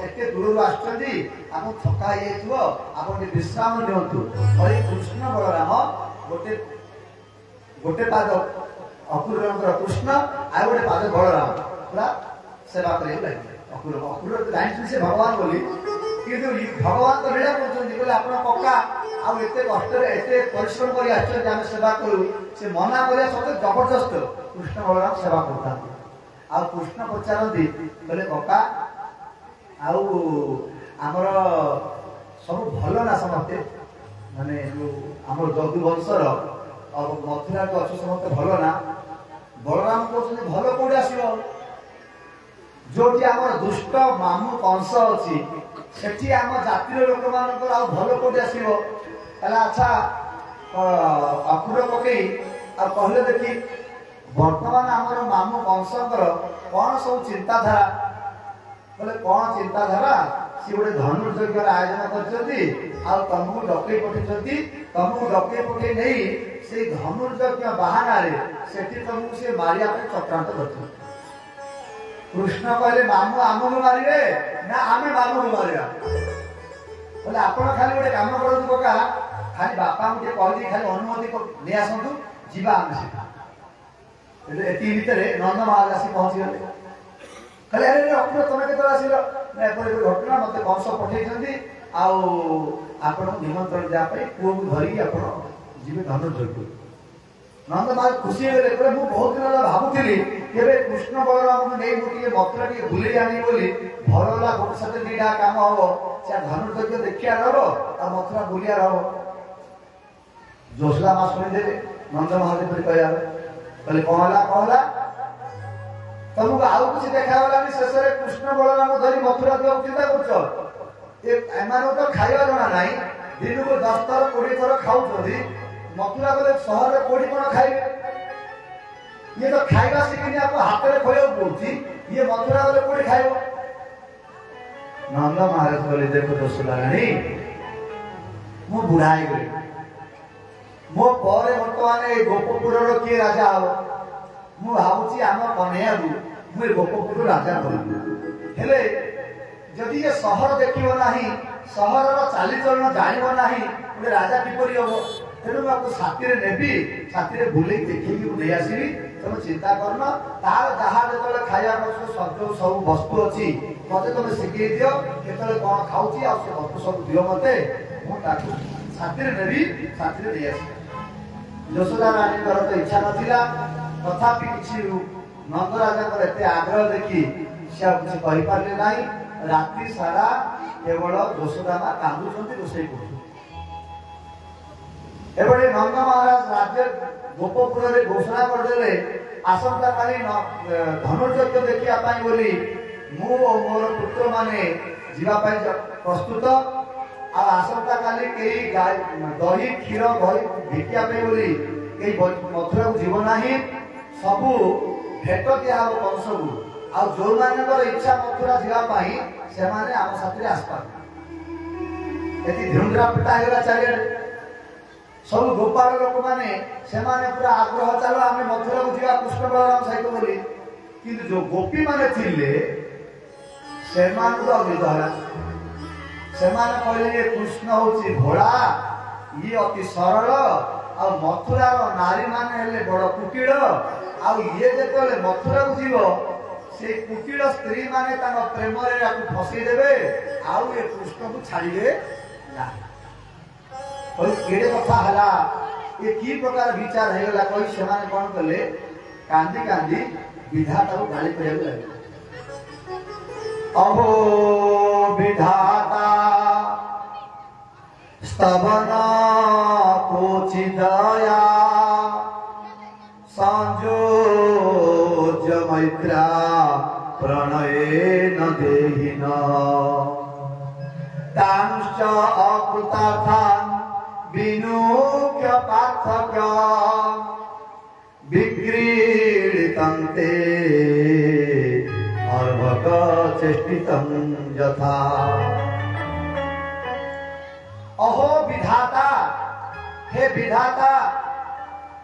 ଏତେ ଦୂରରୁ ଆସିଛନ୍ତି ଆପଣ ଥକା ହେଇଯାଇଥିବ ଆପଣ ଟିକେ ବିଶ୍ରାମ ନିଅନ୍ତୁ। କୃଷ୍ଣ ବଳରାମ ଗୋଟେ ପାଦ ଅକ୍ରୁରଙ୍କର କୃଷ୍ଣ ଆଉ ଗୋଟେ ପାଦ ବଳରାମ ପୁରା ସେବା କରିବାକୁ ଲାଗିଲେ। ଅକ୍ରୁର ଜାଣିଛନ୍ତି ସେ ଭଗବାନ ବୋଲି କିନ୍ତୁ ଭଗବାନ ତ ଲୀଳା କରୁଛନ୍ତି କହିଲେ ଆପଣ ପକ୍କା ଆଉ ଏତେ କଷ୍ଟରେ ଏତେ ପରିଶ୍ରମ କରି ଆସିଛନ୍ତି ଆମେ ସେବା କରୁ ସେ ମନା କରିବା ସତ୍ତ୍ୱେ ଜବରଦସ୍ତ କୃଷ୍ଣ ବଳରାମ ସେବା କରୁଥାନ୍ତି। ଆଉ କୃଷ୍ଣ ପଚାରନ୍ତି କହିଲେ ପକ୍କା ଆଉ ଆମର ସବୁ ଭଲ ନା ସମସ୍ତେ ମାନେ ଯୋଉ ଆମର ଯଦୁ ବଂଶର ମଥୁରା ଯୋଉ ଅଛ ସମସ୍ତେ ଭଲ ନା? ବଳରାମ କହୁଛନ୍ତି ଭଲ କୋଉଠି ଆସିବ ଯୋଉଠି ଆମର ଦୁଷ୍ଟ ମାମୁ କଂସ ଅଛି ସେଠି ଆମ ଜାତିର ଲୋକମାନଙ୍କର ଆଉ ଭଲ କୋଉଠି ଆସିବ? ହେଲା ଆଚ୍ଛା ଅକ୍ରୁର ପକେଇ ଆଉ କହିଲେ ଦେଖି ବର୍ତ୍ତମାନ ଆମର ମାମୁ କଂସଙ୍କର କଣ ସବୁ ଚିନ୍ତାଧାରା? କହିଲେ କଣ ଚିନ୍ତାଧାରା? ସିଏ ଗୋଟେ ଧନୁର୍ଯଜ୍ଞର ଆୟୋଜନ କରିଛନ୍ତି ଆଉ ତମକୁ ଡକେଇ ପଠେଇଛନ୍ତି ତମକୁ ଡକେଇ ପଠେଇ ନେଇ ସେଇ ଧନୁର୍ଯଜ୍ଞ ବାହାନାରେ ସେଠି ତମକୁ ସେ ମାରିବା ପାଇଁ ଚକ୍ରାନ୍ତ କରିଛନ୍ତି। କୃଷ୍ଣ କହିଲେ ମାମୁ ଆମକୁ ମାରିବେ ନା ଆମେ ମାମୁକୁ ମାରିବା? କହିଲେ ଆପଣ ଖାଲି ଗୋଟେ କାମ କରନ୍ତୁ ପକା ଖାଲି ବାପାଙ୍କୁ ଟିକେ କହିଦେଇ ଖାଲି ଅନୁମତି ନେଇ ଆସନ୍ତୁ ଯିବା ଆମେ ସେଟା। ଏତିକି ଭିତରେ ନନ୍ଦ ମହାରାଜ ଆସି ପହଞ୍ଚିଗଲେ। କହିଲେ ଆରେ ଅପୁର ତମେ କେତେବେଳେ ଆସିଲ? ଏପରି ଗୋଟେ ଘଟଣା, ମତେ ବଂଶ ପଠେଇଛନ୍ତି ଆଉ ଆପଣଙ୍କୁ ନିମନ୍ତ୍ରଣ ଦେବା ପାଇଁ ପୁଅକୁ ଧରିକି ଆପଣ ଯିବେ ଧନୁର୍ଯୋଗ। ନନ୍ଦ ମହାରାଜ ଖୁସି ହେଇଗଲେ। କହିଲେ ମୁଁ ବହୁତ ଦିନ ହେଲା ଭାବୁଥିଲି କେବେ କୃଷ୍ଣ ବଳରାମଙ୍କୁ ନେଇ ମୁଁ ଟିକେ ମଥୁରା ଟିକେ ବୁଲେଇ ଆଣିବି ବୋଲି। ଭଲ ହେଲା, ଗୋଟେ ସାথে ଦିଟା କାମ ହବ, ସେ ଧନୁର୍ଯୋଗ ଦେଖିବାର ହବ ଆଉ ମଥୁରା ବୁଲିବାର ହବ। ଯଶୋଦା ମା ଶୁଣିଦେଲେ ନନ୍ଦ ମହାରାଜ ପରି କହିବା। କହିଲେ କଣ ହେଲା? ତମକୁ ଆଉ କିଛି ଦେଖାଗଲାନି? ଶେଷରେ କୃଷ୍ଣ ବଳରାମ ଧରି ମଥୁରା ଯିବାକୁ ଚିନ୍ତା କରୁଛ? ଏମାନଙ୍କୁ ତ ଖାଇବା ଜଣା ନାହିଁ, ଦିନକୁ 10 ଥର 20 ଥର ଖାଉଛନ୍ତି। ମଥୁରା ଗଲେ ସହରରେ କୋଉଠି କଣ ଖାଇବେ? ଇଏ ତ ଖାଇବା ଶିଖିନି, ଆପଣ ହାତରେ ଖୋଇବାକୁ ପଡୁଛି। ଇଏ ମଥୁରା ଗଲେ କୋଉଠି ଖାଇବ? ନନ୍ଦ ମହାରାଜ କହିଲେ ଦେଖ ଯଶୋଦା ରାଣୀ, ମୁଁ ବୁଢା ହେଇଗଲି। ମୋ ପରେ ବର୍ତ୍ତମାନ ଏଇ ଗୋପପୁରର କିଏ ରାଜା ହବ? ମୁଁ ଭାବୁଛି ଆମ କନ୍ୟାକୁ ମୁଁ ଏ ଗୋପପୁର ରାଜା କରିବି। ହେଲେ ଯଦି ଏ ସହର ଦେଖିବ ନାହିଁ, ସହରର ଚାଲିଚଳନ ଜାଣିବ ନାହିଁ, ଗୋଟେ ରାଜା କିପରି ହବ? ତେଣୁ ମୁଁ ଆକୁ ସାଥିରେ ନେବି, ସାଥିରେ ବୁଲେଇ ଦେଖେଇକି ମୁଁ ନେଇ ଆସିବି। ତମେ ଚିନ୍ତା କରନ, ତାର ଯାହା ଯେତେବେଳେ ଖାଇବା ସବୁ ବସ୍ତୁ ଅଛି ମତେ ତମେ ଶିଖେଇ ଦିଅ, କେତେବେଳେ କଣ ଖାଉଛି ଆଉ ସେ ବସ୍ତୁ ସବୁ ଦିଅ ମତେ, ମୁଁ ତାକୁ ସାଥିରେ ନେବି, ସାଥିରେ ନେଇ ଆସିବି। ଯଶୋଦା ରାଣୀଙ୍କର ତ ଇଚ୍ଛା ନଥିଲା, ତଥାପି କିଛି ନନ୍ଦରାଜାଙ୍କର ଏତେ ଆଗ୍ରହ ଦେଖି ସେ ଆଉ କିଛି କହିପାରିଲେ ନାହିଁ। ରାତି ସାରା କେବଳ ଯଶୋଦା ମା କାନ୍ଦୁଛନ୍ତି, ରୋଷେଇ କରୁଛନ୍ତି। ଏଭଳି ନନ୍ଦ ମହାରାଜ ରାଜ୍ୟ ଗୋପପୁରରେ ଘୋଷଣା କରିଦେଲେ ଆସନ୍ତା କାଲି ଧନୁର୍ଯୋଗ ଦେଖିବା ପାଇଁ ବୋଲି ମୁଁ ଓ ମୋର ପୁତ୍ର ମାନେ ଯିବା ପାଇଁ ପ୍ରସ୍ତୁତ। ଆଉ ଆସନ୍ତା କାଲି କେହି ଦହି କ୍ଷୀର ବିକିବା ପାଇଁ ବୋଲି କେହି ମଥୁରାକୁ ଯିବ ନାହିଁ। ସବୁ ଭେଟ ଦିଆହବ ବଂଶକୁ। ଆଉ ଯୋଉମାନଙ୍କର ଇଚ୍ଛା ମଥୁରା ଯିବା ପାଇଁ ସେମାନେ ଆମ ସାଥିରେ ଆସିପାରିବେ। ଏଠି ଧିଉଣ୍ଡରା ପିଟା ହେଇଗଲା ଚାରିଆଡେ। ସବୁ ଗୋପାଳ ଲୋକମାନେ ସେମାନେ ପୁରା ଆଗ୍ରହ, ଚାଲ ଆମେ ମଥୁରାକୁ ଯିବା କୃଷ୍ଣ ବଳରାମ ସହିତ ବୋଲି। କିନ୍ତୁ ଯୋଉ ଗୋପୀ ମାନେ ଥିଲେ ସେମାନଙ୍କୁ ଅବୃତ ହେଲା। ସେମାନେ କହିଲେ ଯେ କୃଷ୍ଣ ହଉଛି ଭୋଳା, ଇଏ ଅତି ସରଳ, ଆଉ ମଥୁରାର ନାରୀ ମାନେ ହେଲେ ବଡ କୁଟିଳ। ଆଉ ଇଏ ଯେତେବେଳେ ମଥୁରାକୁ ଯିବ, ସେ କୁଟିଳ ସ୍ତ୍ରୀ ମାନେ ତାଙ୍କ ପ୍ରେମରେ ତାକୁ ଫସେଇ ଦେବେ, ଆଉ ଏ କୃଷ୍ଣକୁ ଛାଡ଼ିବେ ନାହିଁ। କେଡେ କଥା ହେଲା, ଏ କି ପ୍ରକାର ବିଚାର ହେଇଗଲା କହି ସେମାନେ କଣ କଲେ, କାନ୍ଦି କାନ୍ଦି ବିଧାତାକୁ ଗାଳି କରିବାକୁ ଲାଗିଲେ। ଅହୋ ବିଧାତା स्तवन कोचिदया संयोज्य मैत्रा प्रणयेन देहिन तांश्च अकृतार्थान् विनुक्य पार्थक्य विक्रीडितं ते अर्भक चेष्टितं यथा। अहो विधाता, हे विधाता,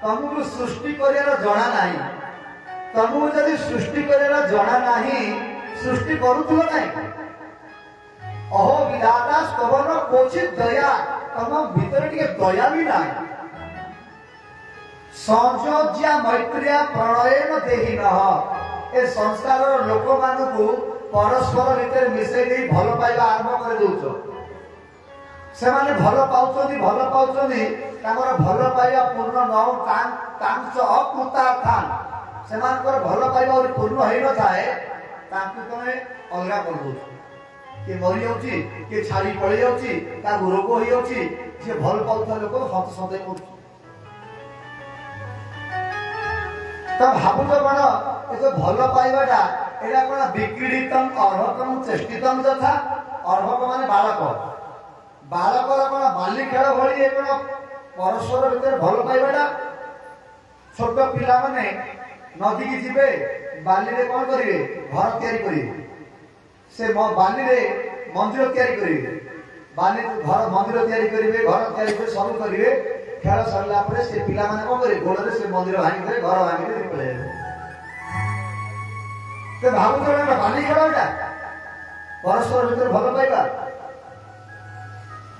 तुमको सृष्टि कर जना नहीं। तुमको जदि सृष्टि कर जना नहीं, सृष्टि करूथुल नहीं। अहो विधाता, स्तवन कोचित दया, तुम भीतर टिके दया भी नहीं। संयोज्या मैत्रिया प्रणयन देहि नह, ए संसार लोक मानकु परस्पर भितर मिसई दे भल पाइबा आरंभ कर दउछ। ସେମାନେ ଭଲ ପାଉଛନ୍ତି ତାଙ୍କର ଭଲ ପାଇବା ପୂର୍ଣ୍ଣ ନ ତାଙ୍କ ଅକୃତାର୍ଥାନ୍, ସେମାନଙ୍କର ଭଲ ପାଇବା ପୂର୍ଣ୍ଣ ହେଇନଥାଏ, ତାଙ୍କୁ ତମେ ଅଲଗା କରିଦଉଛ। କିଏ ମରିଯାଉଛି, କିଏ ଛାଡ଼ି ପଳେଇ ଯାଉଛି, ତାକୁ ରୋଗ ହେଇଯାଉଛି, ଯିଏ ଭଲ ପାଉଥିବା ଲୋକ ସନ୍ଦେହ କରୁଛି। ତ ଭାବୁଛ କଣ ଏ ଯୋଉ ଭଲ ପାଇବାଟା ଏଇଟା କଣ ବିକ୍ରୀଡ଼ିତଂ ଅର୍ହକଂ ଚେଷ୍ଟିତଂ ଯଥା। ଅର୍ହକ ମାନେ ବାଳକ, ବାଳକର କଣ ବାଲି ଖେଳ ଭଳି ଏ କଣ ପରସ୍ପର ଭିତରେ ଭଲ ପାଇବାଟା? ଛୋଟ ପିଲାମାନେ ନଦୀକି ଯିବେ, ବାଲିରେ କଣ କରିବେ? ଘର ତିଆରି କରିବେ। ସେ ବାଲିରେ ମନ୍ଦିର ତିଆରି କରିବେ, ମନ୍ଦିର ତିଆରି କରିବେ, ଘର ତିଆରି କରି ସବୁ କରିବେ। ଖେଳ ସରିଲା ପରେ ସେ ପିଲାମାନେ କଣ କରିବେ? ଗୋଡରେ ସେ ମନ୍ଦିର ଭାଙ୍ଗିଦେବେ, ଘର ଭାଙ୍ଗିଦେବେ, ପଳେଇବେ। ଭାବୁଛ ବାଲି ଖେଳ ଏଟା ପରସ୍ପର ଭିତରେ ଭଲ ପାଇବା?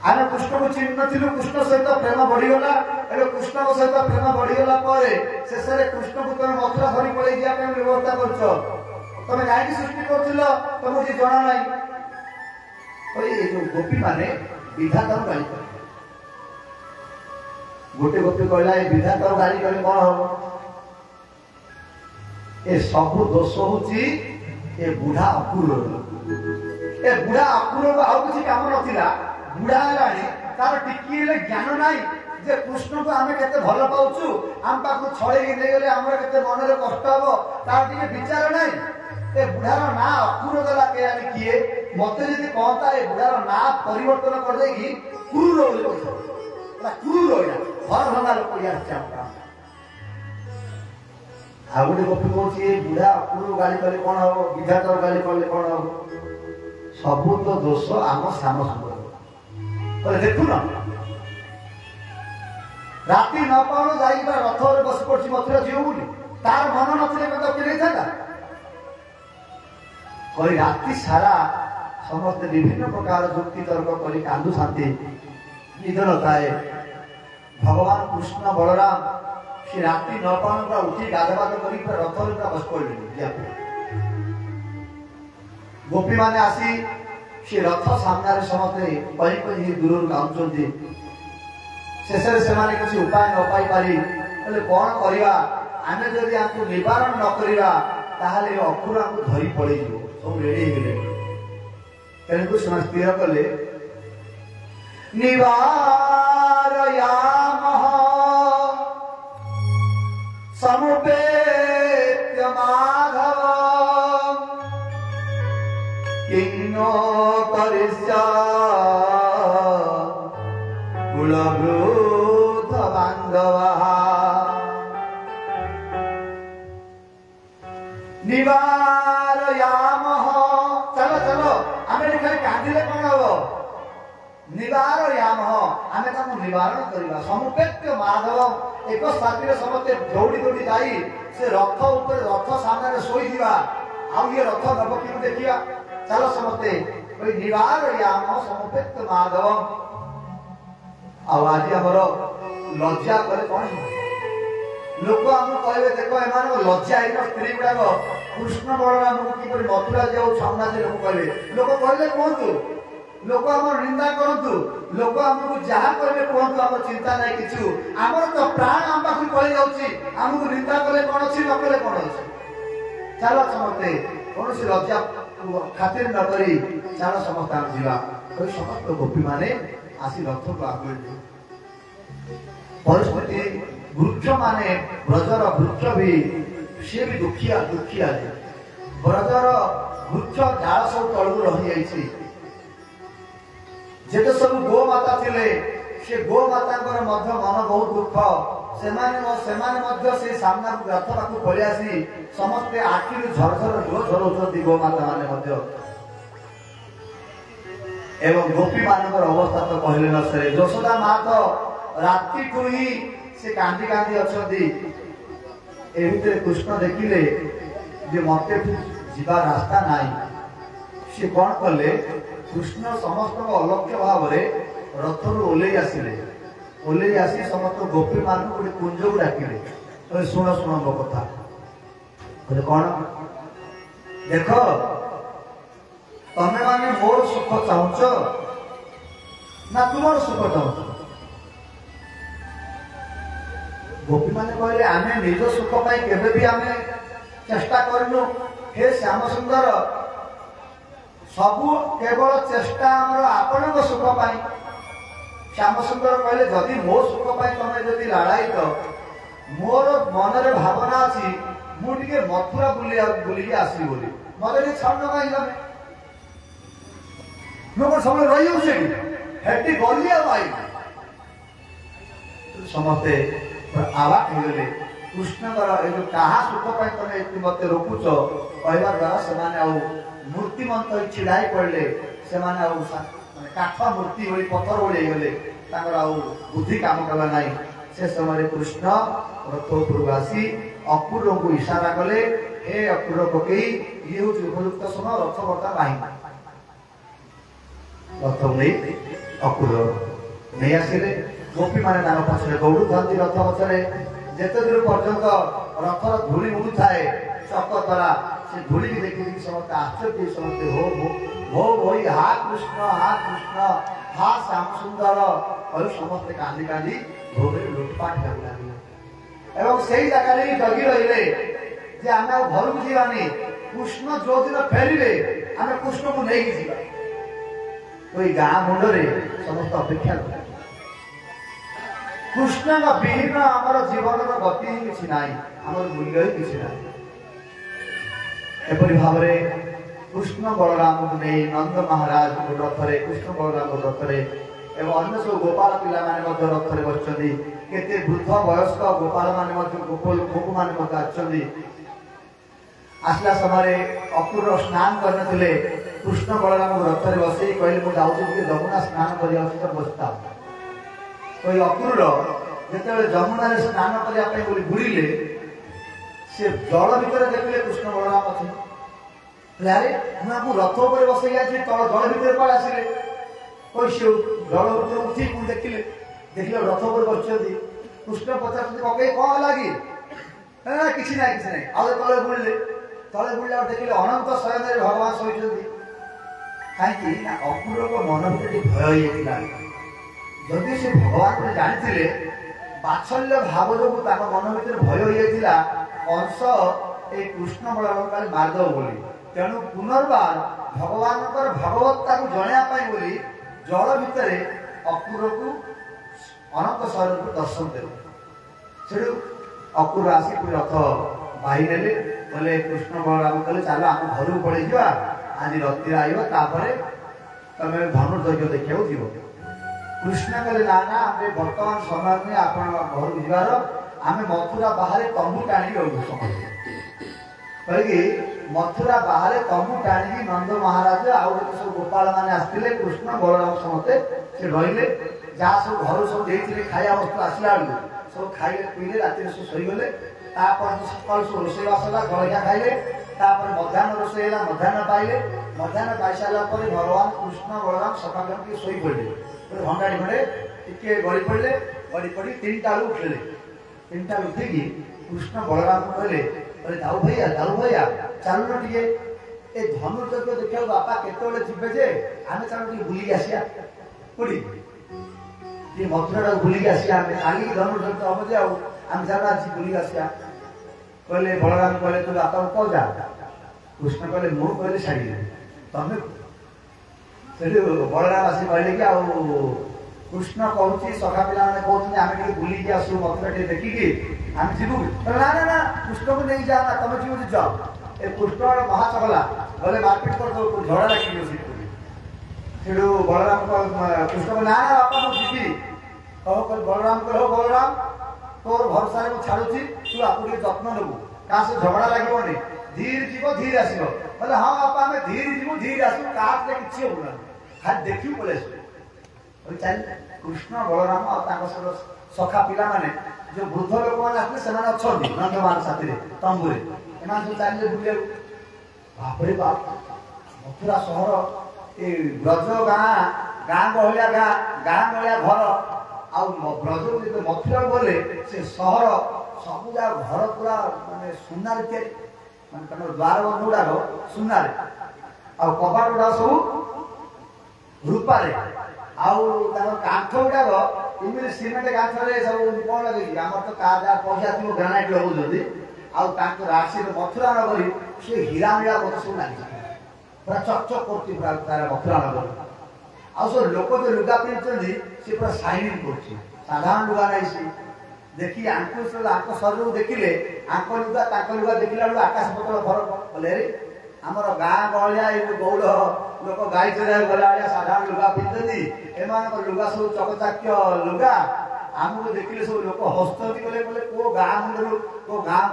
ଆମେ କୃଷ୍ଣକୁ ଚିହ୍ନି ନଥିଲୁ, କୃଷ୍ଣ ସହିତ ପ୍ରେମ ବଢିଗଲା। ଏବେ କୃଷ୍ଣଙ୍କ ସହିତ ପ୍ରେମ ବଢିଗଲା ପରେ ଶେଷରେ କୃଷ୍ଣକୁ ତମେ ମଥୁରା ଧରି ପଳେଇ ଯିବା ପାଇଁ ବ୍ୟବସ୍ଥା କରୁଛ। ତମେ କାହିଁକି ସୃଷ୍ଟି କରୁଥିଲ ତମକୁ କିଛି ଜଣା ନାହିଁ। ଏଇ ଯୋଉ ଗୋପୀ ମାନେ ବିଧାତାକୁ ଗାଳି କଲେ। ଗୋଟେ ଗୋପୀ କହିଲା ଏ ବିଧାତାକୁ ଗାଳି କଲେ କଣ ହବ? ଏ ସବୁ ଦୋଷ ହଉଛି ଏ ବୁଢା ଅପୁରର। ଏ ବୁଢା ଅପୁରର ଆଉ କିଛି କାମ ନଥିଲା। ବୁଢା ହେଲାଣି, ତାର ଟିକିଏ ହେଲେ ଜ୍ଞାନ ନାହିଁ ଯେ କୃଷ୍ଣକୁ ଆମେ କେତେ ଭଲ ପାଉଛୁ, ଆମ ପାଖକୁ ଛଳେଇକି ନେଇଗଲେ ଆମର କେତେ ମନରେ କଷ୍ଟ ହବ, ତାର ଟିକେ ବିଚାର ନାହିଁ। ଏ ବୁଢାର ନାଁ ଅପୁର ଦେଲା କେଜାଣି କିଏ? ମତେ ଯଦି କହନ୍ତା ଏ ବୁଢାର ନାଁ ପରିବର୍ତ୍ତନ କରିଦେଇକି କୁରୁର ବୋଲି କହିଥାଉ, କୁରୁ ରହିଲା ଘର ଭଙ୍ଗା ଲୋକ ଆସିଛି ଆମ। ଆଉ ଗୋଟେ ଗୋପୀ କହୁଛି ଏ ବୁଢା ଅପୁର ଗାଳି କଲେ କଣ ହବ, ବିଧାତାର ଗାଳି କଲେ କଣ ହବ? ସବୁ ତ ଦୋଷ ଆମ ଶ୍ୟାମ ସୁନ୍ଦର। ଦେଖୁନ ରାତି ନ ପାଉଣୁ ଯାଇକି ରଥରେ ବସି ପଡୁଛି ମଥୁରା ଯିବ ବୋଲି, ତାର ମନ ନଥିଲେ କଥା ନେଇଥାନ୍ତା। କହି ରାତି ସାରା ସମସ୍ତେ ବିଭିନ୍ନ ପ୍ରକାର ଯୁକ୍ତି ତର୍କ କରି କାନ୍ଦୁଥାନ୍ତି, ନିଦ ନଥାଏ। ଭଗବାନ କୃଷ୍ଣ ବଳରାମ ସେ ରାତି ନ ପାଉଣୁ ପୁରା ଉଠି ଗାଧବାଦ କରି ପୁରା ରଥରେ ପୁରା ବସି ପଡିଲେଣି। ଗୋପୀ ମାନେ ଆସି ସେ ରଥ ସାମ୍ନାରେ ସମସ୍ତେ କହି କହି ଦୂରରୁ କାନ୍ଦୁଛନ୍ତି। ଶେଷରେ ସେମାନେ କିଛି ଉପାୟ ନ ପାଇ ପାରି କହିଲେ କଣ କରିବା, ଆମେ ଯଦି ଆଙ୍କୁ ନିବାରଣ ନ କରିବା ତାହେଲେ ଅପୁର ଆମକୁ ଧରି ପଳେଇଯିବ। ସବୁ ରେଡି ହେଇଗଲେ। ତେଣୁକୁ ସେମାନେ ସ୍ଥିର କଲେ ନିବାରୟାମଃ ସମୁପେତ୍ୟ ମାଧବ କିନ୍ନ କରିସ୍ୟା କୁଳବୃଦ୍ଧ ବାନ୍ଧବଃ। ନିବାରୟାମଃ, ଚାଲ ଚାଲ, ଆମେ ଖାଲି କାନ୍ଦିଲେ କଣ ହବ? ନିବାରୟାମଃ, ଆମେ ତାଙ୍କୁ ନିବାରଣ କରିବା। ସମୁପେତ୍ୟ ମାଧବ, ଏକ ସାଥିରେ ସମସ୍ତେ ଦୌଡ଼ି ଦୌଡ଼ି ଯାଇ ସେ ରଥ ଉପରେ ରଥ ସାମ୍ନାରେ ଶୋଇଥିବା। ଆଉ ଇଏ ରଥ ନବ କେମିତି ଦେଖିବା? ଚାଲ ସମସ୍ତେ ନିବାରୟାମଃ ସମୁପେତ୍ୟ ମାଧବ। ଆଉ ଆଜି ଆମର ଲଜ୍ଜା କଲେ କଣ ଲୋକ ଆମକୁ କହିବେ, ଦେଖ ଏମାନଙ୍କ ଲଜ୍ଜା ହେଇନ ସ୍ତ୍ରୀ ଗୁଡାକ କୃଷ୍ଣ ବଳରାମକୁ କିପରି ମଥୁରା ଯାଉ ଛାଉନାହାନ୍ତି। ଲୋକ କହିବେ, ଲୋକ କହିଲେ କୁହନ୍ତୁ, ଲୋକ ଆମର ନିନ୍ଦା କରନ୍ତୁ, ଲୋକ ଆମକୁ ଯାହା କହିବେ କୁହନ୍ତୁ, ଆମର ଚିନ୍ତା ନାହିଁ କିଛି। ଆମର ତ ପ୍ରାଣ ଆମ ପାଖକୁ ପଳେଇ ଯାଉଛି, ଆମକୁ ନିନ୍ଦା କଲେ କଣ ଅଛି, ନ କଲେ କଣ ଅଛି। ଚାଲ ସମସ୍ତେ କୌଣସି ଲଜ୍ଜା ଖାତିର ନ କରି ଚାଲ ସମସ୍ତେ ଆମେ ଯିବା। ସମସ୍ତ ଗୋପୀ ମାନେ ଆସି ରଥକୁ ଆଗେଇଲେ। ପରିସ୍ଥିତି ବୃକ୍ଷ ମାନେ ବ୍ରଜର ବୃକ୍ଷ ବି ସିଏ ବି ଦୁଃଖିଆ। ବ୍ରଜର ବୃକ୍ଷ ଝାଳ ସବୁ ତଳକୁ ରହିଯାଇଛି। ଯେତେ ସବୁ ଗୋମାତା ଥିଲେ ସେ ଗୋମାତାଙ୍କର ମଧ୍ୟ ମନ ବହୁତ ଦୁଃଖ। ସେମାନେ ମଧ୍ୟ ସେ ସାମ୍ନାକୁ ରଥ ପାଖକୁ ପଳେଇ ଆସି ସମସ୍ତେ ଆଖିରୁ ଝରଝର ଲୁହ ଝରଉଛନ୍ତି, ଗୋମାତା ମାନେ ମଧ୍ୟ। ଏବଂ ଗୋପୀ ମାନଙ୍କର ଅବସ୍ଥା ତ କହିଲେ ନ ସରେ। ଯଶୋଦା ମା ତ ରାତିଠୁ ହିଁ ସେ କାନ୍ଦି କାନ୍ଦି ଅଛନ୍ତି। ଏ ଭିତରେ କୃଷ୍ଣ ଦେଖିଲେ ଯେ ମତେ ଯିବା ରାସ୍ତା ନାହିଁ। ସେ କଣ କଲେ, କୃଷ୍ଣ ସମସ୍ତଙ୍କ ଅଲକ୍ଷ୍ୟ ଭାବରେ ରଥରୁ ଓହ୍ଲେଇ ଆସିଲେ। ଓହ୍ଲେଇ ଆସି ସମସ୍ତ ଗୋପୀ ମାନଙ୍କୁ ଗୋଟେ କୁଞ୍ଜକୁ ଡାକିଲେ। କହିଲେ ଶୁଣ ଶୁଣ ମୋ କଥା। କହିଲେ କଣ? ଦେଖ ତମେ ମାନେ ମୋର ସୁଖ ଚାହୁଁଛ ନା ତୁମର ସୁଖ ଚାହୁଁଛ? ଗୋପୀ ମାନେ କହିଲେ ଆମେ ନିଜ ସୁଖ ପାଇଁ କେବେ ବି ଆମେ ଚେଷ୍ଟା କରିନୁ। ହେ ଶ୍ୟାମ ସୁନ୍ଦର, ସବୁ କେବଳ ଚେଷ୍ଟା ଆମର ଆପଣଙ୍କ ସୁଖ ପାଇଁ। ଶ୍ୟାମ ସୁନ୍ଦର କହିଲେ ଯଦି ମୋ ସୁଖ ପାଇଁ ତମେ ଯଦି ଲଢ଼ାଇଛ, ମୋର ମନରେ ଭାବନା ଅଛି ମୁଁ ଟିକେ ମଥୁରା ବୁଲିକି ଆସିବି ବୋଲି। ମତେ ଟିକେ ଛାଡୁନ କାହିଁକି ତମେ? ମୁଁ କଣ ସବୁବେଳେ ରହିଯାଉଛି ହେଠି ଗଲି ଆଉ ଆଇ। ସମସ୍ତେ ଆବାକ ହେଇଗଲେ। କୃଷ୍ଣଙ୍କର ଏ ଯୋଉ କାହା ସୁଖ ପାଇଁ ତମେ ଏଠି ମତେ ରୋକୁଛ କହିବା ଦ୍ୱାରା ସେମାନେ ଆଉ ମୂର୍ତ୍ତିମନ୍ତ ଛିଡା ହେଇ ପଡିଲେ। ସେମାନେ ଆଉ କାଠ ମୂର୍ତ୍ତି ଭଳି ପଥର ଭଳି ହେଇଗଲେ। ତାଙ୍କର ଆଉ ବୁଦ୍ଧି କାମ କଲା ନାହିଁ। ସେ ସମୟରେ କୃଷ୍ଣ ରଥ ଉପରକୁ ଆସି ଅପୁରଙ୍କୁ ଇଶାରା କଲେ, ଏ ଅପୁର ପକେଇ ଇଏ ହଉଛି ଉପଯୁକ୍ତ ସମୟ, ରଥ ବର୍ତ୍ତା ନାହିଁ। ରଥ ନେଇ ଅକୁର ନେଇ ଆସିଲେ। ଗୋପୀମାନେ ତାଙ୍କ ପଛରେ ଦୌଡୁଥାନ୍ତି ରଥ ପଛରେ। ଯେତେ ଦୂର ପର୍ଯ୍ୟନ୍ତ ରଥର ଧୂଳି ଉଡୁଥାଏ ଚକ ଦ୍ୱାରା, ସେ ଧୂଳିକି ଦେଖିକି ସମସ୍ତେ ଆଶ୍ଚର୍ଯ୍ୟ, ସମସ୍ତେ ହୋ ହୋ ହୋ ହୋଇ ହା କୃଷ୍ଣ ହା ଶ୍ୟାମ ସୁନ୍ଦର କହି ସମସ୍ତେ କାନ୍ଦି କାନ୍ଦି ଭୋଗରେ ଲୁଟପାଟ ହେବାକୁ ଲାଗିଲେ। ଏବଂ ସେଇ ଜାଗାରେ ଜଗି ରହିଲେ ଯେ ଆମେ ଆଉ ଘରକୁ ଯିବାନି, କୃଷ୍ଣ ଯୋଉଦିନ ଫେରିବେ ଆମେ କୃଷ୍ଣକୁ ନେଇକି ଯିବା। ওই ଗାଁ ମୁଣ୍ଡରେ ସମସ୍ତେ ଅପେକ୍ଷା କଲେ। କୃଷ୍ଣଙ୍କ ବିହୀନ ଆମର ଜୀବନର ଗତି ହିଁ କିଛି ନାହିଁ, ଆମର ମୂଲ୍ୟ ହିଁ କିଛି ନାହିଁ। ଏପରି ଭାବରେ କୃଷ୍ଣ ବଳରାମଙ୍କୁ ନେଇ ନନ୍ଦ ମହାରାଜ ରଥରେ, କୃଷ୍ଣ ବଳରାମ ରଥରେ ଏବଂ ଅନ୍ୟ ସବୁ ଗୋପାଳ ପିଲାମାନେ ମଧ୍ୟ ରଥରେ ବସିଛନ୍ତି। କେତେ ବୃଦ୍ଧ ବୟସ୍କ ଗୋପାଳମାନେ ମଧ୍ୟ ଗୋପମାନେ ମଧ୍ୟ ଆସିଛନ୍ତି। ଆସିଲା ସମୟରେ ଅକୁର ସ୍ନାନ କରିନଥିଲେ। କୃଷ୍ଣ ବଳରାମଙ୍କୁ ରଥରେ ବସେଇ କହିଲେ ମୁଁ ଯାଉଛି ଟିକେ ଯମୁନା ସ୍ନାନ କରିବା ସହିତ ବସିଥାଉ। ওই অকুର ଯେତେବେଳେ ଯମୁନାରେ ସ୍ନାନ କରିବା ପାଇଁ ବୋଲି ବୁଡ଼ିଲେ, ସେ ଜଳ ଭିତରେ ଦେଖିଲେ କୃଷ୍ଣ ବଳରାମ ଅଛନ୍ତି। ଆରେ ମୁଁ ରଥ ଉପରେ ବସେଇ ଆସି ତଳ ଜଳ ଭିତରେ କୁଆଡ଼େ ଆସିଲେ? ସେ ଜଳ ଭିତରେ ଉଠି ପୁଣି ଦେଖିଲେ ରଥ ଉପରେ ବସିଛନ୍ତି। କୃଷ୍ଣ ପଚାରୁଛନ୍ତି ପକେଇ କଣ ହେଲା କି? କିଛି ନାହିଁ କିଛି ନାହିଁ। ଆଉ ତଳେ ବୁଲିଲେ ଆଉ ଦେଖିଲେ ଅନନ୍ତ ଶୟନରେ ଭଗବାନ ଶୋଇଛନ୍ତି। କାହିଁକି ନା ଅକୁରଙ୍କ ମନ ଭିତରେ ଭୟ ହେଇଯାଇଥିଲା। ଯଦି ସେ ଭଗବାନଙ୍କୁ ଜାଣିଥିଲେ, ବାତ୍ସଲ୍ୟ ଭାବ ଯୋଗୁଁ ତାଙ୍କ ମନ ଭିତରେ ଭୟ ହେଇଯାଇଥିଲା କଂସ এই କୃଷ୍ଣ ବଳରାମ କାଳେ ମାରିଦେବ ବୋଲି। ତେଣୁ ପୁନର୍ବାର ଭଗବାନଙ୍କର ଭଗବତ୍ତାକୁ ଜଣାଇବା ପାଇଁ ବୋଲି ଜଳ ଭିତରେ ଅକୁରକୁ ଅନନ୍ତ ଶୟନକୁ ଦର୍ଶନ ଦେଲେ। ସେଠୁ ଅକୁର ଆସି ପୁଣି ରଥ ବାହି ନେଲେ। କହିଲେ କୃଷ୍ଣ ବଳରାମ କହିଲେ ଚାଲ ଆମ ଘରକୁ ପଳେଇଯିବା, ଆଜି ରାତିରେ ଆଇବ, ତାପରେ ତମେ ଧନୁର୍ଯଜ୍ଞ ଦେଖିବାକୁ ଯିବ। କୃଷ୍ଣ କହିଲେ ନା ନା, ଆମେ ବର୍ତ୍ତମାନ ସମୟ ନୁହେଁ ଆପଣ ଘରକୁ ଯିବାର, ଆମେ ମଥୁରା ବାହାରେ ତମ୍ବୁ ଟାଣିକି ରହିବୁ। ସମସ୍ତେ କହିକି ମଥୁରା ବାହାରେ ତମ୍ବୁ ଟାଣିକି ନନ୍ଦ ମହାରାଜ ଆଉ ଯେତେ ସବୁ ଗୋପାଳ ମାନେ ଆସିଥିଲେ, କୃଷ୍ଣ ବଳରାମ ସମସ୍ତେ ସେ ରହିଲେ। ଯାହା ସବୁ ଘରୁ ସବୁ ଦେଇଥିଲେ ଖାଇବା ବସ୍ତୁ ଆସିଲା ବେଳକୁ ସବୁ ଖାଇଲେ ପିଇଲେ, ରାତିରେ ସବୁ ଶୋଇଗଲେ। ତାପରେ ସକାଳୁ ସବୁ ରୋଷେଇବାସ ହେଲା, ଜଳଖିଆ ଖାଇଲେ। ତାପରେ ମଧ୍ୟାହ୍ନ ରୋଷେଇ ହେଲା, ମଧ୍ୟାହ୍ନ ପାଇଲେ। ମଧ୍ୟାହ୍ନ ପାଇସାରିଲା ପରେ ଭଗବାନ କୃଷ୍ଣ ବଳରାମ ସକାଳ ଟିକେ ଶୋଇ ପଡ଼ିଲେ। ଘଣ୍ଟାଟି ଖଣ୍ଡେ ଟିକେ ଗଳି ପଡ଼ିଲେ। ଗଳି ପଡ଼ି 3ଟା ବେଳକୁ ଉଠିଲେ। 3ଟା ଉଠିକି କୃଷ୍ଣ ବଳରାମଙ୍କୁ କହିଲେ ଯାଉ ଭैୟା ଚାଲୁନ ଟିକେ ଏ ଧନୁର୍ଯଜ୍ଞ ଦେଖିବାକୁ ବାପା କେତେବେଳେ ଯିବେ ଯେ ଆମେ ଚାଲୁ ଟିକେ ବୁଲିକି ଆସିବା। କୋଉଠି ଟିକେ ମଥୁରାଟାକୁ ବୁଲିକି ଆସିବା, ଆମେ କାଲିକି ଧନୁର୍ଯଜ୍ଞ ହବ ଯେ ଆଉ ଆମେ ଚାଲୁ ଆଜି ବୁଲିକି ଆସିବା। କହିଲେ ବଳରାମ କହିଲେ ତୁ ବାପାକୁ କହ ଯା। କୃଷ୍ଣ କହିଲେ ମୁଁ କହିଲେ ଛାଡ଼ିଦେବି, ତମେ। ସେଠୁ ବଳରାମ ଆସି କହିଲେ କି ଆଉ କୃଷ୍ଣ କହୁଛି, ସଖା ପିଲାମାନେ କହୁଛନ୍ତି ଆମେ ଟିକେ ବୁଲିକି ଆସୁ, ମଥୁରା ଟିକେ ଦେଖିକି ଆମେ ଯିବୁ। ନା ନା ନା, କୃଷ୍ଣକୁ ନେଇକି ଯାଅ ନା, ତମେ ଯିବ ଯାଅ। ଏ କୃଷ୍ଣ ମହାଚଗଲା, ଗଲେ ମାରପିଟ କରିଦେବ, ଝଗଡ଼ା ଲାଗିବ ସେଠି। ସେଠୁ ବଳରାମ କୃଷ୍ଣ ନା ନା ବାପା ମୁଁ ଯିବି। ବଳରାମ କହିଲେ ହଉ ବଳରାମ, ତୋର ଭରସାରେ ମୁଁ ଛାଡୁଛି, ତୁ ଆକୁ ଟିକେ ଯତ୍ନ ନେବୁ, କାହା ସେ ଝଗଡ଼ା ଲାଗିବନି, ଧୀର ଯିବ ଧୀର ଆସିବ। କହିଲେ ହଁ ବାପା ଆମେ ଧୀର ଯିବୁ ଧୀର ଆସିବୁ, କାହାଥିଲେ କିଛି ହଉନାହିଁ, ଖାଲି ଦେଖିବୁ ପଳେଇ ଆସିବୁ। ଚାଲିଲେ କୃଷ୍ଣ ବଳରାମ ଆଉ ତାଙ୍କ ସହିତ ସଖା ପିଲାମାନେ, ଯୋଉ ବୃଦ୍ଧ ଲୋକମାନେ ଆସିଲେ ସେମାନେ ଅଛନ୍ତି ନନ୍ଦମାନ ସାଥିରେ ତମ୍ବୁରେ, ଏମାନେ ସବୁ ଚାଲିଲେ ବୁଲିବାକୁ। ବାପରେ ବାପ, ମଥୁରା ସହର, ଏ ବ୍ରଜ ଗାଁ ଗହଳିଆ ଗାଁ ଗହଳିଆ ଘର, ଆଉ ବ୍ରଜ ମଥୁରାକୁ ଗଲେ ସେ ସହର ସବୁ ଯାକ ଘର ପୁରା ମାନେ ସୁନାରେ ତିଆରି, ମାନେ ତାଙ୍କର ଦ୍ୱାର ବନ୍ଧ ଗୁଡାକ ସୁନାରେ, ଆଉ କବାଟ ଗୁଡାକ ସବୁ ରୂପାରେ, ଆଉ ତାଙ୍କର କାନ୍ଥ ଗୁଡାକ ଏମିତି ସିମେଣ୍ଟ କାନ୍ଥରେ ସବୁ କଣ ଲଗେଇଛି। ଆମର ତ ଯାହା ପଇସା ଥିବ ଗ୍ରାନାଇଟ ଲଗାଉଛନ୍ତି, ଆଉ ତାଙ୍କ ରାଶିରେ ମଥୁରା ନଗରୀ ସେ ହୀରା ମିଳା ମତେ ସବୁ ଲାଗିଛି, ପୁରା ଚକଚକ କରୁଛି ପୁରା ତାର ମଥୁରା ନଗରୀ। ଆଉ ସବୁ ଲୋକ ଯୋଉ ଲୁଗା ପିନ୍ଧୁଛନ୍ତି ସେ ପୁରା ସାଇନିଂ କରୁଛି, ସାଧାରଣ ଲୁଗା ନାହିଁ। ସେ ଦେଖି ଆଙ୍କ ଶରୀରକୁ ଦେଖିଲେ, ଆଙ୍କ ଲୁଗା ତାଙ୍କ ଲୁଗା ଦେଖିଲା ବେଳକୁ ଆକାଶ ପତଳ ଫରକ। ବୋଲେ ଆମର ଗାଁ ଗହଳିଆ ଏ ଗୌଡ଼ ଲୋକ ଗାଈ ଚରାଇବାକୁ ଗଲା ଭଳିଆ ସାଧାରଣ ଲୁଗା ପିନ୍ଧୁଛନ୍ତି, ଏମାନଙ୍କ ଲୁଗା ସବୁ ଚକଚାକ୍ୟ ଲୁଗା। ଆମକୁ ଦେଖିଲେ ସବୁ ଲୋକ ହସୁଛନ୍ତି, କହିଲେ କୋଉ ଗାଁ ମୁଣ୍ଡରୁ କୋଉ ଗାଁ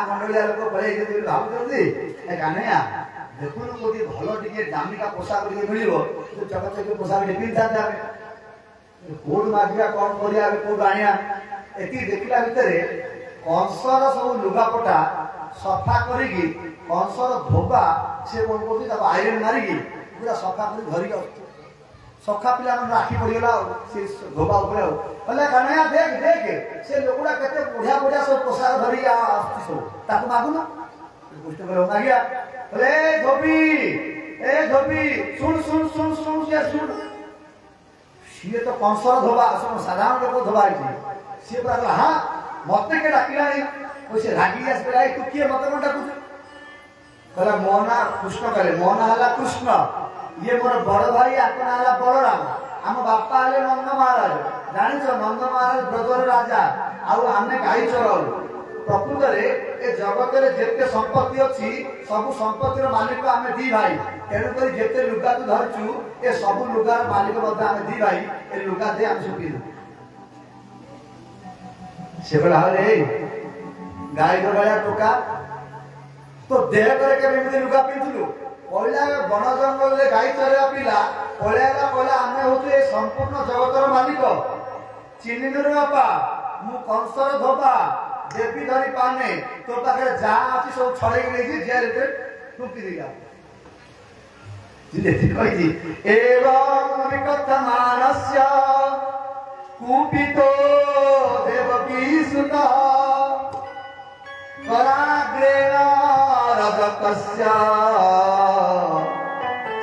ଗଣ୍ଡଳିଆ ଲୋକ ପଳେଇଛନ୍ତି ବୋଲି ଭାବୁଛନ୍ତି। ଏ କାହ୍ନୟା ଦେଖୁନୁ କୋଉଠି ଭଲ ଟିକେ ଦାମିକା ପୋଷାକ ଟିକେ ମିଳିବ, ଚକଚକ୍ୟ ପୋଷାକ ଟିକେ ପିନ୍ଧିଥାନ୍ତେ ଆମେ, କୋଉଠୁ ମାଗିବା କଣ କରିବା, କୋଉଠୁ ଆଣିବା। ଏତିକି ଦେଖିଲା ଭିତରେ କଂସର ସବୁ ଲୁଗାପଟା ସଫା କରିକି, କଂସର ଧୋବା ସେ କଣ କରୁଛି ତାକୁ ଆଇରନ୍ ମାରିକି ପୁରା ସଫା କରି ଧରିକି ଆସୁଛି। सखा पिला आखि पड़गला से धोबा उपरे कन्हैया देख देख से लोकड़ा केते बढ़िया बढ़िया सब पोशाक धरी आसुची सब ताकू मागुन कृष्ण कहले मागिया बोले धोबी सुन सुन सुन सुन से सुन सी तो कंसर धोबा साधारण लोक धोबा सी कहला हाँ मत के डाकिला से रागी आस तू किए मत कौन डाकुच कहला मो ना कृष्ण कहले मो ना हला कृष्ण ये मोर बड़ भाई आपना हला बलराम आम बापा हले नंद महाराज जानिछ नंद महाराज ब्रजर राजा आउ आमे गाई चराउ प्रकृत रे ए जगत रे जेते संपत्ति अछि सब संपत्तिर मालिक आमे दी भाई तेणु करी जेते लुगा तू धरचु ए सब लुगार मालिक मध्ये आमे दी भाई ए लुगा दे आमे सुखी से बला हले गाई गया टोका तो देह करे के लुगा पिंधुलु पहला वन जंगल रे गाई चरेवा पिला पहला आमे होते संपूर्ण जगतर मालिक चिन्हिनु रे बापा मु कंसर धोबा देवी धरी पाने तो पाखे जा अछि सब छड़े नै जे रे टुकी दिला जिले कहि दी एवं विकथमानस्य कुपितो देवकी सुता पराग्रेण रजकस्य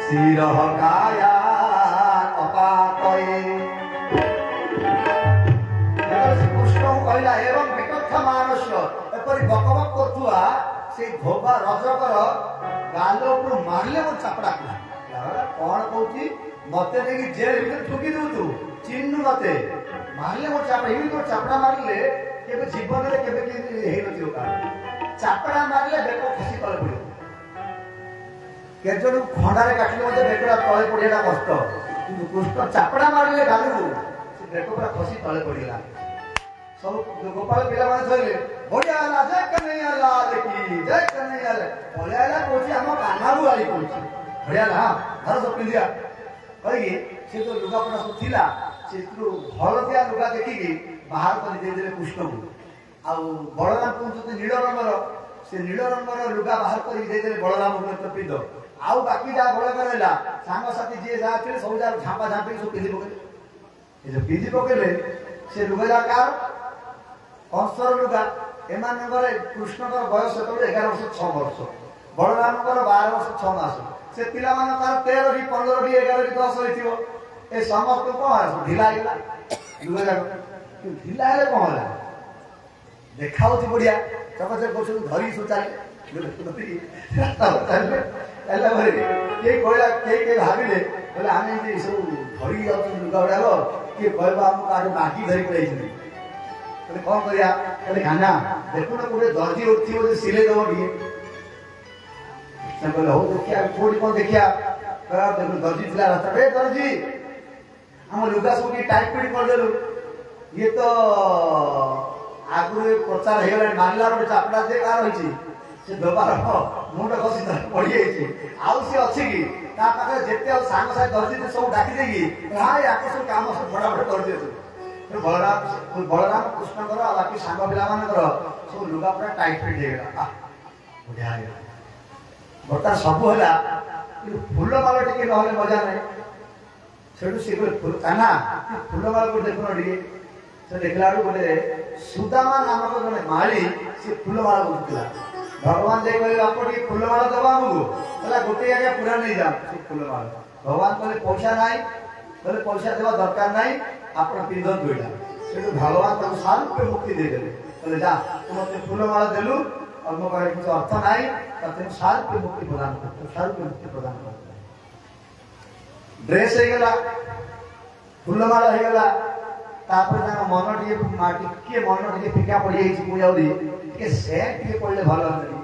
शिरः काया अपातये कृष्ण कहला एवं विकथा मानस्य एपरि बकबक करथुआ से धोबा रजकर गालो पर मारले मो चापड़ा कौन कहूची मते देखि जेल भीतर ठुकी दउ तू चिन्नु मते मारले मो चापड़ा इमी तो चापड़ा मारले केबे जीवन रे केबे के हेइ नथियो का चापड़ा मारले बेको खसी तळे पड़े केजन खंडारे काटले मते बेकरा तळे पड़ियाटा कष्ट किंतु कृष्ण चापड़ा मारले गालू से बेको पूरा खसी तळे पड़िला सब गोपाल पिला माने थले बढ़िया ला जय कन्हैया लाल की जय कन्हैया बोलेला कोची हम कान्हाबू वाली कोची बढ़िया ला घर सब पिंदिया कहि से तो लुगा पड़ा सब थिला से तो हलदिया लुगा देखि बाहर कर दे दे कृष्ण को आ बलराम को नील रंगर से नील रंगर लुगा बाहर कर दे दे बलराम को तो पिंद आउ बाकी जा बळ करला सांग साथी जे जा थे सब जा झापा झापी सब पिंदी पके ए जो पिंदी पकेले से लुगा जा का कंसर लुगा एमानकर कृष्णकर बयस तो 11 वर्ष 6 वर्ष बलरामकर 12 वर्ष 6 मास से पिला मानकर 13 री 15 री 11 री 10 होइथिबो ए समस्त को ढिला गेला लुगा जा ढिला हेले कोन होला देखाउती बढ़िया तब से कुछ धरी सोचाले एला भरे के कोइला के भाबिले बोले आमे जे सब धरी जाउ लुगा उडालो के कहबा हम काटे बाकी धरी पड़ाइछी बोले कौन करिया बोले खाना देखो ना पूरे दर्जी उठी हो सिले दो दिए से बोले हो देखिया थोड़ी कौन देखिया कह देखो दर्जी थिला रास्ता रे दर्जी हम लुगा सब की टाइट फिट कर देलु ये तो आगु प्रचार हे गला मानला रे चापड़ा दे कार होई से दोबार मुंड खसी पड़ी जाई आउ से अछि की ता पाखे जेते सांग साथ दर्जी सब डाकी देगी हां याके सब काम सब फटाफट कर दियो बलराम कृष्ण कर बाकी सांग पिला मानकर सब लुगा पूरा टाइट फिट हे गला बढ़िया हे बता सब होला फूल माला टिके नहले मजा नहीं सेठू से फूल काना फूल माला को देखो टिके से देखला बोले सुदामा नामक जने माली से फूल माला बोलतिला भगवान जे कहले आपटी फूल माला दबा हमको बोला गोटे आगे पूरा नहीं जा से फूल माला भगवान कहले पैसा नाही कहले पैसा देवा दरकार नाही आपण पिंधन दोइला सेठू भगवान तम साल पे मुक्ति दे देले कहले जा तुम ते फूल माला देलु और मो कहले कुछ अर्थ नाही तते साल पे मुक्ति प्रदान कर साल पे मुक्ति प्रदान कर ड्रेस हे गला फूल माला हे गला तापर ता मन टिके माटी के मन टिके फिका पड़ी जाई छि मुयाउरी के सेंट टिके पड़ले भलो नहीं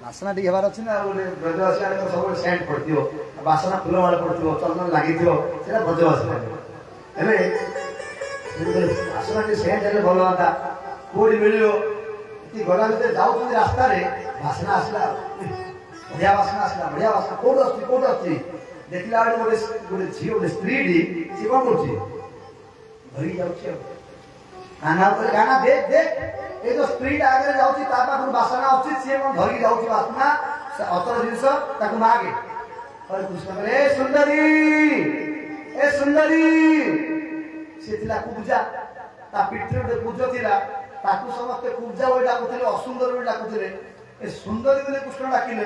वासना टिके हेबार अछि ना बोले ब्रजवासी आले सब सेंट पड़तियो वासना फूल माला पड़तियो चंदन लागितियो सेटा ब्रजवासी आले हेले वासना टिके सेंट हेले भलो होता कोडी मिलियो ती गला भीतर जाउ रास्ता रे वासना आसला बढ़िया वासना कोड अछि देखला गोटे झील स्त्री सी कौन कर धरी जाऊँ काना गाना देख देख ये जो स्त्री आगे जाऊँगी बासना अच्छी सी कौन धरी जाऊँगी बासना अतर जिनस मागे कृष्ण कहले सुंदरी ए सुंदरी से थिला कुब्जा ता पिठरे गोटे कुज थिला ताकू समस्ते कुब्जा बोली डाकुଥିଲେ असुंदर बोली डाकुଥିଲେ ए सुंदरी बोली कृष्ण डाकिले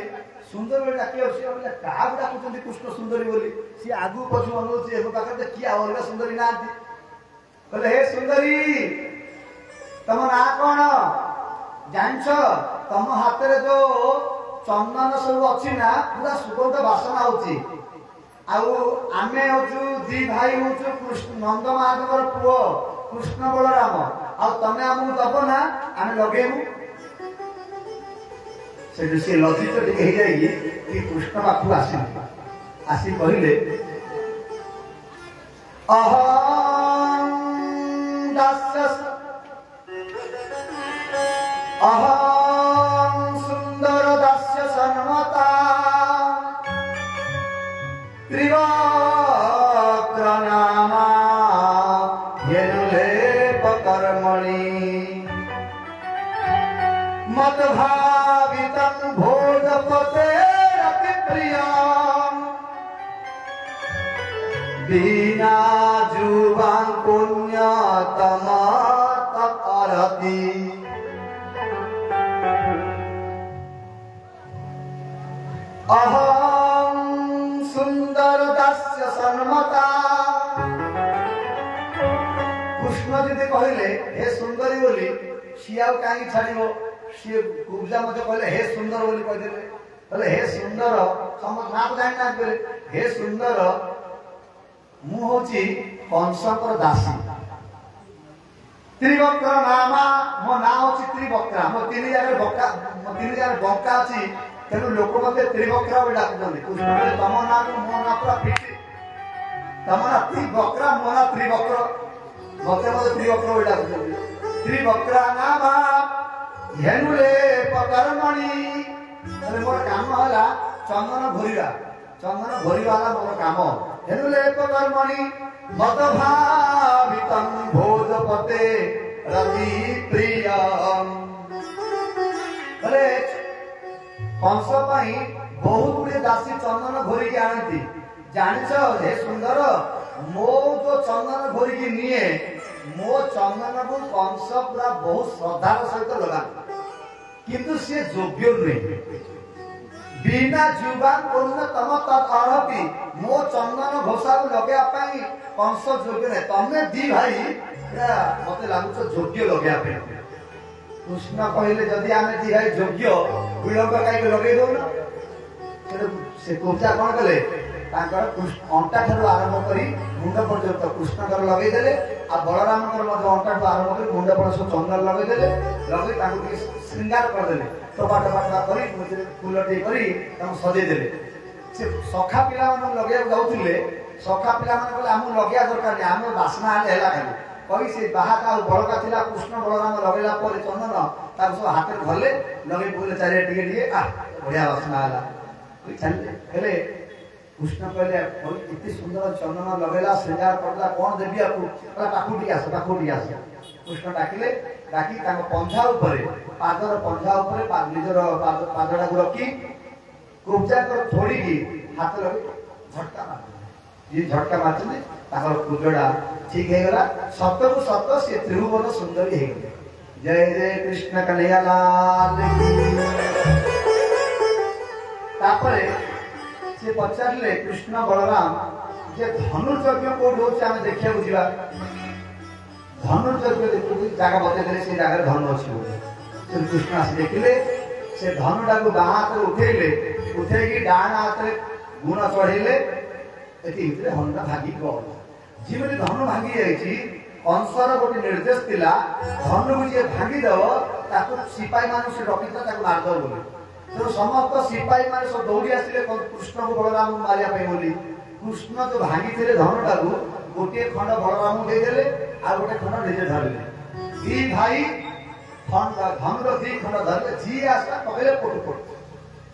सुंदर बोली डाकिले से बोले का डाकुଛନ୍ତି कृष्ण सुंदरी बोली सी आगु पछु अनुछि ए पाखरे किया अलगा सुंदरी नांती कहले हे सुंदरी तम ना कोन जानछ तम हाथ जो चंदन सब अच्छी ना पूरा सुगंध बासना होची आउ आमे होचु दी भाई होचु कृष्ण नंद महादेवर पुओ कृष्ण बलराम आ तमे हमहु दब ना आमे लगेमु से से लज्जित टिके हे जाई कि कृष्ण बापू आसी कहिले अहं दास्य अहं सुंदर दास्य सन्मता त्रिवक्त्रनामा येनुलेपकर्मणि मद्भावितं भोजपतेरतिप्रियम् दीनाजुवां पुण्यतमतपरति अहं सुंदर दास्य सन्मता कृष्ण जी कहले हे सुंदरी बोली सी आउ कहीं छाड़ो सी कुब्जा मत कहले हे सुंदर बोली कहदेले कहले हे सुंदर समस्त ना जानि ना करे हे सुंदर मु होची कंसकर दासी त्रिवक्र नामा मो ना होची त्रिवक्रा मो तीन जगह बक्का अछि तेणु लोक मते त्रिवक्रा बोली डाकुଛନ୍ତି कृष्ण तम ना मो ना पूरा फिट तम ना त्रिवक्रा मो ना त्रिवक्र मते मते त्रिवक्र बोली डाकुଛନ୍ତି त्रिवक्रा नामा हेनुले पकर्मणि अरे मोर काम होला चंदन भरिवाला मोर काम हेनुले पकर्मणि मदभावितं भोजपते रति प्रियम अरे कंस पाई बहुत गुड़े दासी चंदन घोरी के आनती जानिछ हे सुंदर मो जो चंदन घोरी की निये मो चंदन को कंस पूरा बहुत श्रद्धार सहित लगा किंतु से योग्य नुहे बिना जुबान कोन तम तथापि मो चंदन घोषा को लगे पाई कंस योग्य नै तमे दी भाई मते लागुछ योग्य लगे पे कृष्ण कहले जदि आमे दी भाई योग्य विलंब काई लगे दो ना से कुब्जा कोन कले तांकर अंटा ठारू आरंभ करी मुंड पर्यंत कृष्ण कर लगे देले आ बलराम कर मध्य अंटा ठारू आरंभ करी मुंड पर सब चंदन लगे देले लगे तांको की श्रृंगार कर देले टोपा करी फूल टे करी तांको सजे देले से सखा पिला मन लगे जाउथिले सखा पिला मन कहले हम लगिया दरकार नै हम बासना आले हेला खाली कहि से बाहा का बड़का थिला कृष्ण बलराम लगेला पर चंदन ताको सब हाथ में धरले लगे बोले चारे टिके टिके आ बढ़िया बासना आला चलले हेले कृष्ण कहले इतनी सुंदर चंदन लगेला श्रृंगार करला कौन देबी आपको पाखुटी आस कृष्ण डाकिले डाकी तांको पंजा ऊपर पादर पंजा ऊपर निजर पादड़ा को रखी कुब्जा कर थोड़ी की हाथ लगे झटका मार ये झटका मारछने ताकर कुजड़ा ठीक हे गला सत्य को सत्य से त्रिभुवन सुंदरी हे गले जय जय कृष्ण कन्हैया लाल की तापरे से पचारे कृष्ण बलराम जे धनुर्यज्ञ कोड होचे आमे देखिया बुझिबा धनुर्यज्ञ देखु जगह बते देले से जगह धनु अछि श्री कृष्ण आसी देखिले से धनुटा को बाहा हाथ उठेले उठेकी डाण हाथ गुण चढ़ेले एति भितरे हनुटा भागी गल जीवनी धनु भागी जाइछि कंसर गोटे निर्देश थिला धनु को जे भागी दव ताको सिपाही मानु से डकिता ताको मार दव बोली तो समस्त सिपाही माने सब दौड़ी आसिले कृष्ण को बलराम मारिया पे बोली कृष्ण जो भांगी थे धनुटा को गोटे खंड बलराम दे देले आ गोटे खंड निजे धरले दी भाई खंड धनुर दी खंड धरले जी आसला पकड़े पोट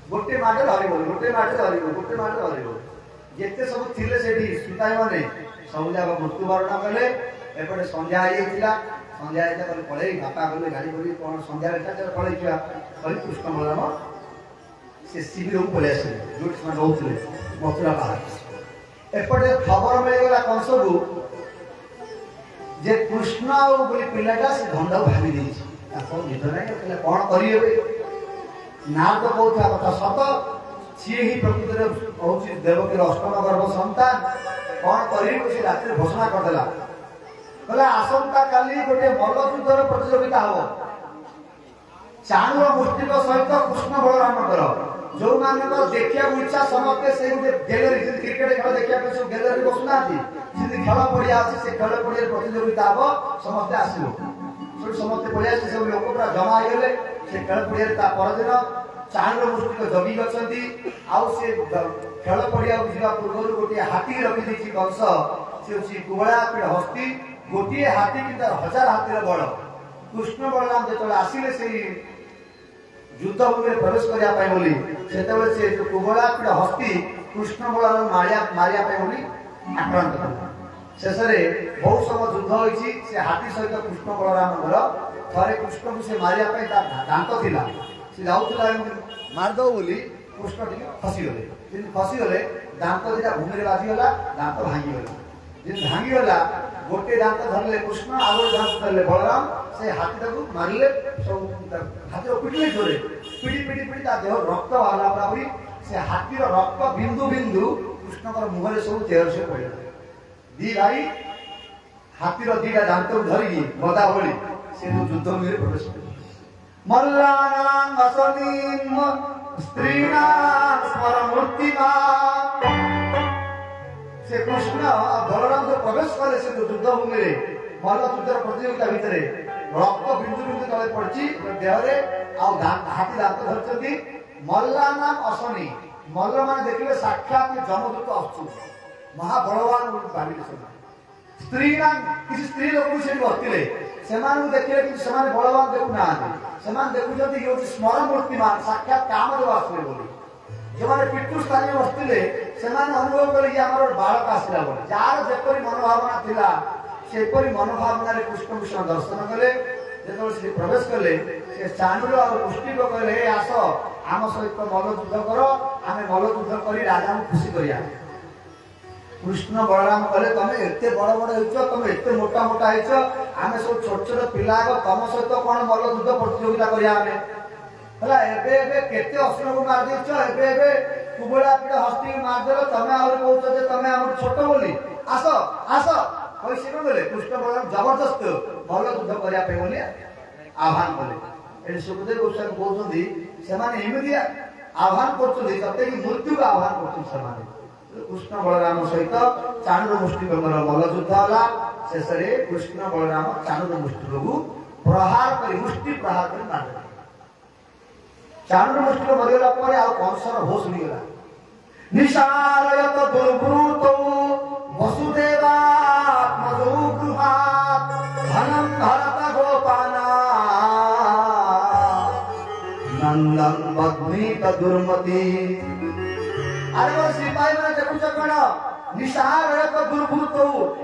गोटे माटे धरि बोली गोटे माटे धरि जेते सब थिले सेठी सिपाही माने सब जाक मृत्युवरण कले एपटे संध्या आइथिला संध्या आइता कले पळे बापा कले गाड़ी बोली कोन संध्या आइता पळे किया कले कृष्ण बलराम से शिविर को पले आसे जोट में रहउतले मथुरा बाहर एपटे खबर मिलगला कंस को जे कृष्ण आउ बोली पिलाटा से धंदा भागी देछि ताको निद नै कहले कोन करिवे ना तो कहता कथा सत सी ही प्रकृति रे कहछि देवकी अष्टम गर्भ संतान कोन करिवे से रात्रि घोषणा कर देला कहला आसंता काली गोटे मल्लयुद्धर प्रतियोगिता हो चाणूर मुष्टिक सहित कृष्ण बलरामकर जो माने देखिया इच्छा समस्ते से गोटे गैलरी क्रिकेट खेल देखिया सब गैलरी बसुना से खेल पड़िया अच्छे से खेल पड़िया प्रतियोगिता हम समस्ते आसो समस्ते पड़िया सब लोक पूरा जमा हो गले से खेल पड़िया परदिन चाणूर मुष्टिक जगी अच्छी खेल पड़िया जावा पूर्व गोटे हाथी रखी कंस से कुबड़ा पीड़ हस्ती गोटे हाथी कि 1000 हाथीर बड़ कृष्ण बलराम जो आसिले से युद्ध भूमि में प्रवेश करने बोली से कुबड़ा पीड़ हस्ती कृष्ण बलराम मारिया बोली आक्रांत कला शेष में बहुत समय युद्ध होती से हाथी सहित कृष्ण बलराम थे कृष्ण को से मारिया दांत थिला से जाऊला मारद बोली कृष्ण टी खसीगले खसीगले दांत दिटा भूमि में बाजिगला दांत भांगीगला जी भांगीगला गोटे दांत धरले कृष्ण आग दांत धरले बलराम से हाथी को मारे सब हाथी पिटले जोरे पिड़ी पिड़ी पिड़ी देह रक्त बाहर बराबरी से हाथीर रक्त बिंदु बिंदु कृष्ण मुहर सब चेयर से पड़ा दी भाई हाथीर दीटा दांत को धरिकी गदा भली से युद्ध भूमि प्रवेश कर मल्लानां असनीम स्त्रीणां स्मरमूर्तिमान् से कृष्ण बलराम जो प्रवेश कले से युद्ध भूमि में मल्ल युद्ध प्रतियोगिता भितर रक्त बिंदु बिंदु तले पड़ी देहरे हाथी दांत धरती मल्ला नाम असनी मल्ल मान देखिए साक्षात जमदूत आसु महाबलवान भाविले स्त्री ना किसी स्त्री लोक से बसते से देखिए कि बलवान देखु ना देखुं ये स्मरण मूर्तिमान साक्षात काम जो आसले बोली जो मैंने पितृस्थानीय बसते से अनुभव कले आम बालक आसला बोली जार जेपरी मनोभावना थिला सेपरी मनोभावना कृष्ण कृष्ण दर्शन कले जो प्रवेश कले से चाणूर और मुष्टिक कहले हे आस आम सहित मल्ल युद्ध कर आम मल्ल युद्ध कर राजा को खुशी करिया कृष्ण बलराम कहले तमे एते बड़ बड़ होइछ तमे एते मोटा मोटा होइछ आमे सब छोट छोट पिला तम सहित कोन मल्ल युद्ध प्रतियोगिता करिया आमे हला एबे एबे केते असुर को मार देछ एबे एबे कुबड़ा पीड़ हस्ती मार देलो तमे और कहउछ जे तमे हमर छोट बोली आस आस कोई से बोले कृष्ण बलराम जबरदस्त मल्ल युद्ध करिया पे बोली आह्वान कले ए सुखदेव गोस्वामी कहउछंदी से माने इमिडिया आह्वान करछंदी तते कि मृत्यु का आह्वान करछन समाने कृष्ण बलराम सहित चाणूर मुष्टिक मल्ल युद्ध होला शेष में कृष्ण बलराम चाणूर मुष्टिक को प्रहार कर मुष्टि प्रहार कर मार चाणूर मुष्टिक मरिगला पर आ कंसर होश उड़ीगला निशारयत दुर्वृत वसुदेवात्मजो गृहात् धनं भरत गोपाना नंदन बद्मीत दुर्मति अरे वो सिपाही मैंने देखु चकण निशार एक दुर्वृत्त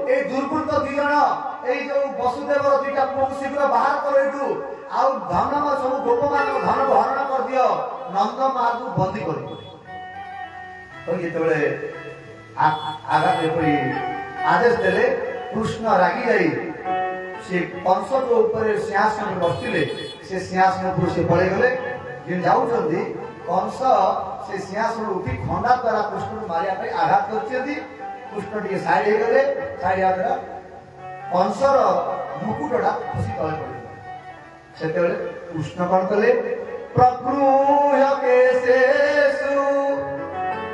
ए दुर्वृत्त दी जण ए जो वसुदेव दुईटा पुओ शीघ्र बाहर कर एठू आउ धन सब गोप मान धन हरण कर दियो नंद मार्ग बंदी कर तो ये आगा एपरी आदेश देले कृष्ण रागी जाई से कंस जो ऊपर सिंहासन बसथिले से सिंहासन ऊपर से पड़े गले जे जाउछंदी कंस से सिंहासन उठी खंडा द्वारा कृष्ण को मारिया पे आघात करछथि कृष्ण टिके साइड हे गले साइड आदरा कंसर मुकुटडा खुशी तळे पड़े सेते बेले कृष्ण कोन कले प्रकृय केसेषु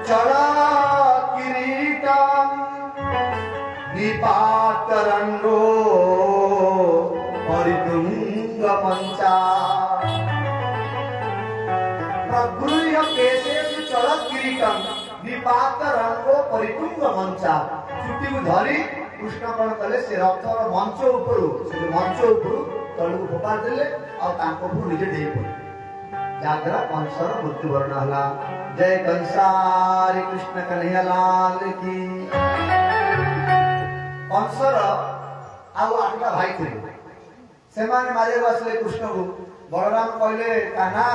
चला किरीटम निपातरंगो परितुंग पंचा प्रगृह्य केशेषु चलत किरीटम निपात रंगो परितुंग मंचा चुट्टी को धरी कृष्ण कौन कले से रथर मंच उपरु से मंच उपरु तळु फोपार देले और तांको को निजे देई पड़े जागरा कंसर मृत्युवरण हला जय कंसारी कृष्ण कन्हैया लाल की कंसर आउ आठटा भाई थे से माने मारे बसले कृष्ण को बलराम कहले कान्हा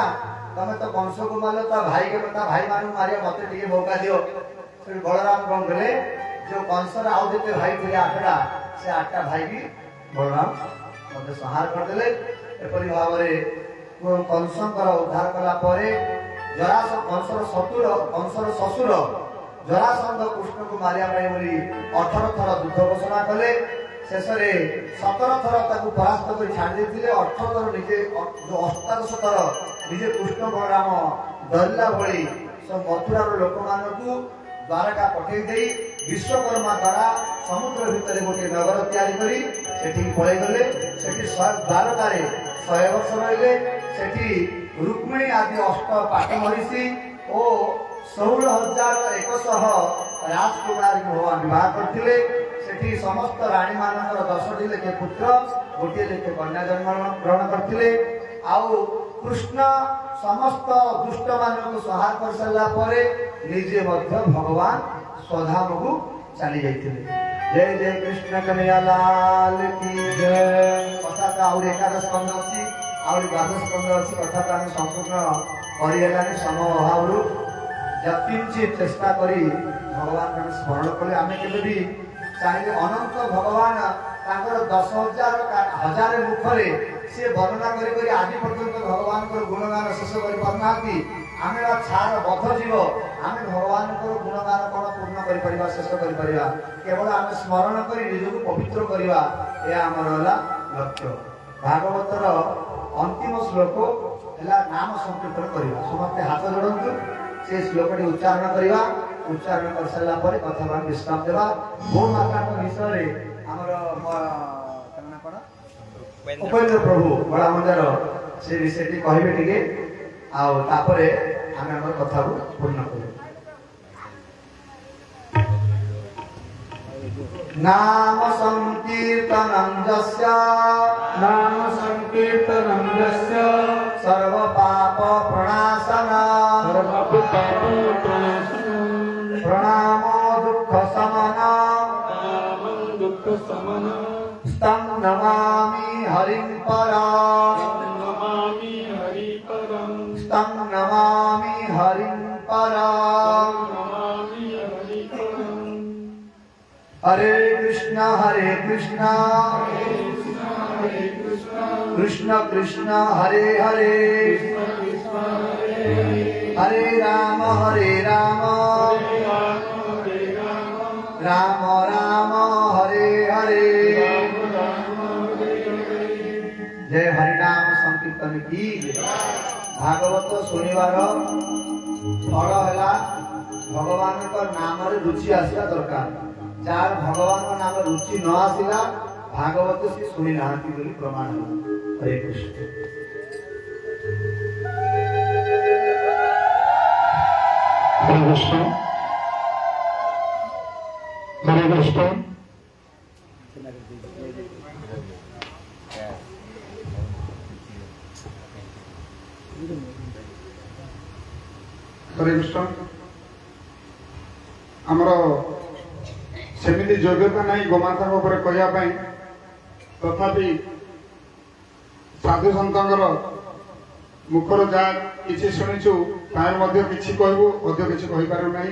तमे तो कंस को मारलो ता भाई के ता भाई मानु मारिया मते टिके मौका दियो फिर बलराम कौन कले जो कंसर आउ जेते भाई थे आठटा से आठटा भाई भी बलराम मते संहार करदेले एपरि भावरे कंसंकर उद्धार कला परे कंसर ससुर जरासंध कृष्ण को मारिया बोली 18 थर युद्ध घोषणा कले शेष 17 थर परास्त कर छाड़ी 18 थर निजे जो 18 थर निजे कृष्ण बलराम डरला भली सब मथुरार लोक मानू द्वारका पठे दे विश्वकर्मा द्वारा समुद्र भितर गोटे नगर तैयारी करी सेठी पळै गले सेठी द्वारका 100 वर्ष रहिले सेठी रुक्मिणी आदि अष्ट पाठ महिषी ओ 16,100 राजकुमारी भगवान विवाह करथिले सेठी समस्त रानी मानकर 10टी लेखे पुत्र गोटे लेखे कन्या जन्म ग्रहण करथिले आउ कृष्ण समस्त दुष्ट मानक संहार कर सारा परे निजे मध्य भगवान स्वधाम को चली जाइथिले। जय जय कृष्ण कन्हैया लाल की जय। कथा का और 11 स्कंद अछि और 12 स्कंद अछि कथा का संपूर्ण करियलानि समय अभावरु जतिंची चेष्टा करी भगवान को स्मरण कले आमे केबे भी चाहिए अनंत भगवान तांकर 10,000 मुखरे से वर्णना करी करी आज पर्यंत भगवान को गुणगान शेष कर पारनाती आमे छार बध जीव आमे भगवान को गुणगान कोन पूर्ण करि परिबा शेष करि परिबा केवल आमे स्मरण करी निज को पवित्र करिबा ए हमर होला लक्ष्य। भागवतर अंतिम श्लोक हला नाम संकीर्तन करिबा समस्त हाथ जोड़ंतु से श्लोकटी उच्चारण करिबा उच्चारण कर सारा पर कथा विश्राम देवा गो माता को विषय हमर कना पड़ा उपेंद्र प्रभु बड़ा मंदिर से विषयटी कहबे टिके आउ तापरे हमें हमर कथा को पूर्ण करू। नाम संकीर्तनं यस्य सर्व पाप प्रणाशनं प्रणामो दुःख शमनं तं नमामि हरिं परं तं नमामि हरिं परं। हरे कृष्ण कृष्ण कृष्ण हरे हरे हरे राम राम राम हरे हरे। जय हरिनाम संकीर्तन की। भागवत शुणिबार फल है भगवान का नाम रुचि आसवा दरकार जार भगवान का नाम रुचि न आसला भागवत से शुणी ना प्रमाण। हरे कृष्ण। हरे कृष्ण हरे कृष्ण। हरे कृष्ण। आमर सेमिति योग्यता नहीं गोमाता कहवाई तथापि साधु सतर मुखर जहाँ किसी शुणुचु तार कि कहबू अद्य किसी कहीपरू ना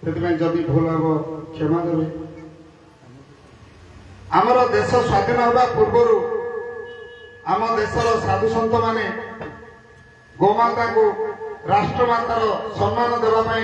से जदि भूल हम क्षमा देवे। आमर देश स्वाधीन होगा पूर्वर आम देशर साधु सत माने गोमाता को राष्ट्रमातार सम्मान देवाई